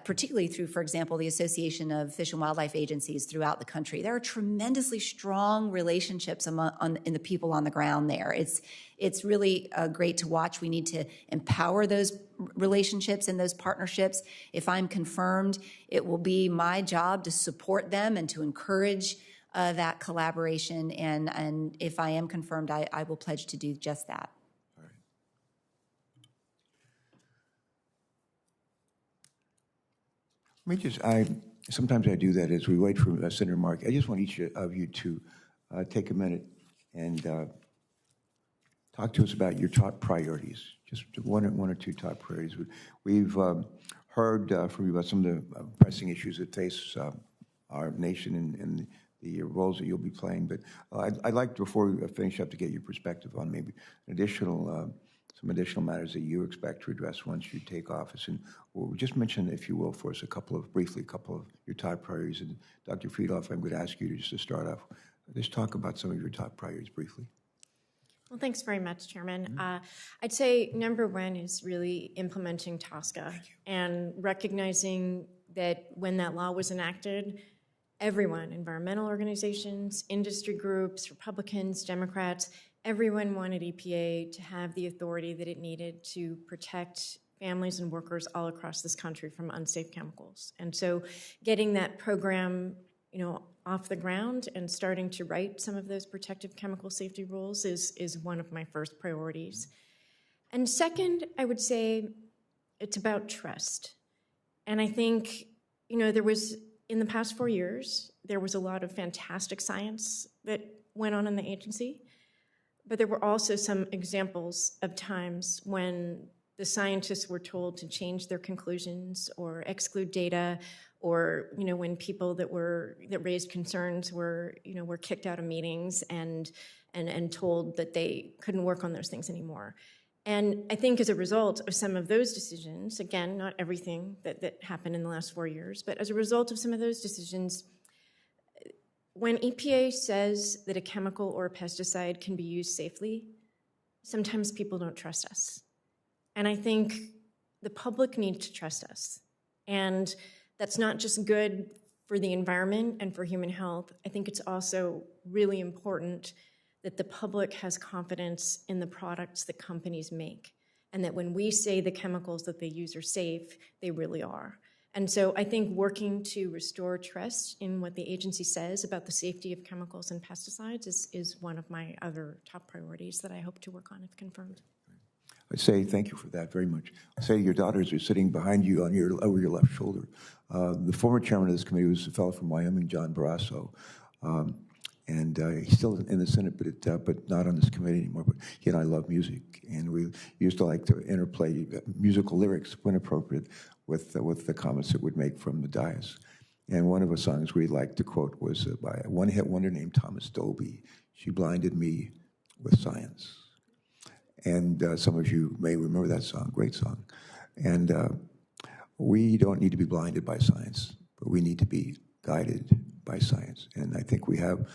particularly through, for example, the Association of Fish and Wildlife Agencies throughout the country. There are tremendously strong relationships in the people on the ground there. It's really great to watch. We need to empower those relationships and those partnerships. If I'm confirmed, it will be my job to support them and to encourage that collaboration. And if I am confirmed, I will pledge to do just that. Sometimes I do that as we wait for Senator Markey. I just want each of you to take a minute and talk to us about your top priorities, just one or two top priorities. We've heard from you about some of the pressing issues that face our nation and the roles that you'll be playing, but I'd like, before we finish up, to get your perspective on maybe some additional matters that you expect to address once you take office. And we'll just mention, if you will, for us a couple of your top priorities. And Dr. Freedhoff, I'm going to ask you just to start off. Just talk about some of your top priorities briefly. Well, thanks very much, Chairman. I'd say number one is really implementing TSCA and recognizing that when that law was enacted, everyone, environmental organizations, industry groups, Republicans, Democrats, everyone wanted EPA to have the authority that it needed to protect families and workers all across this country from unsafe chemicals. And so getting that program, off the ground and starting to write some of those protective chemical safety rules is one of my first priorities. And second, I would say it's about trust. And I think, there was, in the past 4 years, there was a lot of fantastic science that went on in the agency, but there were also some examples of times when the scientists were told to change their conclusions or exclude data, or when people that raised concerns were kicked out of meetings and told that they couldn't work on those things anymore. And I think as a result of some of those decisions, again, not everything that happened in the last 4 years, but as a result of some of those decisions, when EPA says that a chemical or a pesticide can be used safely, sometimes people don't trust us. And I think the public needs to trust us. And that's not just good for the environment and for human health. I think it's also really important that the public has confidence in the products that companies make, and that when we say the chemicals that they use are safe, they really are. And so I think working to restore trust in what the agency says about the safety of chemicals and pesticides is one of my other top priorities that I hope to work on if confirmed. I'd say thank you for that very much. I'd say your daughters are sitting behind you on over your left shoulder. The former chairman of this committee was a fellow from Wyoming, John Barrasso. And he's still in the Senate, but not on this committee anymore. But he and I love music, and we used to like to interplay musical lyrics when appropriate with the comments that we'd make from the dais. And one of the songs we liked to quote was by a one-hit wonder named Thomas Dolby. She blinded me with science. And some of you may remember that song, great song. And we don't need to be blinded by science, but we need to be guided by science. And I think we have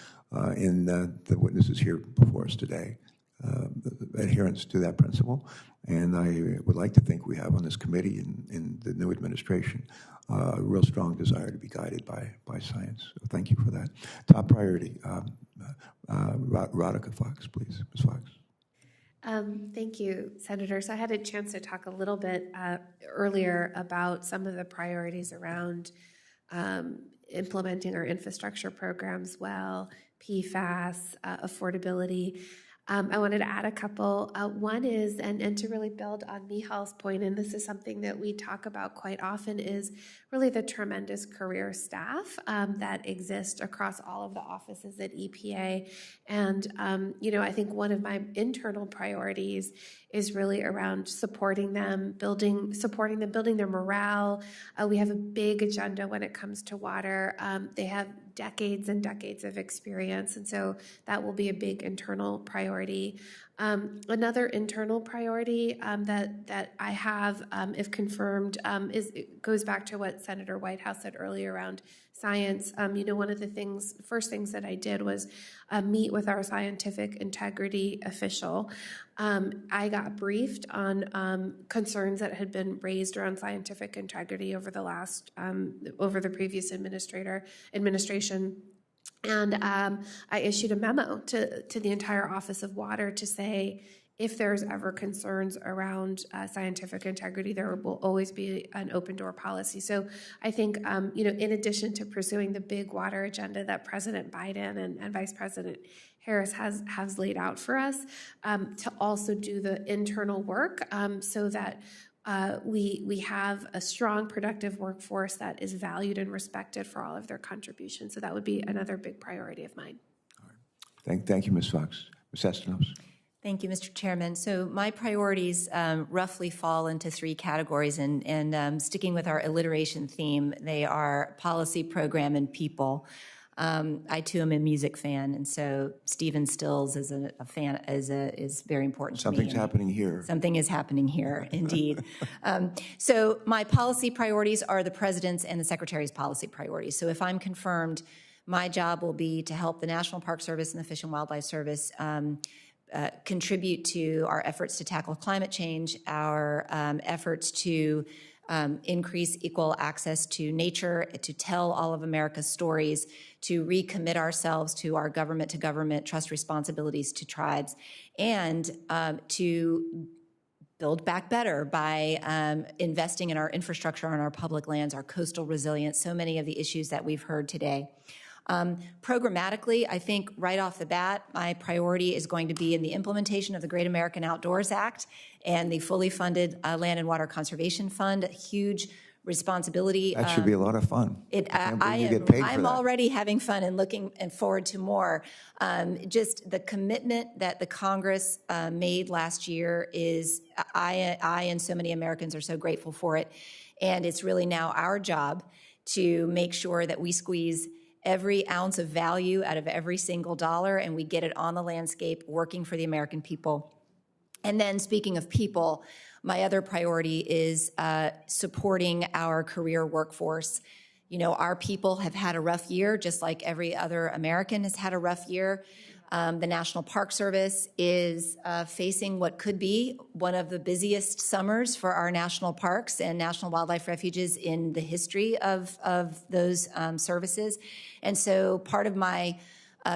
in the witnesses here before us today adherence to that principle. And I would like to think we have on this committee in the new administration a real strong desire to be guided by science. So thank you for that. Top priority, Radhika Fox, please. Ms. Fox. Thank you, Senator. So I had a chance to talk a little bit earlier about some of the priorities around implementing our infrastructure programs well, PFAS, affordability. I wanted to add a couple. One is, and to really build on Michal's point, and this is something that we talk about quite often, is really the tremendous career staff that exist across all of the offices at EPA. And, I think one of my internal priorities is really around supporting them, building their morale. We have a big agenda when it comes to water. They have decades and decades of experience, and so that will be a big internal priority. Another internal priority that I have, if confirmed, it goes back to what Senator Whitehouse said earlier around science. One of the first things that I did was meet with our scientific integrity official. I got briefed on concerns that had been raised around scientific integrity over the previous administration. And I issued a memo to the entire Office of Water to say, if there's ever concerns around scientific integrity, there will always be an open door policy. So I think, in addition to pursuing the big water agenda that President Biden and Vice President Harris has laid out for us, to also do the internal work so that we have a strong, productive workforce that is valued and respected for all of their contributions. So that would be another big priority of mine. All right. Thank you, Ms. Fox. Ms. Estenoz. Thank you, Mr. Chairman. So my priorities roughly fall into three categories, and sticking with our alliteration theme, they are policy, program, and people. I too am a music fan, and so Stephen Stills is a fan is very important to me. Something's happening here. Something is happening here, indeed. So my policy priorities are the President's and the Secretary's policy priorities. So if I'm confirmed, my job will be to help the National Park Service and the Fish and Wildlife Service contribute to our efforts to tackle climate change, our efforts to increase equal access to nature, to tell all of America's stories, to recommit ourselves to our government-to-government trust responsibilities to tribes, and to build back better by investing in our infrastructure on our public lands, our coastal resilience, so many of the issues that we've heard today. Programmatically, I think right off the bat, my priority is going to be in the implementation of the Great American Outdoors Act and the fully funded Land and Water Conservation Fund, a huge responsibility. That should be a lot of fun. I'm already having fun and looking forward to more. Just the commitment that the Congress made last year is, I and so many Americans are so grateful for it. And it's really now our job to make sure that we squeeze every ounce of value out of every single dollar and we get it on the landscape working for the American people. And then speaking of people, my other priority is supporting our career workforce. You know, our people have had a rough year, just like every other American has had a rough year. The National Park Service is facing what could be one of the busiest summers for our national parks and national wildlife refuges in the history of those services. And so part of my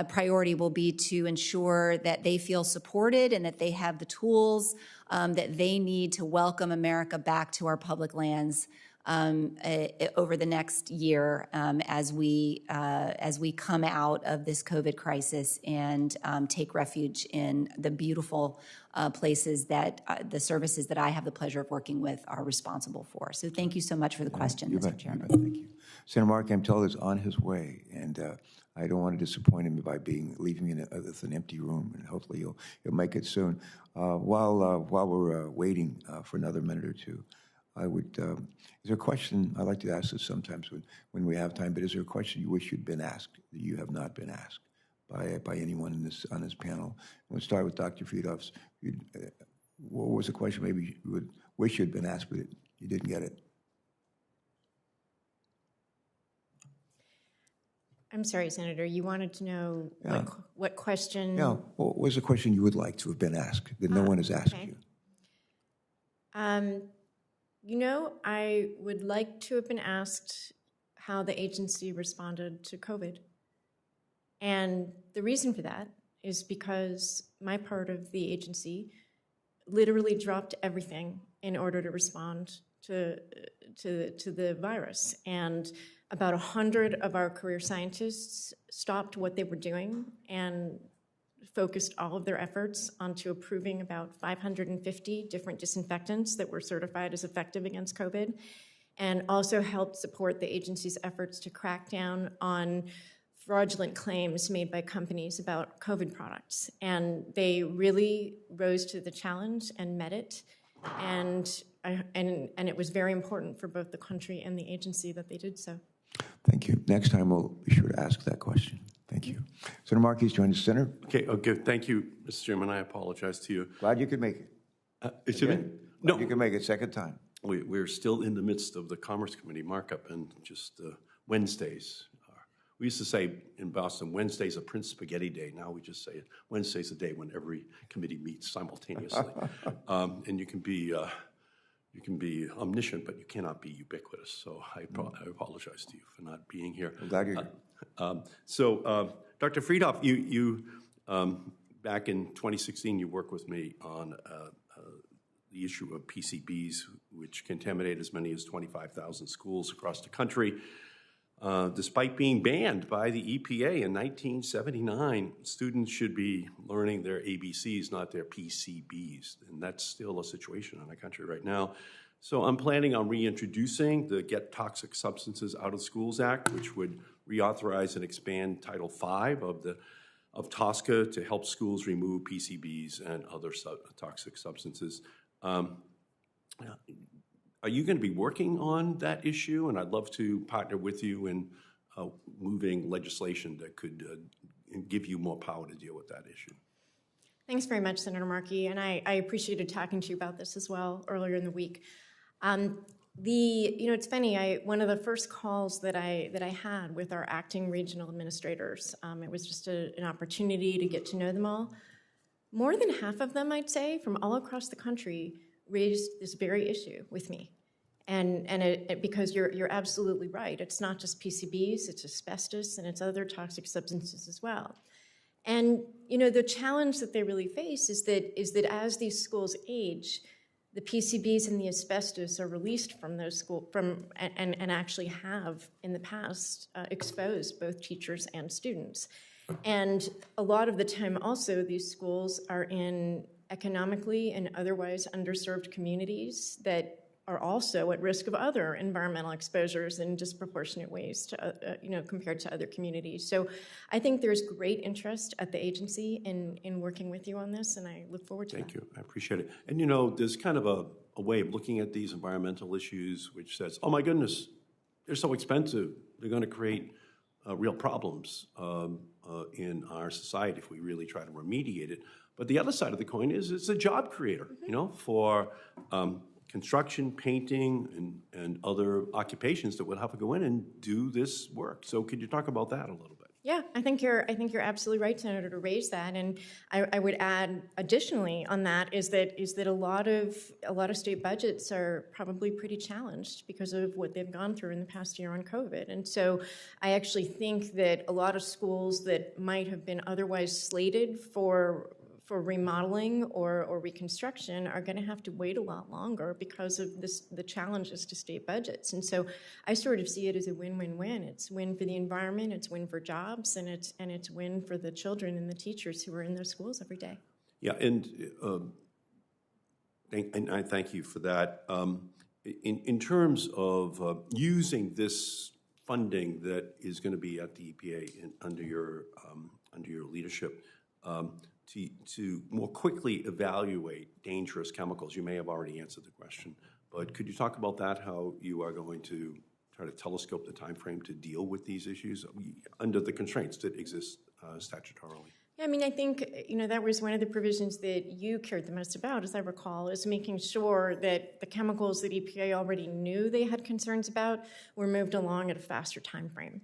priority will be to ensure that they feel supported and that they have the tools that they need to welcome America back to our public lands over the next year as we come out of this COVID crisis and take refuge in the beautiful places that the services that I have the pleasure of working with are responsible for. So thank you so much for the question, Mr. Chairman. Thank you. Senator Mark, I'm told is on his way, and I don't want to disappoint him by leaving me with an empty room, and hopefully he'll make it soon. While we're waiting for another minute or two, I would, is there a question, I like to ask this sometimes when we have time, but is there a question you wish you'd been asked that you have not been asked by anyone on this panel? We'll start with Dr. Freedhoff. What was the question maybe you would wish you'd been asked, but you didn't get it? I'm sorry, Senator, you wanted to know what question? Yeah, what was the question you would like to have been asked that no one has asked you? You know, I would like to have been asked how the agency responded to COVID. And the reason for that is because my part of the agency literally dropped everything in order to respond to the virus. And about 100 of our career scientists stopped what they were doing and focused all of their efforts onto approving about 550 different disinfectants that were certified as effective against COVID, and also helped support the agency's efforts to crack down on fraudulent claims made by companies about COVID products. And they really rose to the challenge and met it. And it was very important for both the country and the agency that they did so. Thank you. Next time we'll be sure to ask that question. Thank you. Senator Markey joined the center. Okay, thank you, Mr. Chairman. I apologize to you. Glad you could make it. No, you can make it second time. We're still in the midst of the Commerce Committee markup, and just Wednesdays. We used to say in Boston, Wednesday's a Prince Spaghetti Day. Now we just say Wednesday's a day when every committee meets simultaneously. And you can be omniscient, but you cannot be ubiquitous. So I apologize to you for not being here. I'm glad you're here. Dr. Freedhoff, you back in 2016, you worked with me on the issue of PCBs, which contaminate as many as 25,000 schools across the country. Despite being banned by the EPA in 1979, students should be learning their ABCs, not their PCBs. And that's still a situation in our country right now. So I'm planning on reintroducing the Get Toxic Substances Out of Schools Act, which would reauthorize and expand Title V of TSCA to help schools remove PCBs and other toxic substances. Are you going to be working on that issue? And I'd love to partner with you in moving legislation that could give you more power to deal with that issue. Thanks very much, Senator Markey, and I appreciated talking to you about this as well earlier in the week. It's funny. One of the first calls that I had with our acting regional administrators, it was just an opportunity to get to know them all. More than half of them, I'd say, from all across the country, raised this very issue with me. Because you're absolutely right. It's not just PCBs, it's asbestos, and it's other toxic substances as well. And the challenge that they really face is that as these schools age, the PCBs and the asbestos are released from those schools and actually have in the past exposed both teachers and students. And a lot of the time also these schools are in economically and otherwise underserved communities that are also at risk of other environmental exposures in disproportionate ways to, compared to other communities. So I think there's great interest at the agency in working with you on this, and I look forward to that. Thank you. I appreciate it. And, there's kind of a way of looking at these environmental issues which says, oh, my goodness, they're so expensive. They're going to create real problems in our society if we really try to remediate it. But the other side of the coin is it's a job creator, for construction, painting, and other occupations that would have to go in and do this work. So could you talk about that a little bit? Yeah, I think you're absolutely right, Senator, to raise that. And I would add additionally on that is that a lot of state budgets are probably pretty challenged because of what they've gone through in the past year on COVID. And so I actually think that a lot of schools that might have been otherwise slated for remodeling or reconstruction are going to have to wait a lot longer because of the challenges to state budgets. And so I sort of see it as a win-win-win. It's win for the environment, it's win for jobs, and it's win for the children and the teachers who are in those schools every day. Yeah, and I thank you for that. In terms of using this funding that is going to be at the EPA under your leadership, to more quickly evaluate dangerous chemicals. You may have already answered the question, but could you talk about that, how you are going to try to telescope the time frame to deal with these issues under the constraints that exist statutorily? Yeah, I mean, I think, that was one of the provisions that you cared the most about, as I recall, is making sure that the chemicals that EPA already knew they had concerns about were moved along at a faster time frame.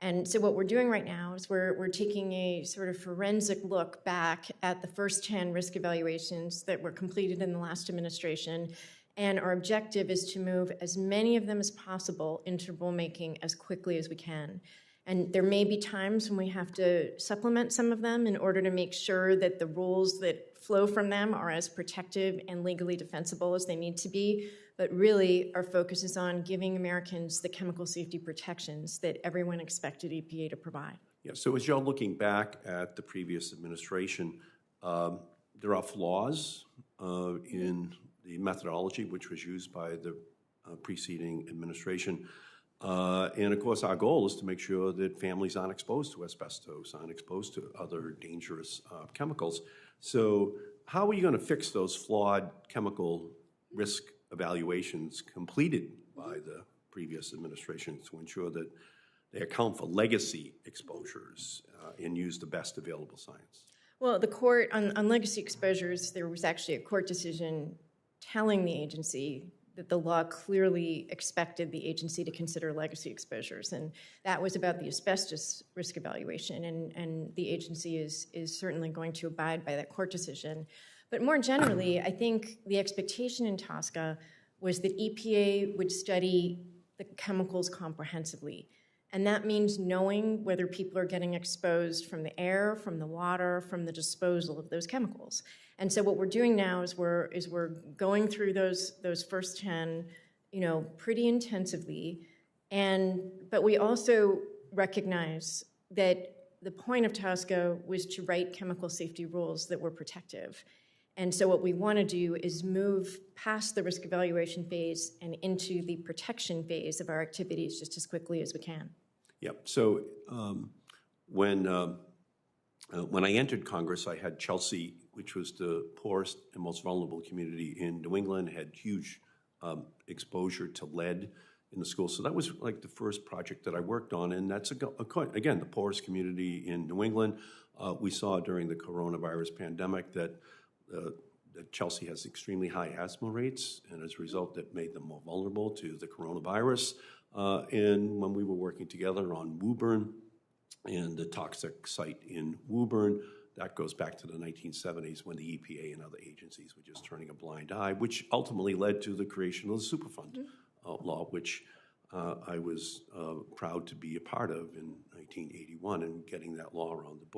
And so what we're doing right now is we're taking a sort of forensic look back at the first 10 risk evaluations that were completed in the last administration, and our objective is to move as many of them as possible into rulemaking as quickly as we can. And there may be times when we have to supplement some of them in order to make sure that the rules that flow from them are as protective and legally defensible as they need to be. But really, our focus is on giving Americans the chemical safety protections that everyone expected EPA to provide. Yeah, so as you're looking back at the previous administration, there are flaws in the methodology which was used by the preceding administration. And of course, our goal is to make sure that families aren't exposed to asbestos, aren't exposed to other dangerous chemicals. So how are you going to fix those flawed chemical risk evaluations completed by the previous administration to ensure that they account for legacy exposures and use the best available science? Well, the court, on legacy exposures, there was actually a court decision telling the agency that the law clearly expected the agency to consider legacy exposures, and that was about the asbestos risk evaluation, and the agency is certainly going to abide by that court decision. But more generally, I think the expectation in TSCA was that EPA would study the chemicals comprehensively. And that means knowing whether people are getting exposed from the air, from the water, from the disposal of those chemicals. And so what we're doing now is we're going through those first 10, pretty intensively. But we also recognize that the point of TSCA was to write chemical safety rules that were protective. And so what we want to do is move past the risk evaluation phase and into the protection phase of our activities just as quickly as we can. Yep. So when I entered Congress, I had Chelsea, which was the poorest and most vulnerable community in New England, had huge exposure to lead in the schools. So that was like the first project that I worked on, and that's, again, the poorest community in New England. We saw during the coronavirus pandemic that Chelsea has extremely high asthma rates, and as a result, that made them more vulnerable to the coronavirus. And when we were working together on Woburn and the toxic site in Woburn, that goes back to the 1970s when the EPA and other agencies were just turning a blind eye, which ultimately led to the creation of the Superfund law, which I was proud to be a part of in 1981 and getting that law around the book.